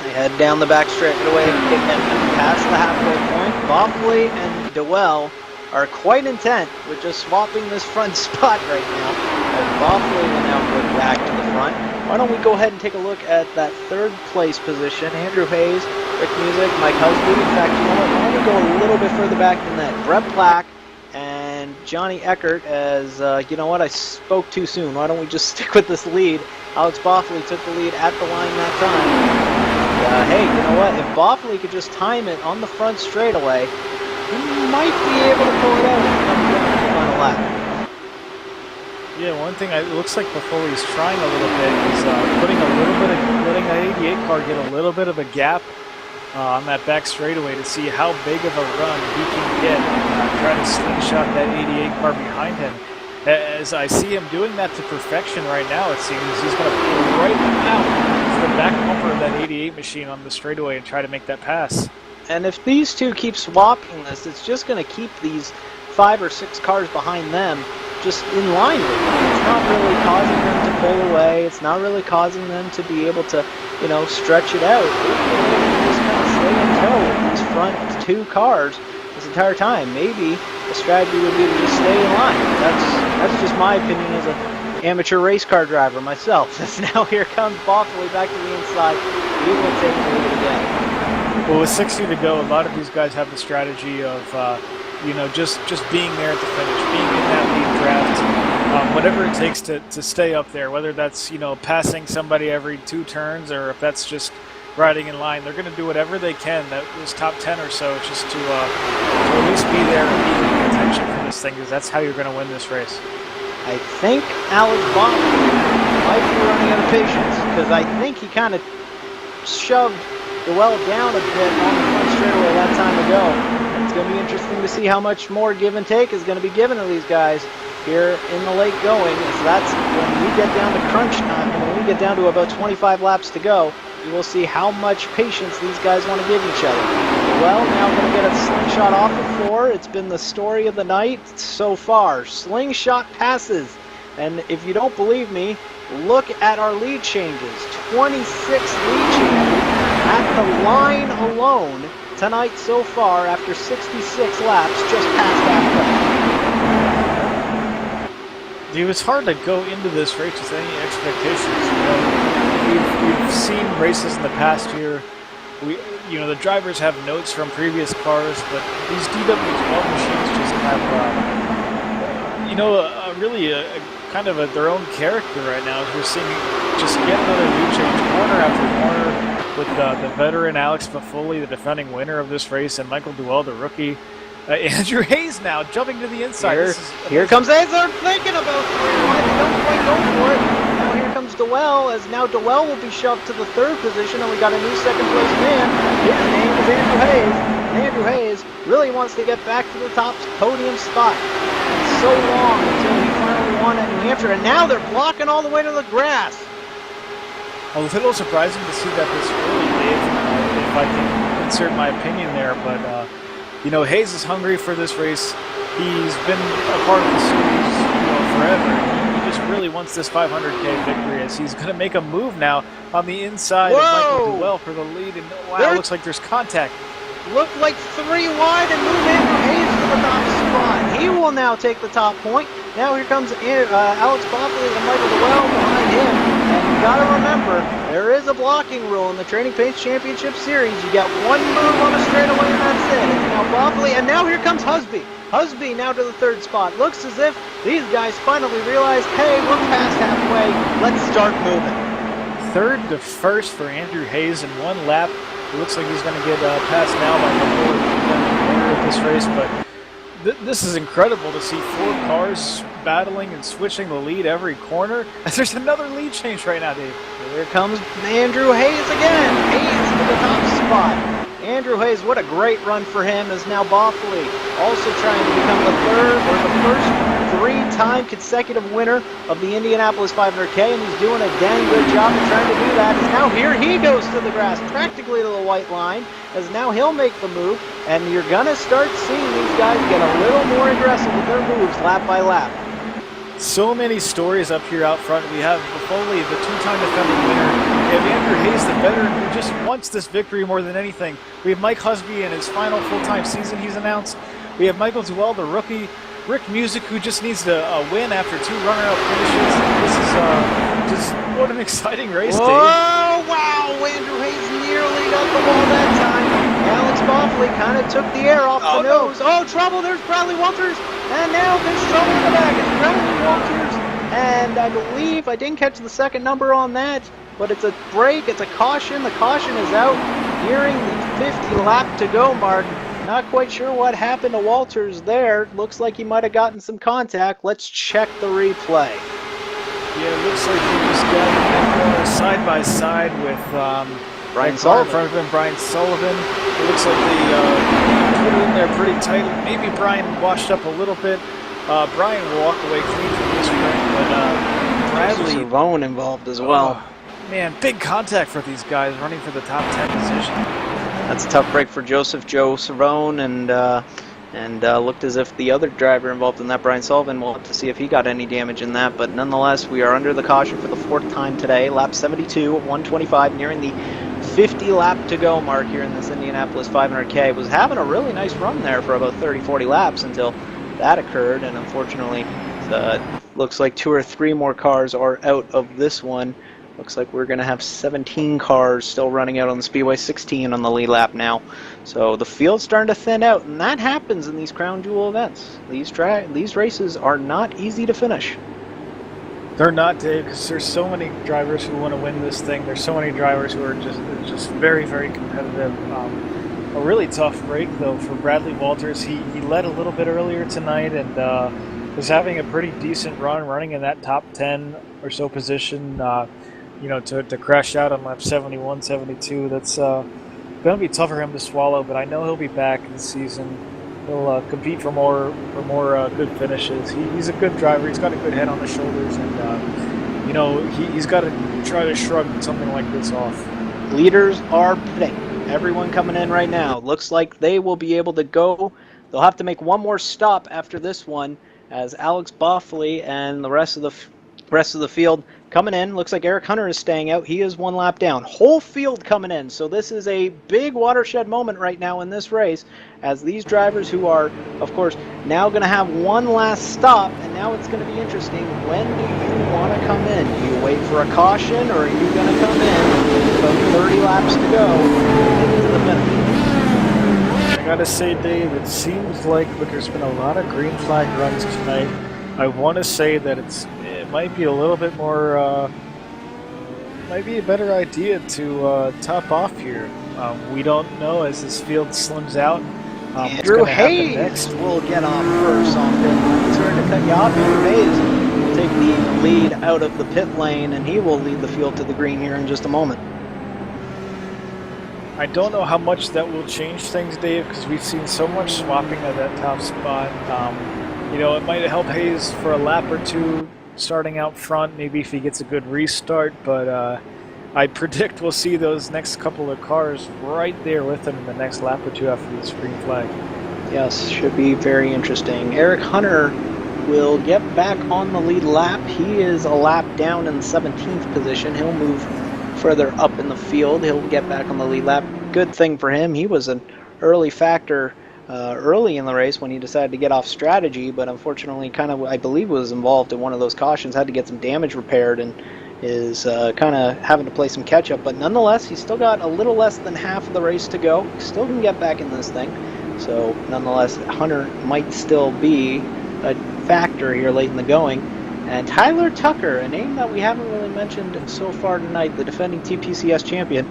Speaker 6: They head down the back straightaway and past the halfway point. Boffley and Dewell are quite intent with just swapping this front spot right now. And Boffley will now go back to the front. Why don't we go ahead and take a look at that 3rd place position? Andrew Hayes, Rick Music, Mike Husby. In fact, you know what? Why don't we go a little bit further back than that? Brett Black and Johnny Eckert, as you know what? I spoke too soon. Why don't we just stick with this lead? Alex Boffley took the lead at the line that time. Hey, you know what? If Boffley could just time it on the front straightaway, he might be able to pull it out and come down to the final lap.
Speaker 5: Yeah, one thing it looks like Buffoli's trying a little bit is letting that 88 car get a little bit of a gap on that back straightaway to see how big of a run he can get and try to slingshot that 88 car behind him. As I see him doing that to perfection right now, it seems he's going to pull right out to the back bumper of that 88 machine on the straightaway and try to make that pass.
Speaker 6: And if these two keep swapping this, it's just going to keep these 5 or 6 cars behind them just in line with them. It's not really causing them to pull away. It's not really causing them to be able to, stretch it out. They're just kind of stay in tow with these front 2 cars this entire time. Maybe the strategy would be to just stay in line. That's just my opinion as an amateur race car driver myself. As now here comes Boffley back to the inside. He will take the lead again.
Speaker 5: Well, with 60 to go, a lot of these guys have the strategy of, just being there at the finish, being in that lead draft, whatever it takes to stay up there, whether that's, passing somebody every 2 turns or if that's just riding in line. They're going to do whatever they can, that was top 10 or so, just to at least be there and be in contention for this thing, because that's how you're going to win this race.
Speaker 6: I think Alex Boffley might be running out of patience, because I think he kind of shoved Dewell down a bit on the front straightaway that time ago. It's going to be interesting to see how much more give and take is going to be given to these guys here in the late going, as that's when we get down to crunch time, and when we get down to about 25 laps to go, you will see how much patience these guys want to give each other. Well, now going to get a slingshot off the floor. It's been the story of the night so far. Slingshot passes. And if you don't believe me, look at our lead changes. 26 lead changes at the line alone tonight so far after 66 laps, just past halfway.
Speaker 5: Dude, it's hard to go into this race with any expectations. We've seen races in the past year. The drivers have notes from previous cars, but these DW12 machines just have, really a kind of their own character right now. As we're seeing just get another lead change corner after corner with the veteran Alex Buffoli, the defending winner of this race, and Michael Duell, the rookie. Andrew Hayes now jumping to the inside.
Speaker 6: Here comes Hayes. They're thinking about 3 wide. They don't quite go for it. Now here comes Duell, as now Duell will be shoved to the 3rd position, and we got a new 2nd place man. His name is Andrew Hayes. And Andrew Hayes really wants to get back to the top podium spot. It's so long until he finally won at New Hampshire, and now they're blocking all the way to the grass.
Speaker 5: A little surprising to see that this early, Dave, if I can insert my opinion there, but Hayes is hungry for this race. He's been a part of the series forever. He just really wants this 500K victory, as he's going to make a move now on the inside of Michael Duell for the lead. And wow, it looks like there's contact.
Speaker 6: Look like 3 wide and move Andrew Hayes to the top spot. He will now take the top point. Now here comes Alex Buffoli and Michael Duell behind him. And you got to remember, there is a blocking rule in the Training Paints Championship Series. You get 1 move on a straightaway and that's it. And now Buffoli, and now here comes Husby. Husby now to the 3rd spot. Looks as if these guys finally realized, hey, we're past halfway. Let's start moving.
Speaker 5: 3rd to 1st for Andrew Hayes in 1 lap. It looks like he's going to get passed now by the winner of this race, but this is incredible to see 4 cars battling and switching the lead every corner. There's another lead change right now, Dave.
Speaker 6: Here comes Andrew Hayes again. Hayes to the top spot. Andrew Hayes, what a great run for him, is now Buffoli also trying to become the first 3-time consecutive winner of the Indianapolis 500K, and he's doing a dang good job of trying to do that. As now here he goes to the grass, practically to the white line, as now he'll make the move, and you're going to start seeing these guys get a little more aggressive with their moves lap by lap.
Speaker 5: So many stories up here out front. We have Buffoli, the 2-time defending winner. We have Andrew Hayes, the veteran, who just wants this victory more than anything. We have Mike Husby in his final full-time season he's announced. We have Michael Duell, the rookie. Rick Music, who just needs to win after 2 runner-up finishes. This is just what an exciting race, Dave.
Speaker 6: Oh, wow! Andrew Hayes nearly got the wall that time. Alex Buffoli kind of took the air off the nose. No. Oh, trouble! There's Bradley Walters, and now there's trouble in the back. It's Bradley Walters, and I believe I didn't catch the 2nd number on that, but it's a break. It's a caution. The caution is out nearing the 50 lap to go mark. Not quite sure what happened to Walters there. Looks like he might have gotten some contact. Let's check the replay.
Speaker 5: Yeah, it looks like he just got side by side with
Speaker 6: Brian Sullivan.
Speaker 5: In front of him, Brian Sullivan. It looks like they put it in there pretty tight. Maybe Brian washed up a little bit. Brian will walk away clean from this ring, but Bradley
Speaker 6: Cervone involved as well.
Speaker 5: Man, big contact for these guys running for the top 10 position.
Speaker 6: That's a tough break for Joe Cervone, and looked as if the other driver involved in that, Brian Sullivan, we'll have to see if he got any damage in that. But nonetheless, we are under the caution for the 4th time today. Lap 72 at 125, nearing the 50 lap to go mark here in this Indianapolis 500K. Was having a really nice run there for about 30-40 laps until that occurred, and unfortunately, looks like 2 or 3 more cars are out of this one. Looks like we're going to have 17 cars still running out on the speedway, 16 on the lead lap now. So the field's starting to thin out, and that happens in these crown jewel events. These races are not easy to finish.
Speaker 5: They're not, Dave, because there's so many drivers who want to win this thing. There's so many drivers who are just very, very competitive. A really tough break, though, for Bradley Walters. He led a little bit earlier tonight and was having a pretty decent run, running in that top 10 or so position. To crash out on lap 71, 72, that's going to be tough for him to swallow, but I know he'll be back this season. He'll compete for more good finishes. He's a good driver. He's got a good head on the shoulders, and he's got to try to shrug something like this off.
Speaker 6: Leaders are pitting. Everyone coming in right now. Looks like they will be able to go. They'll have to make one more stop after this one, as Alex Buffoli and the rest of the Rest of the field coming in. Looks like Eric Hunter is staying out. He is one lap down. Whole field coming in. So this is a big watershed moment right now in this race, as these drivers who are, of course, now going to have one last stop, and now it's going to be interesting. When do you want to come in? Do you wait for a caution, or are you going to come in about 30 laps to go into the finish?
Speaker 5: I gotta say, Dave, it seems like there's been a lot of green flag runs tonight. I want to say that it might be a little bit more, might be a better idea to top off here. We don't know as this field slims out.
Speaker 6: Andrew Hayes will get off first on pit lane. Sorry to cut you off. Andrew Hayes will take the lead out of the pit lane, and he will lead the field to the green here in just a moment.
Speaker 5: I don't know how much that will change things, Dave, because we've seen so much swapping of that top spot. You know, it might help Hayes for a lap or two starting out front, maybe if he gets a good restart, but I predict we'll see those next couple of cars right there with him in the next lap or two after this green flag.
Speaker 6: Yes, should be very interesting. Eric Hunter will get back on the lead lap. He is a lap down in the 17th position. He'll move further up in the field. He'll get back on the lead lap. Good thing for him. He was an early factor early in the race when he decided to get off strategy, but unfortunately I believe was involved in one of those cautions, had to get some damage repaired, and is kind of having to play some catch up. But nonetheless, he's still got a little less than half of the race to go. Still can get back in this thing. So nonetheless, Hunter might still be a factor here late in the going. And Tyler Tucker, a name that we haven't really mentioned so far tonight, the defending TPCS champion,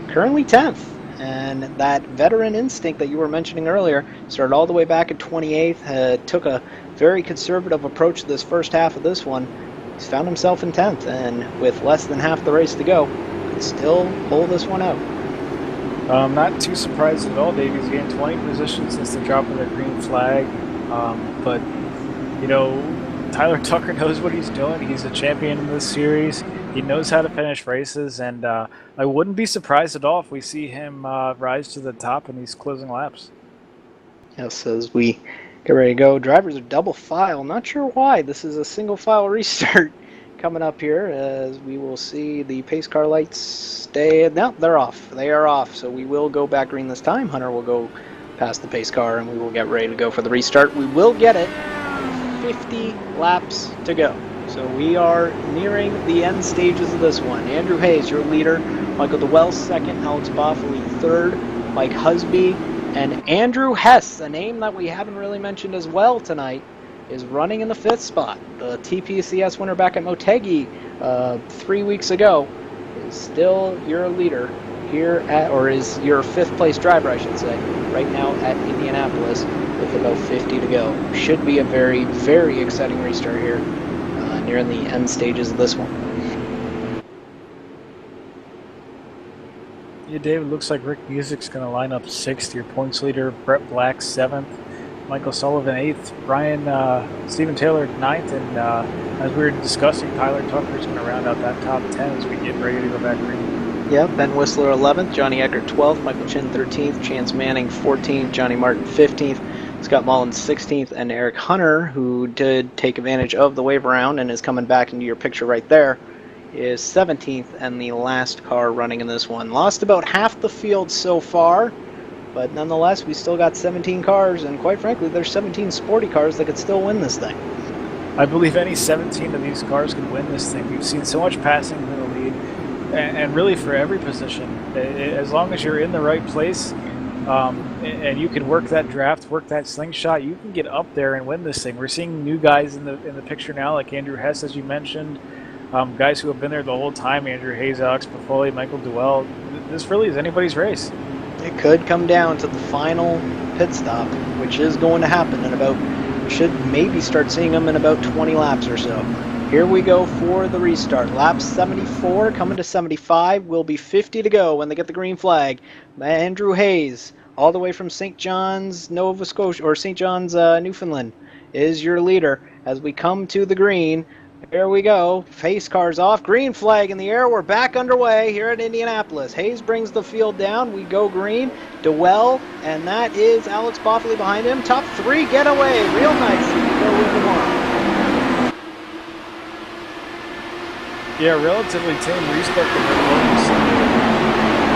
Speaker 6: currently 10th. And that veteran instinct that you were mentioning earlier started all the way back at 28th, took a very conservative approach to this first half of this one. He's found himself in 10th, and with less than half the race to go, could still pull this one out.
Speaker 5: I'm not too surprised at all, Dave. He's gained 20 positions since the drop of the green flag. But, you know, Tyler Tucker knows what he's doing. He's a champion in this series. He knows how to finish races, and I wouldn't be surprised at all if we see him rise to the top in these closing laps.
Speaker 6: Yes, as we get ready to go, drivers are double file. Not sure why. This is a single file restart coming up here, as we will see the pace car lights stay. No, they're off. They are off, so we will go back green this time. Hunter will go past the pace car, and we will get ready to go for the restart. We will get it. 50 laps to go. So we are nearing the end stages of this one. Andrew Hayes, your leader. Michael DeWell, second. Alex Boffoli, third. Mike Husby. And Andrew Hess, a name that we haven't really mentioned as well tonight, is running in the 5th spot. The TPCS winner back at Motegi 3 weeks ago is still your leader here at, or is your 5th place driver, I should say, right now at Indianapolis with about 50 to go. Should be a very, very exciting restart here. Nearing the end stages of this one.
Speaker 5: Yeah, David, looks like Rick Music's going to line up 6th, your points leader. Brett Black 7th, Michael Sullivan 8th, Stephen Taylor 9th, and as we were discussing, Tyler Tucker's going to round out that top 10 as we get ready to go back green.
Speaker 6: Yeah, Ben Whistler 11th, Johnny Eckert 12th, Michael Chin 13th, Chance Manning 14th, Johnny Martin 15th, Scott Mullins 16th, and Eric Hunter, who did take advantage of the wave around and is coming back into your picture right there, is 17th and the last car running in this one. Lost about half the field so far, but nonetheless, we still got 17 cars, and quite frankly, there's 17 sporty cars that could still win this thing.
Speaker 5: I believe any 17 of these cars could win this thing. We've seen so much passing in the lead, and really for every position. As long as you're in the right place, and you can work that draft, work that slingshot, you can get up there and win this thing. We're seeing new guys in the picture now, like Andrew Hess, as you mentioned, guys who have been there the whole time, Andrew Hayes, Alex Buffoli, Michael Duell. This really is anybody's race.
Speaker 6: It could come down to the final pit stop, which is going to happen in about, should maybe start seeing them in about 20 laps or so. Here we go for the restart. Lap 74 coming to 75. Will be 50 to go when they get the green flag. Andrew Hayes, all the way from St. John's, Nova Scotia, or St. John's, Newfoundland, is your leader. As we come to the green, here we go. Pace cars off. Green flag in the air. We're back underway here at Indianapolis. Hayes brings the field down. We go green. DeWell, and that is Alex Boffoli behind him. Top 3 getaway. Real nice. We go with the one.
Speaker 5: Yeah, relatively tame restart compared to what we've seen.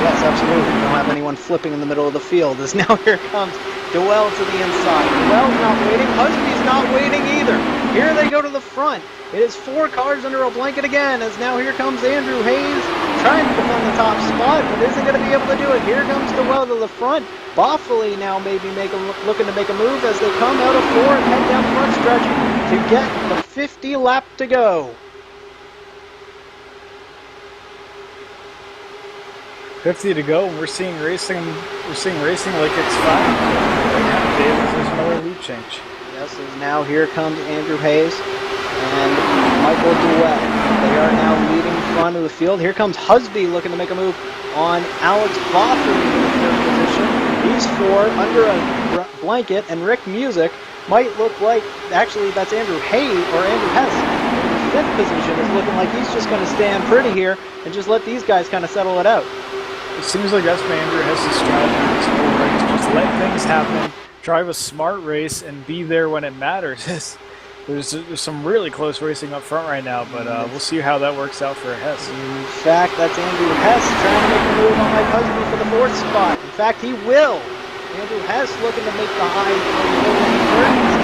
Speaker 6: Yes, absolutely. We don't have anyone flipping in the middle of the field. As now here comes Dewell to the inside. Dewell's not waiting. Husby's not waiting either. Here they go to the front. It is 4 cars under a blanket again, as now here comes Andrew Hayes trying to defend the top spot, but isn't going to be able to do it. Here comes Dewell to the front. Boffley now maybe looking to make a move as they come out of 4 and head down the front stretch to get the 50 lap to go.
Speaker 5: 50 to go, and we're seeing racing like it's fine. Right now, Davis, there's another lead change.
Speaker 6: Yes, as now here comes Andrew Hayes and Michael Dewell. They are now leading front of the field. Here comes Husby looking to make a move on Alex Boffley in the 3rd position. These 4 under a blanket, and Rick Music might look like, actually that's Andrew Hayes or Andrew Hess. In the 5th position is looking like he's just going to stand pretty here and just let these guys kind of settle it out.
Speaker 5: It seems like that's what Andrew Hess's strategy in this whole race. Just let things happen, drive a smart race, and be there when it matters. There's some really close racing up front right now, but we'll see how that works out for Hess.
Speaker 6: In fact, that's Andrew Hess trying to make a move on Mike Husby for the 4th spot. In fact, he will. Andrew Hess looking to make the high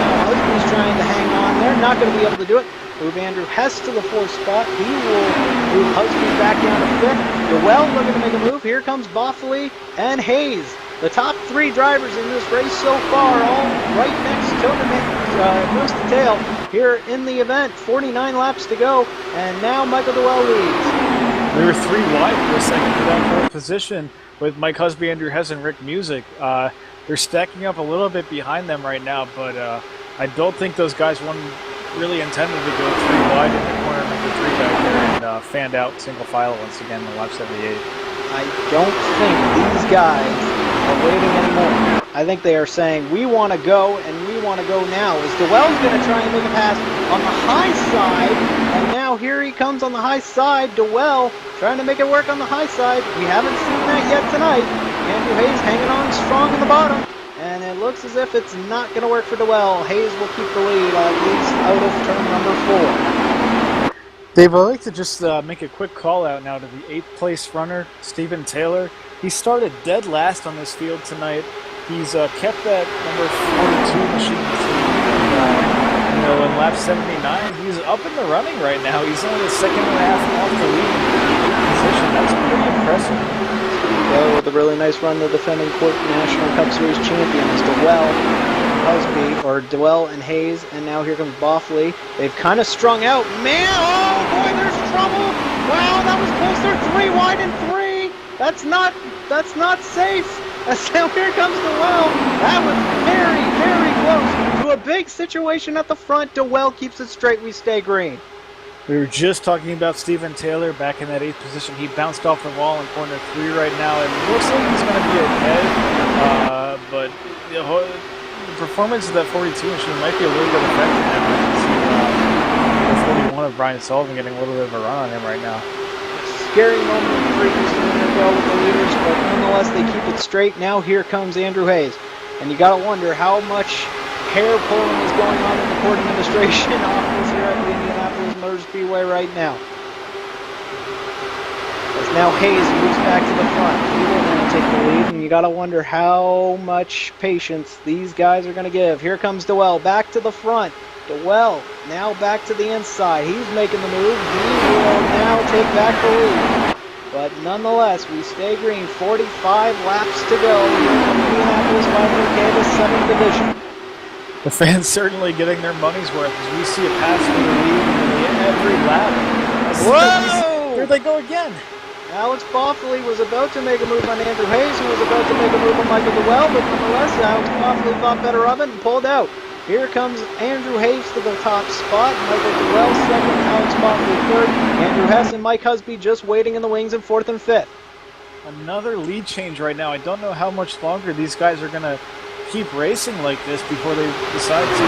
Speaker 6: now Husby's trying to hang on there, not going to be able to do it. Move Andrew Hess to the 4th spot. He will move Husby back down to 5th. Dewell looking to make a move. Here comes Boffley and Hayes. The top 3 drivers in this race so far, all right next nose to tail here in the event. 49 laps to go, and now Michael Dewell leads.
Speaker 5: We were 3 wide for a second for that 4th position with Mike Husby, Andrew Hess, and Rick Music. They're stacking up a little bit behind them right now, but I don't think those guys really intended to go 3 wide in the corner number 3 back there and fanned out single file once again in lap 78.
Speaker 6: I don't think these guys are waiting anymore. I think they are saying, we want to go, and we want to go now. As Dewell's going to try and make a pass on the high side, and now here he comes on the high side. Dewell trying to make it work on the high side. We haven't seen that yet tonight. Andrew Hayes hanging on strong in the bottom, and it looks as if it's not going to work for Dewell. Hayes will keep the lead, at least out of turn number 4.
Speaker 5: Dave, I'd like to just make a quick call out now to the 8th place runner, Stephen Taylor. He started dead last on this field tonight. He's kept that number 42 machine in lap 79. He's up in the running right now. He's only a second and a half off the lead position. That's pretty impressive.
Speaker 6: With a really nice run, the defending Court National Cup Series champion is Dewell and Hayes, and now here comes Boffley. They've kind of strung out. Man, oh boy, there's trouble. Wow, that was close. They're 3 wide and 3. That's not safe. As now here comes Dewell. That was very, very close to a big situation at the front. Dewell keeps it straight. We stay green.
Speaker 5: We were just talking about Stephen Taylor back in that 8th position. He bounced off the wall in corner 3 right now. It looks like he's going to be okay, but the performance of that 42 machine might be a little bit affected him. I can see the 41 of Brian Sullivan getting a little bit of a run on him right now.
Speaker 6: Scary moment in the previous NFL with the leaders, but nonetheless they keep it straight. Now here comes Andrew Hayes, and you got to wonder how much hair pulling is going on in the court administration office here at the Indianapolis Motor Speedway right now. As now Hayes moves back to the front, he will now take the lead, and you got to wonder how much patience these guys are going to give. Here comes Dewell back to the front. Dewell now back to the inside. He's making the move. He will now take back the lead. But nonetheless, we stay green. 45 laps to go here in Indianapolis 500K, the 7th division.
Speaker 5: The fans certainly getting their money's worth as we see a pass for the lead in every lap.
Speaker 6: Whoa!
Speaker 5: Here they go again.
Speaker 6: Alex Boffley was about to make a move on Andrew Hayes, who was about to make a move on Michael Dewell, but nonetheless, Alex Boffley thought better of it and pulled out. Here comes Andrew Hayes to the top spot. Michael Dewell second, Alex Boffley third. Andrew Hess and Mike Husby just waiting in the wings in 4th and 5th.
Speaker 5: Another lead change right now. I don't know how much longer these guys are going to keep racing like this before they decide to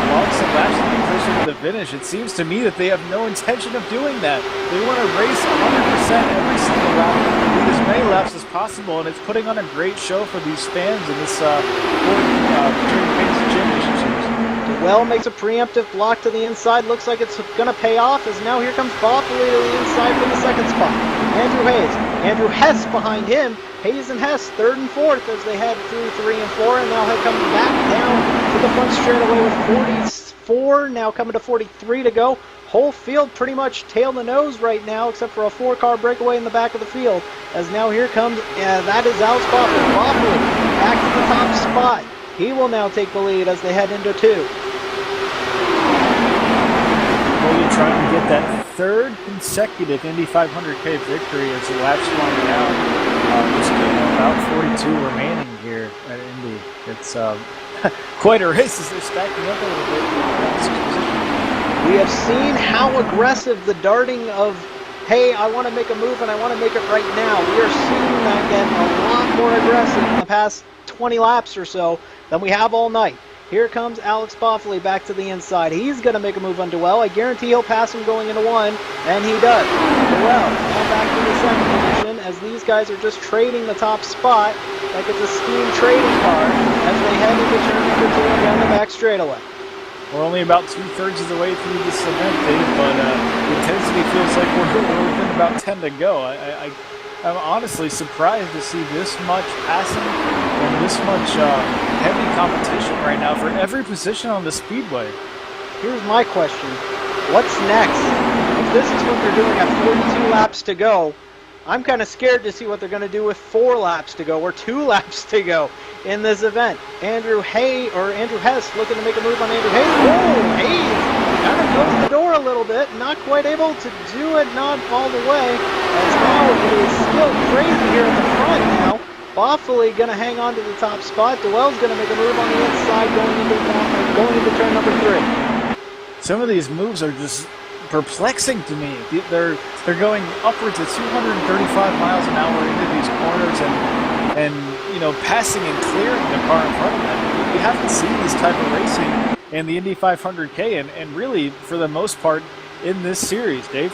Speaker 5: log some laps and get closer to the finish. It seems to me that they have no intention of doing that. They want to race 100% every single lap, with as many laps as possible, and it's putting on a great show for these fans in this championship.
Speaker 6: DeWell makes a preemptive block to the inside. Looks like it's going to pay off as now here comes Boffley to the inside for the second spot. Andrew Hayes. Andrew Hess behind him. Hayes and Hess, third and fourth as they head through 3 and 4. And now he comes back down to the front straightaway with 44. Now coming to 43 to go. Whole field pretty much tail to nose right now, except for a 4-car breakaway in the back of the field. As now here comes, that is Alex Boffley. Boffley back to the top spot. He will now take the lead as they head into 2.
Speaker 5: Really trying to get that third consecutive Indy 500K victory as the laps wind down. Just about 42 remaining here at Indy. It's quite a race as they're stacking up a little bit.
Speaker 6: We have seen how aggressive the darting of, hey, I want to make a move and I want to make it right now. We are seeing that get a lot more aggressive in the past 20 laps or so than we have all night. Here comes Alex Boffley back to the inside. He's going to make a move on DeWell. I guarantee he'll pass him going into 1, and he does. DeWell now back to the second position as these guys are just trading the top spot like it's a steam trading car as they head into turn number 2 and down the back straightaway.
Speaker 5: We're only about 2/3 of the way through this event, Dave, but the intensity feels like we're within about 10 to go. I'm honestly surprised to see this much passing and this much heavy competition right now for every position on the speedway.
Speaker 6: Here's my question. What's next? If this is what they're doing at 42 laps to go, I'm kind of scared to see what they're going to do with 4 laps to go or 2 laps to go in this event. Andrew Hess looking to make a move on Andrew Hayes. Oh, Hayes kind of closed the door a little bit. Not quite able to do it, not all the way. As now it is still crazy here at the front now. Boffley going to hang on to the top spot. DeWell's going to make a move on the inside going into turn number 3.
Speaker 5: Some of these moves are just perplexing to me. They're going upwards of 235 miles an hour into these corners and passing and clearing the car in front of them. We haven't seen this type of racing in the Indy 500K and really for the most part in this series, Dave.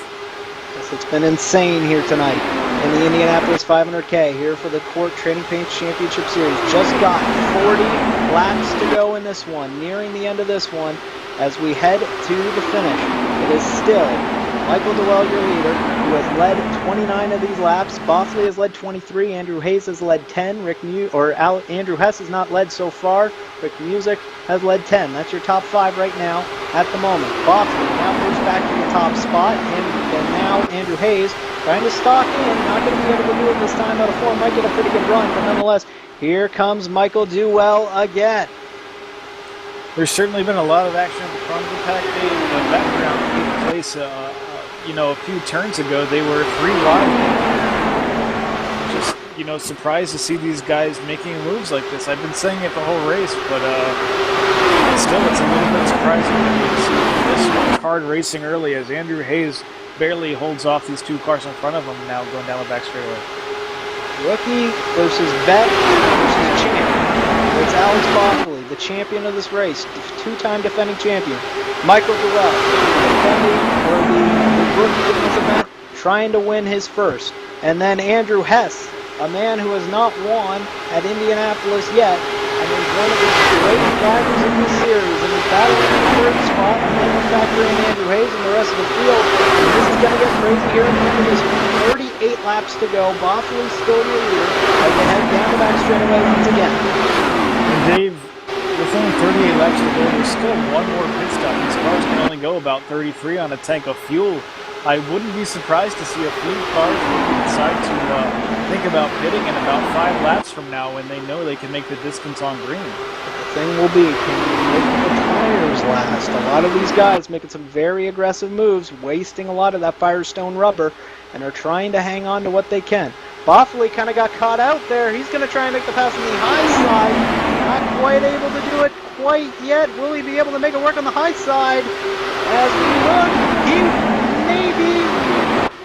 Speaker 6: Yes, it's been insane here tonight in the Indianapolis 500K here for the Court Trading Paints Championship Series. Just got 40 laps to go in this one, nearing the end of this one. As we head to the finish, it is still Michael DeWell, your leader, who has led 29 of these laps. Boffley has led 23. Andrew Hayes has led 10. Andrew Hess has not led so far. Rick Music has led 10. That's your top 5 right now at the moment. Boffley now moves back to the top spot, and now Andrew Hayes trying to stalk in. Not going to be able to do it this time out of 4. Might get a pretty good run, but nonetheless, here comes Michael DeWell again.
Speaker 5: There's certainly been a lot of action at the front of the pack, Dave. The background took place, a few turns ago. They were 3 wide. Just, surprised to see these guys making moves like this. I've been saying it the whole race, but still, it's a little bit surprising to see this much hard racing early as Andrew Hayes barely holds off these 2 cars in front of him now going down the back straightaway.
Speaker 6: Rookie versus vet versus champ. It's Alex Boffley, the champion of this race, 2-time defending champion. Michael DeWell, the rookie in this event, trying to win his first. And then Andrew Hess, a man who has not won at Indianapolis yet, and is one of the great drivers in this series, and is battling in the 3rd spot, and then we'll factor in Andrew Hayes and the rest of the field. And this is going to get crazy here at the end of this 38 laps to go. Boffley still your leader as they head down the back straightaway once again.
Speaker 5: Dave, with only 38 laps to go, there's still 1 more pit stop. These cars can only go about 33 on a tank of fuel. I wouldn't be surprised to see a few cars decide to think about pitting in about 5 laps from now when they know they can make the distance on green.
Speaker 6: The thing will be, can you make the tires last? A lot of these guys making some very aggressive moves, wasting a lot of that Firestone rubber, and are trying to hang on to what they can. Boffley kind of got caught out there. He's going to try and make the pass on the high side. Not quite able to do it quite yet. Will he be able to make it work on the high side? As we look, he maybe...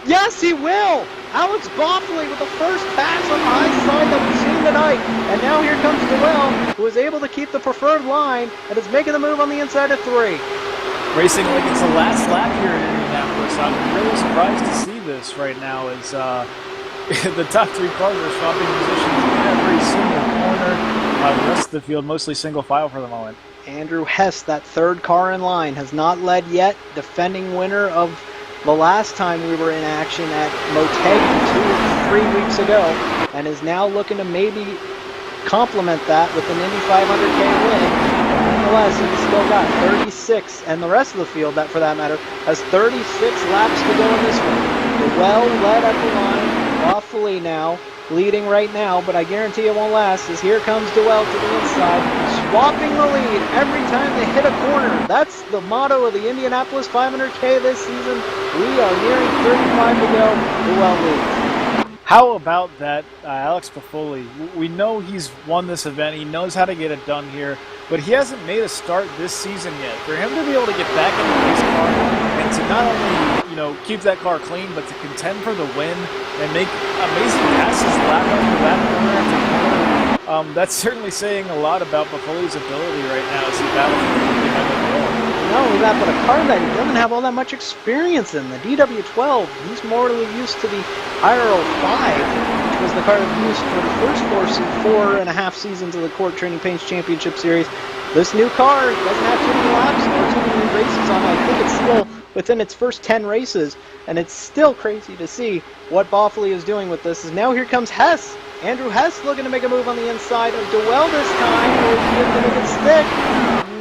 Speaker 6: Yes, he will! Alex Boffley with the first pass on the high side that we've seen tonight. And now here comes DeWell, who is able to keep the preferred line and is making the move on the inside of 3.
Speaker 5: Racing like it's the last lap here in Indianapolis. I'm really surprised to see this right now as the top 3 cars are swapping positions in every single corner. The rest of the field mostly single file for the moment.
Speaker 6: Andrew Hess, that third car in line, has not led yet. Defending winner of the last time we were in action at Motegi 2 or 3 weeks ago, and is now looking to maybe complement that with an Indy 500K win. Nonetheless, he's still got 36, and the rest of the field, that for that matter, has 36 laps to go in this one. The well led at the line, lawfully now, leading right now, but I guarantee it won't last, as here comes Duell to the inside, swapping the lead every time they hit a corner. That's the motto of the Indianapolis 500K this season. We are nearing 35 to go. Duell leads.
Speaker 5: How about that, Alex Buffoli? We know he's won this event. He knows how to get it done here, but he hasn't made a start this season yet. For him to be able to get back in the race car and to not only, keep that car clean, but to contend for the win and make amazing passes lap after lap, corner after corner, that's certainly saying a lot about Buffoli's ability right now as he battles for the win.
Speaker 6: Not only that, but a car that he doesn't have all that much experience in. The DW12, he's more used to the IRL5, which was the car that he used for the first 4.5 seasons of the Court Training Paints Championship Series. This new car doesn't have too many laps or too many races on it. I think it's still within its first 10 races, and it's still crazy to see what Buffoli is doing with this. Now here comes Hess. Andrew Hess looking to make a move on the inside of Duell this time. Will he be able to make it stick?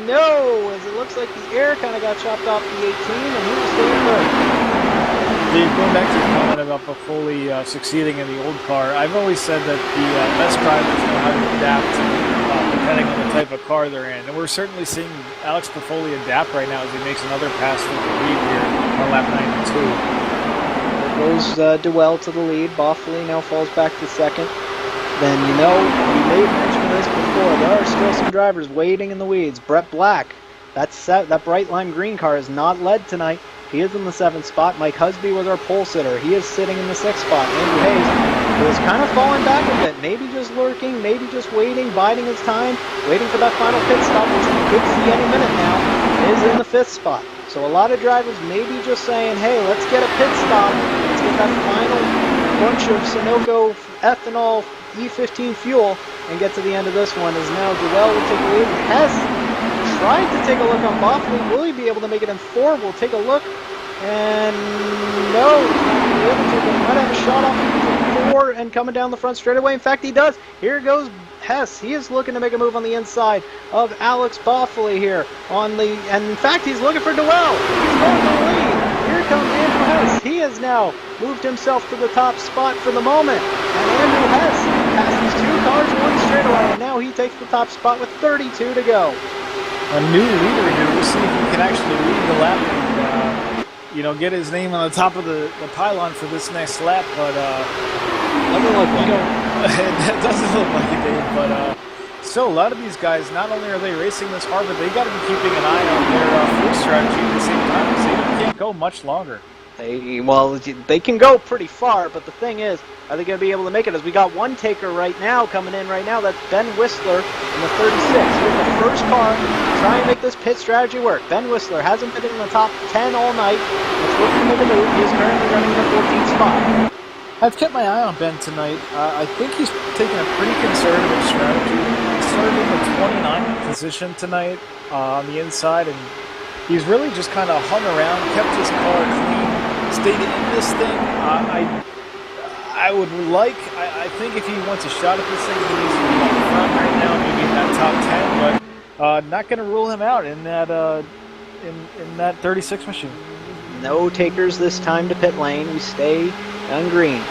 Speaker 6: No, as it looks like the air kind of got chopped off the 18, and he was staying third.
Speaker 5: Dave, going back to your comment about Buffoli succeeding in the old car, I've always said that the best drivers know how to adapt depending on the type of car they're in. And we're certainly seeing Alex Buffoli adapt right now as he makes another pass for the lead here on lap 92.
Speaker 6: There goes Duell to the lead. Buffoli now falls back to second. Then, we may have mentioned this before, there are still some drivers waiting in the weeds. Brett Black, that bright lime green car is not led tonight. He is in the 7th spot. Mike Husby was our pole sitter. He is sitting in the 6th spot. Andrew Hayes was kind of falling back a bit, maybe just lurking, maybe just waiting, biding his time, waiting for that final pit stop, which we could see any minute now, is in the 5th spot. So a lot of drivers maybe just saying, hey, let's get a pit stop, let's get that final bunch of Sunoco ethanol E15 fuel and get to the end of this one, as now Duell will take the lead. Hess tried to take a look on Buffoli. Will he be able to make it in 4? We'll take a look. And no, he's not going to be able to, but he might have a shot off 4 and coming down the front straightaway. In fact, he does. Here goes Hess. He is looking to make a move on the inside of Alex Buffoli here and in fact, he's looking for Duell. He's going to the lead. Here comes Andrew Hess. He has now moved himself to the top spot for the moment. And Andrew Hess passes 2 cars, 1 straightaway, and now he takes the top spot with 32 to go.
Speaker 5: A new leader here. We'll see if he can actually lead the lap and, get his name on the top of the pylon for this next lap. But
Speaker 6: Doesn't look like it.
Speaker 5: it doesn't look like it, Dave. But still, a lot of these guys, not only are they racing this hard, but they got to be keeping an eye on their fuel strategy at the same time, because they can't go much longer.
Speaker 6: They can go pretty far, but the thing is, are they going to be able to make it? As we got one taker right now, coming in right now, that's Ben Whistler in the 36. Here's the first car to try and make this pit strategy work. Ben Whistler hasn't been in the top 10 all night. Let's look to make a move. He is currently running in the 14th spot.
Speaker 5: I've kept my eye on Ben tonight. I think he's taking a pretty conservative strategy. He started in the 29th position tonight on the inside, and he's really just kind of hung around, kept his car clean, stayed in this thing. I think if he wants a shot at this thing, he needs to be on the front right now, maybe in that top 10, but not going to rule him out in that in that 36 machine.
Speaker 6: No takers this time to pit lane. We stay on green.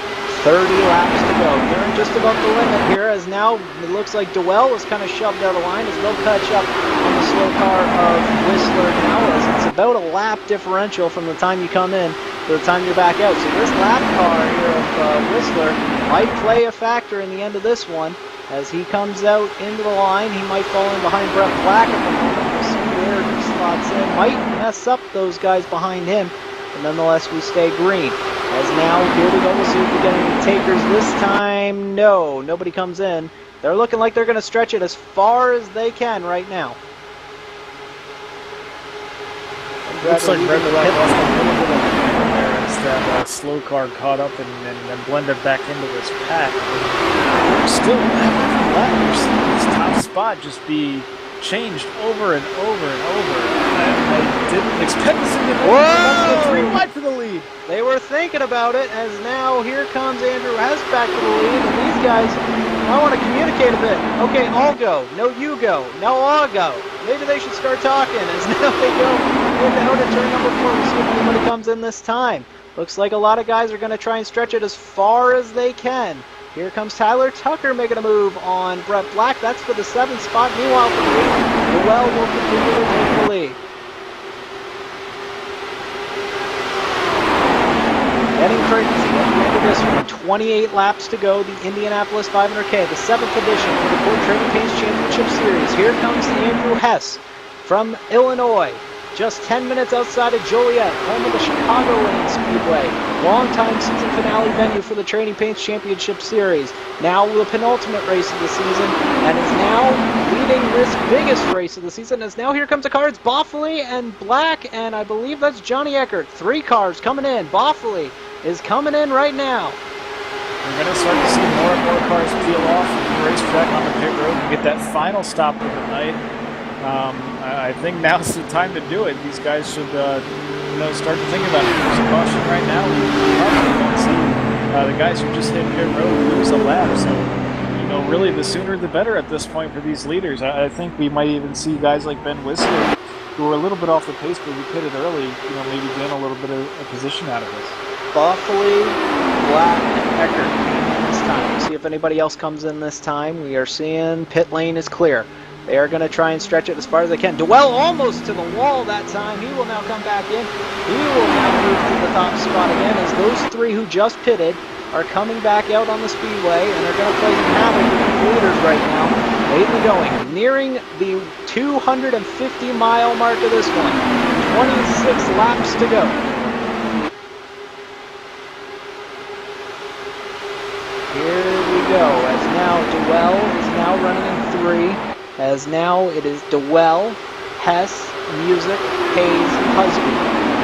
Speaker 6: 30 laps to go. They're just about the limit here, as now it looks like Duell was kind of shoved out of line, as they'll catch up on the slow car of Whistler now, as it's about a lap differential from the time you come in to the time you're back out. So this lap car here of Whistler might play a factor in the end of this one. As he comes out into the line, he might fall in behind Brett Black at the moment. We'll see where he slots in. Might mess up those guys behind him, but nonetheless we stay green. As now, here we go, we'll see if we get any takers this time. No, nobody comes in. They're looking like they're going to stretch it as far as they can right now.
Speaker 5: Looks like Red Black lost a little bit of momentum there as that slow car caught up and blended back into this pack. Still, lap, you're seeing this top spot just be changed over and over and over. I didn't expect this to be
Speaker 6: Whoa!
Speaker 5: 3 wide for the lead.
Speaker 6: They were thinking about it, as now here comes Andrew Hess back to the lead, and these guys, I want to communicate a bit. Okay, I'll go. No, you go. No, I'll go. Maybe they should start talking, as now they go out of turn number 4. We'll see if anybody comes in this time. Looks like a lot of guys are going to try and stretch it as far as they can. Here comes Tyler Tucker making a move on Brett Black. That's for the 7th spot. Meanwhile, for the lead, Noel will continue to take the lead. Getting crazy at the end of this one. 28 laps to go. The Indianapolis 500K, the 7th edition of the Ford Trading Paints Championship Series. Here comes Andrew Hess from Illinois. Just 10 minutes outside of Joliet, home of the Chicagoland Speedway. Long-time season finale venue for the Trading Paints Championship Series. Now the penultimate race of the season, and is now leading this biggest race of the season. As now here comes a car. It's Boffley and Black, and I believe that's Johnny Eckert. 3 cars coming in. Boffley is coming in right now.
Speaker 5: We're going to start to see more and more cars peel off from the racetrack on the pit road and get that final stop of the night. I think now's the time to do it. These guys should, start to think about it. There's a caution right now. We probably won't see the guys who just hit pit road lose a lap. So, really the sooner the better at this point for these leaders. I think we might even see guys like Ben Whistler, who were a little bit off the pace, but we pitted early, maybe gain a little bit of a position out of this.
Speaker 6: Boffley, Black, and Eckert came in this time. We'll see if anybody else comes in this time. We are seeing pit lane is clear. They are going to try and stretch it as far as they can. Dwell almost to the wall that time. He will now come back in. He will now move to the top spot again, as those 3 who just pitted are coming back out on the speedway, and they're going to play some havoc with the leaders right now. Lately going, nearing the 250-mile mark of this one. 26 laps to go. Here we go, as now Dwell is now running in 3. As now it is Dwell, Hess, Music, Hayes, Husby.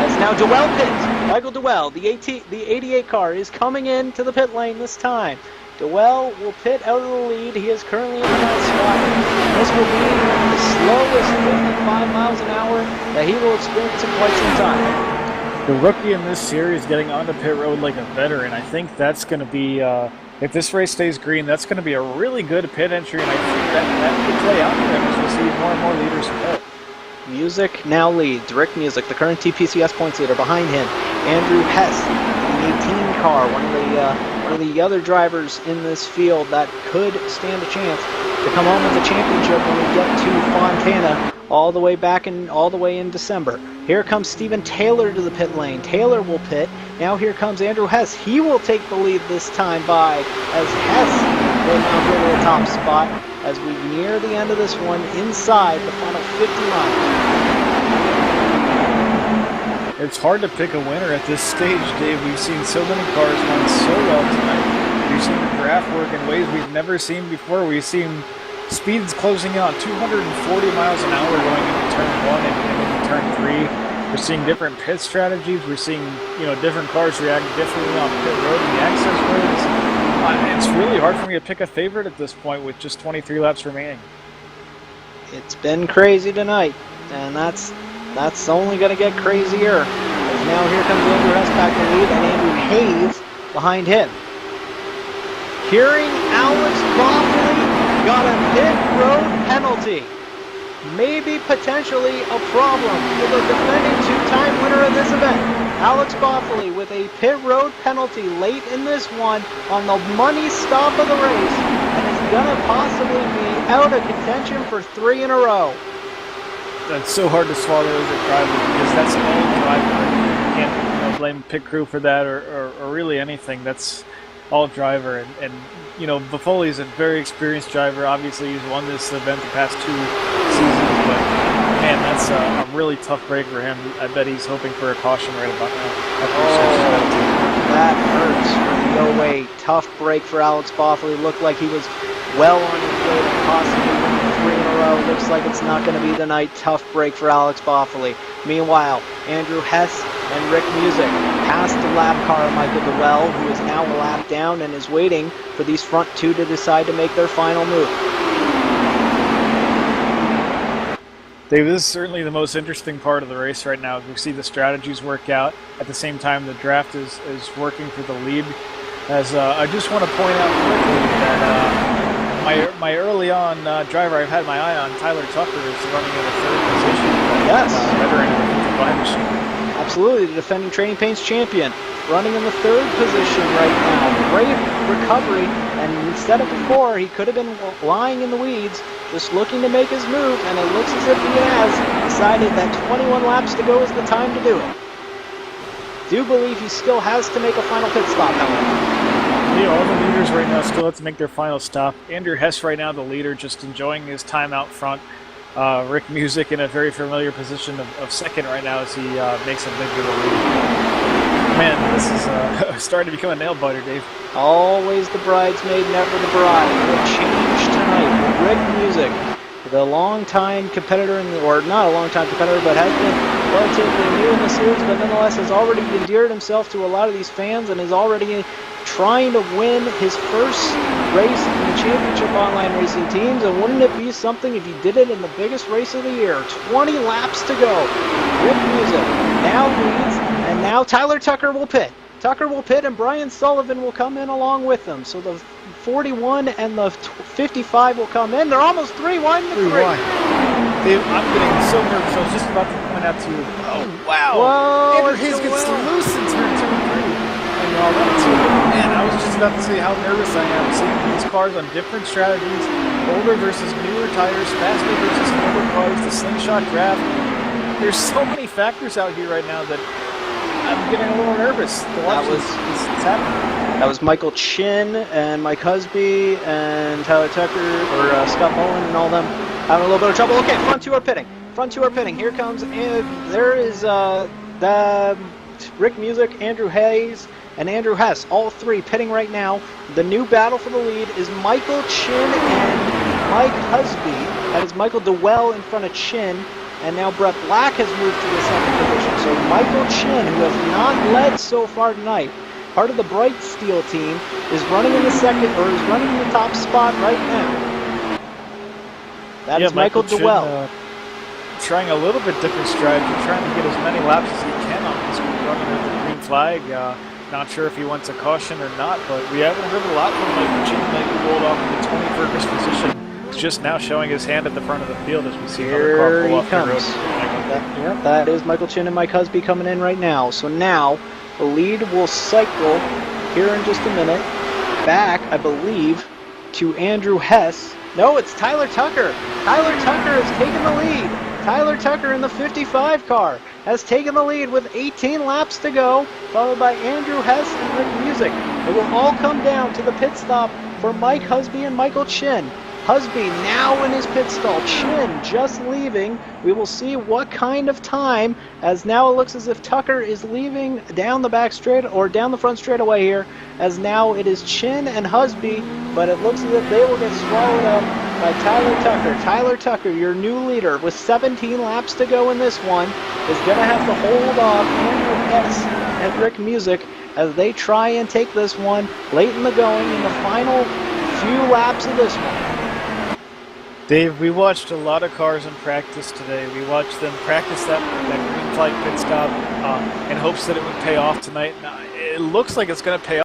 Speaker 6: As now Dwell pits. Michael Dwell, the 88 car, is coming into the pit lane this time. Dwell will pit out of the lead. He is currently in the 9th spot. This will be the slowest 55 miles an hour that he will experience in quite some time.
Speaker 5: The rookie in this series getting onto pit road like a veteran, I think that's going to be... if this race stays green, that's going to be a really good pit entry, and I think that could play out for them as we'll see more and more leaders pit.
Speaker 6: Music now leads. Rick Music, the current TPCS points leader. Behind him, Andrew Hess, the 18 car, one of the other drivers in this field that could stand a chance to come home with the championship when we get to Fontana, all the way in December. Here comes Steven Taylor to the pit lane. Taylor will pit. Now here comes Andrew Hess. He will take the lead this time by, as Hess will now go to the top spot as we near the end of this one inside the final 50 miles.
Speaker 5: It's hard to pick a winner at this stage, Dave. We've seen so many cars run so well tonight. We've seen the draft work in ways we've never seen before. We've seen speeds closing in on 240 miles an hour going into turn 1 and into turn 3. We're seeing different pit strategies. We're seeing, different cars react differently on pit road and the access roads. It's really hard for me to pick a favorite at this point with just 23 laps remaining.
Speaker 6: It's been crazy tonight, and that's only going to get crazier. As now here comes Andrew Hess back to lead, and Andrew Hayes behind him. Hearing Alex Boffley got a pit road penalty. Maybe potentially a problem for the defending 2-time winner of this event. Alex Boffley with a pit road penalty late in this one on the money stop of the race, and is going to possibly be out of contention for 3 in a row.
Speaker 5: That's so hard to swallow as a driver, because that's all driver. You can't blame pit crew for that or really anything. That's all driver. And Boffoli is a very experienced driver. Obviously, he's won this event the past 2 seasons, but man, that's a really tough break for him. I bet he's hoping for a caution right about now.
Speaker 6: That hurts for the 08. Tough break for Alex Boffoli. Looked like he was well on his way to possibly winning 3 in a row. Looks like it's not going to be the night. Tough break for Alex Boffoli. Meanwhile, Andrew Hess and Rick Music passed the lap car of Michael Dewell, who is now a lap down and is waiting for these front two to decide to make their final move.
Speaker 5: Dave, this is certainly the most interesting part of the race right now. We see the strategies work out. At the same time, the draft is working for the lead. As I just want to point out quickly that my early on driver I've had my eye on, Tyler Tucker, is running in the third position.
Speaker 6: Yes.
Speaker 5: Veteran of the 55 machine.
Speaker 6: Absolutely, the defending Trading Paints champion, running in the third position right now. Great recovery, and instead of before, he could have been lying in the weeds, just looking to make his move, and it looks as if he has decided that 21 laps to go is the time to do it. Do believe he still has to make a final pit stop, however.
Speaker 5: Yeah, all the leaders right now still have to make their final stop. Andrew Hess right now, the leader, just enjoying his time out front. Rick Music in a very familiar position of second right now as he makes a big to the lead. Man, this is starting to become a nail biter, Dave.
Speaker 6: Always the bridesmaid, never the bride. What changed tonight? Rick Music, the longtime competitor, or not a longtime competitor, but has been relatively new in the series, but nonetheless has already endeared himself to a lot of these fans and is already trying to win his first race in the championship online racing teams. And wouldn't it be something if he did it in the biggest race of the year? 20 laps to go. Rick Music now leads, and now Tyler Tucker will pit. Tucker will pit, and Brian Sullivan will come in along with them. So the 41 and the 55 will come in. They're almost 3-1 to 3.
Speaker 5: Dave, I'm getting so nervous. I was just about to point out to you. Oh, wow.
Speaker 6: Whoa,
Speaker 5: Andrew Hayes gets loose in turn 2 and 3. Man, I was just about to say how nervous I am seeing these cars on different strategies, older versus newer tires, faster versus older cars, the slingshot draft. There's so many factors out here right now that I'm getting a little nervous to watch this happening.
Speaker 6: That was Michael Chin and Mike Husby and Tyler Tucker, or Scott Bowen and all them having a little bit of trouble. Okay, front two are pitting. Front two are pitting. Here comes, there is the Rick Music, Andrew Hayes, and Andrew Hess, all three pitting right now. The new battle for the lead is Michael Chin and Mike Husby. That is Michael Dewell in front of Chin, and now Brett Black has moved to the second position. So Michael Chin, who has not led so far tonight, part of the Bright Steel team, is running in the second, or is running in the top spot right now. That is Michael Dewell.
Speaker 5: Trying a little bit different strategy, trying to get as many laps as he can on this running with the green flag. Not sure if he wants a caution or not, but we haven't heard a lot from Michael Chin. He rolled off in the 21st position. He's just now showing his hand at the front of the field as we see another car pull off the road.
Speaker 6: That is Michael Chin and Mike Husby coming in right now. So now the lead will cycle here in just a minute. Back, I believe, to Andrew Hess. No, it's Tyler Tucker. Tyler Tucker has taken the lead. Tyler Tucker in the 55 car has taken the lead with 18 laps to go, followed by Andrew Hess and Rick Music. It will all come down to the pit stop for Mike Husby and Michael Chin. Husby now in his pit stall. Chin just leaving. We will see what kind of time, as now it looks as if Tucker is leaving down the back straight, or down the front straightaway here, as now it is Chin and Husby, but it looks as if they will get swallowed up by Tyler Tucker. Tyler Tucker, your new leader, with 17 laps to go in this one, is going to have to hold off Andrew Hess and Rick Music as they try and take this one late in the going in the final few laps of this one.
Speaker 5: Dave, we watched a lot of cars in practice today. We watched them practice that green flag pit stop in hopes that it would pay off tonight. It looks like it's going to pay off.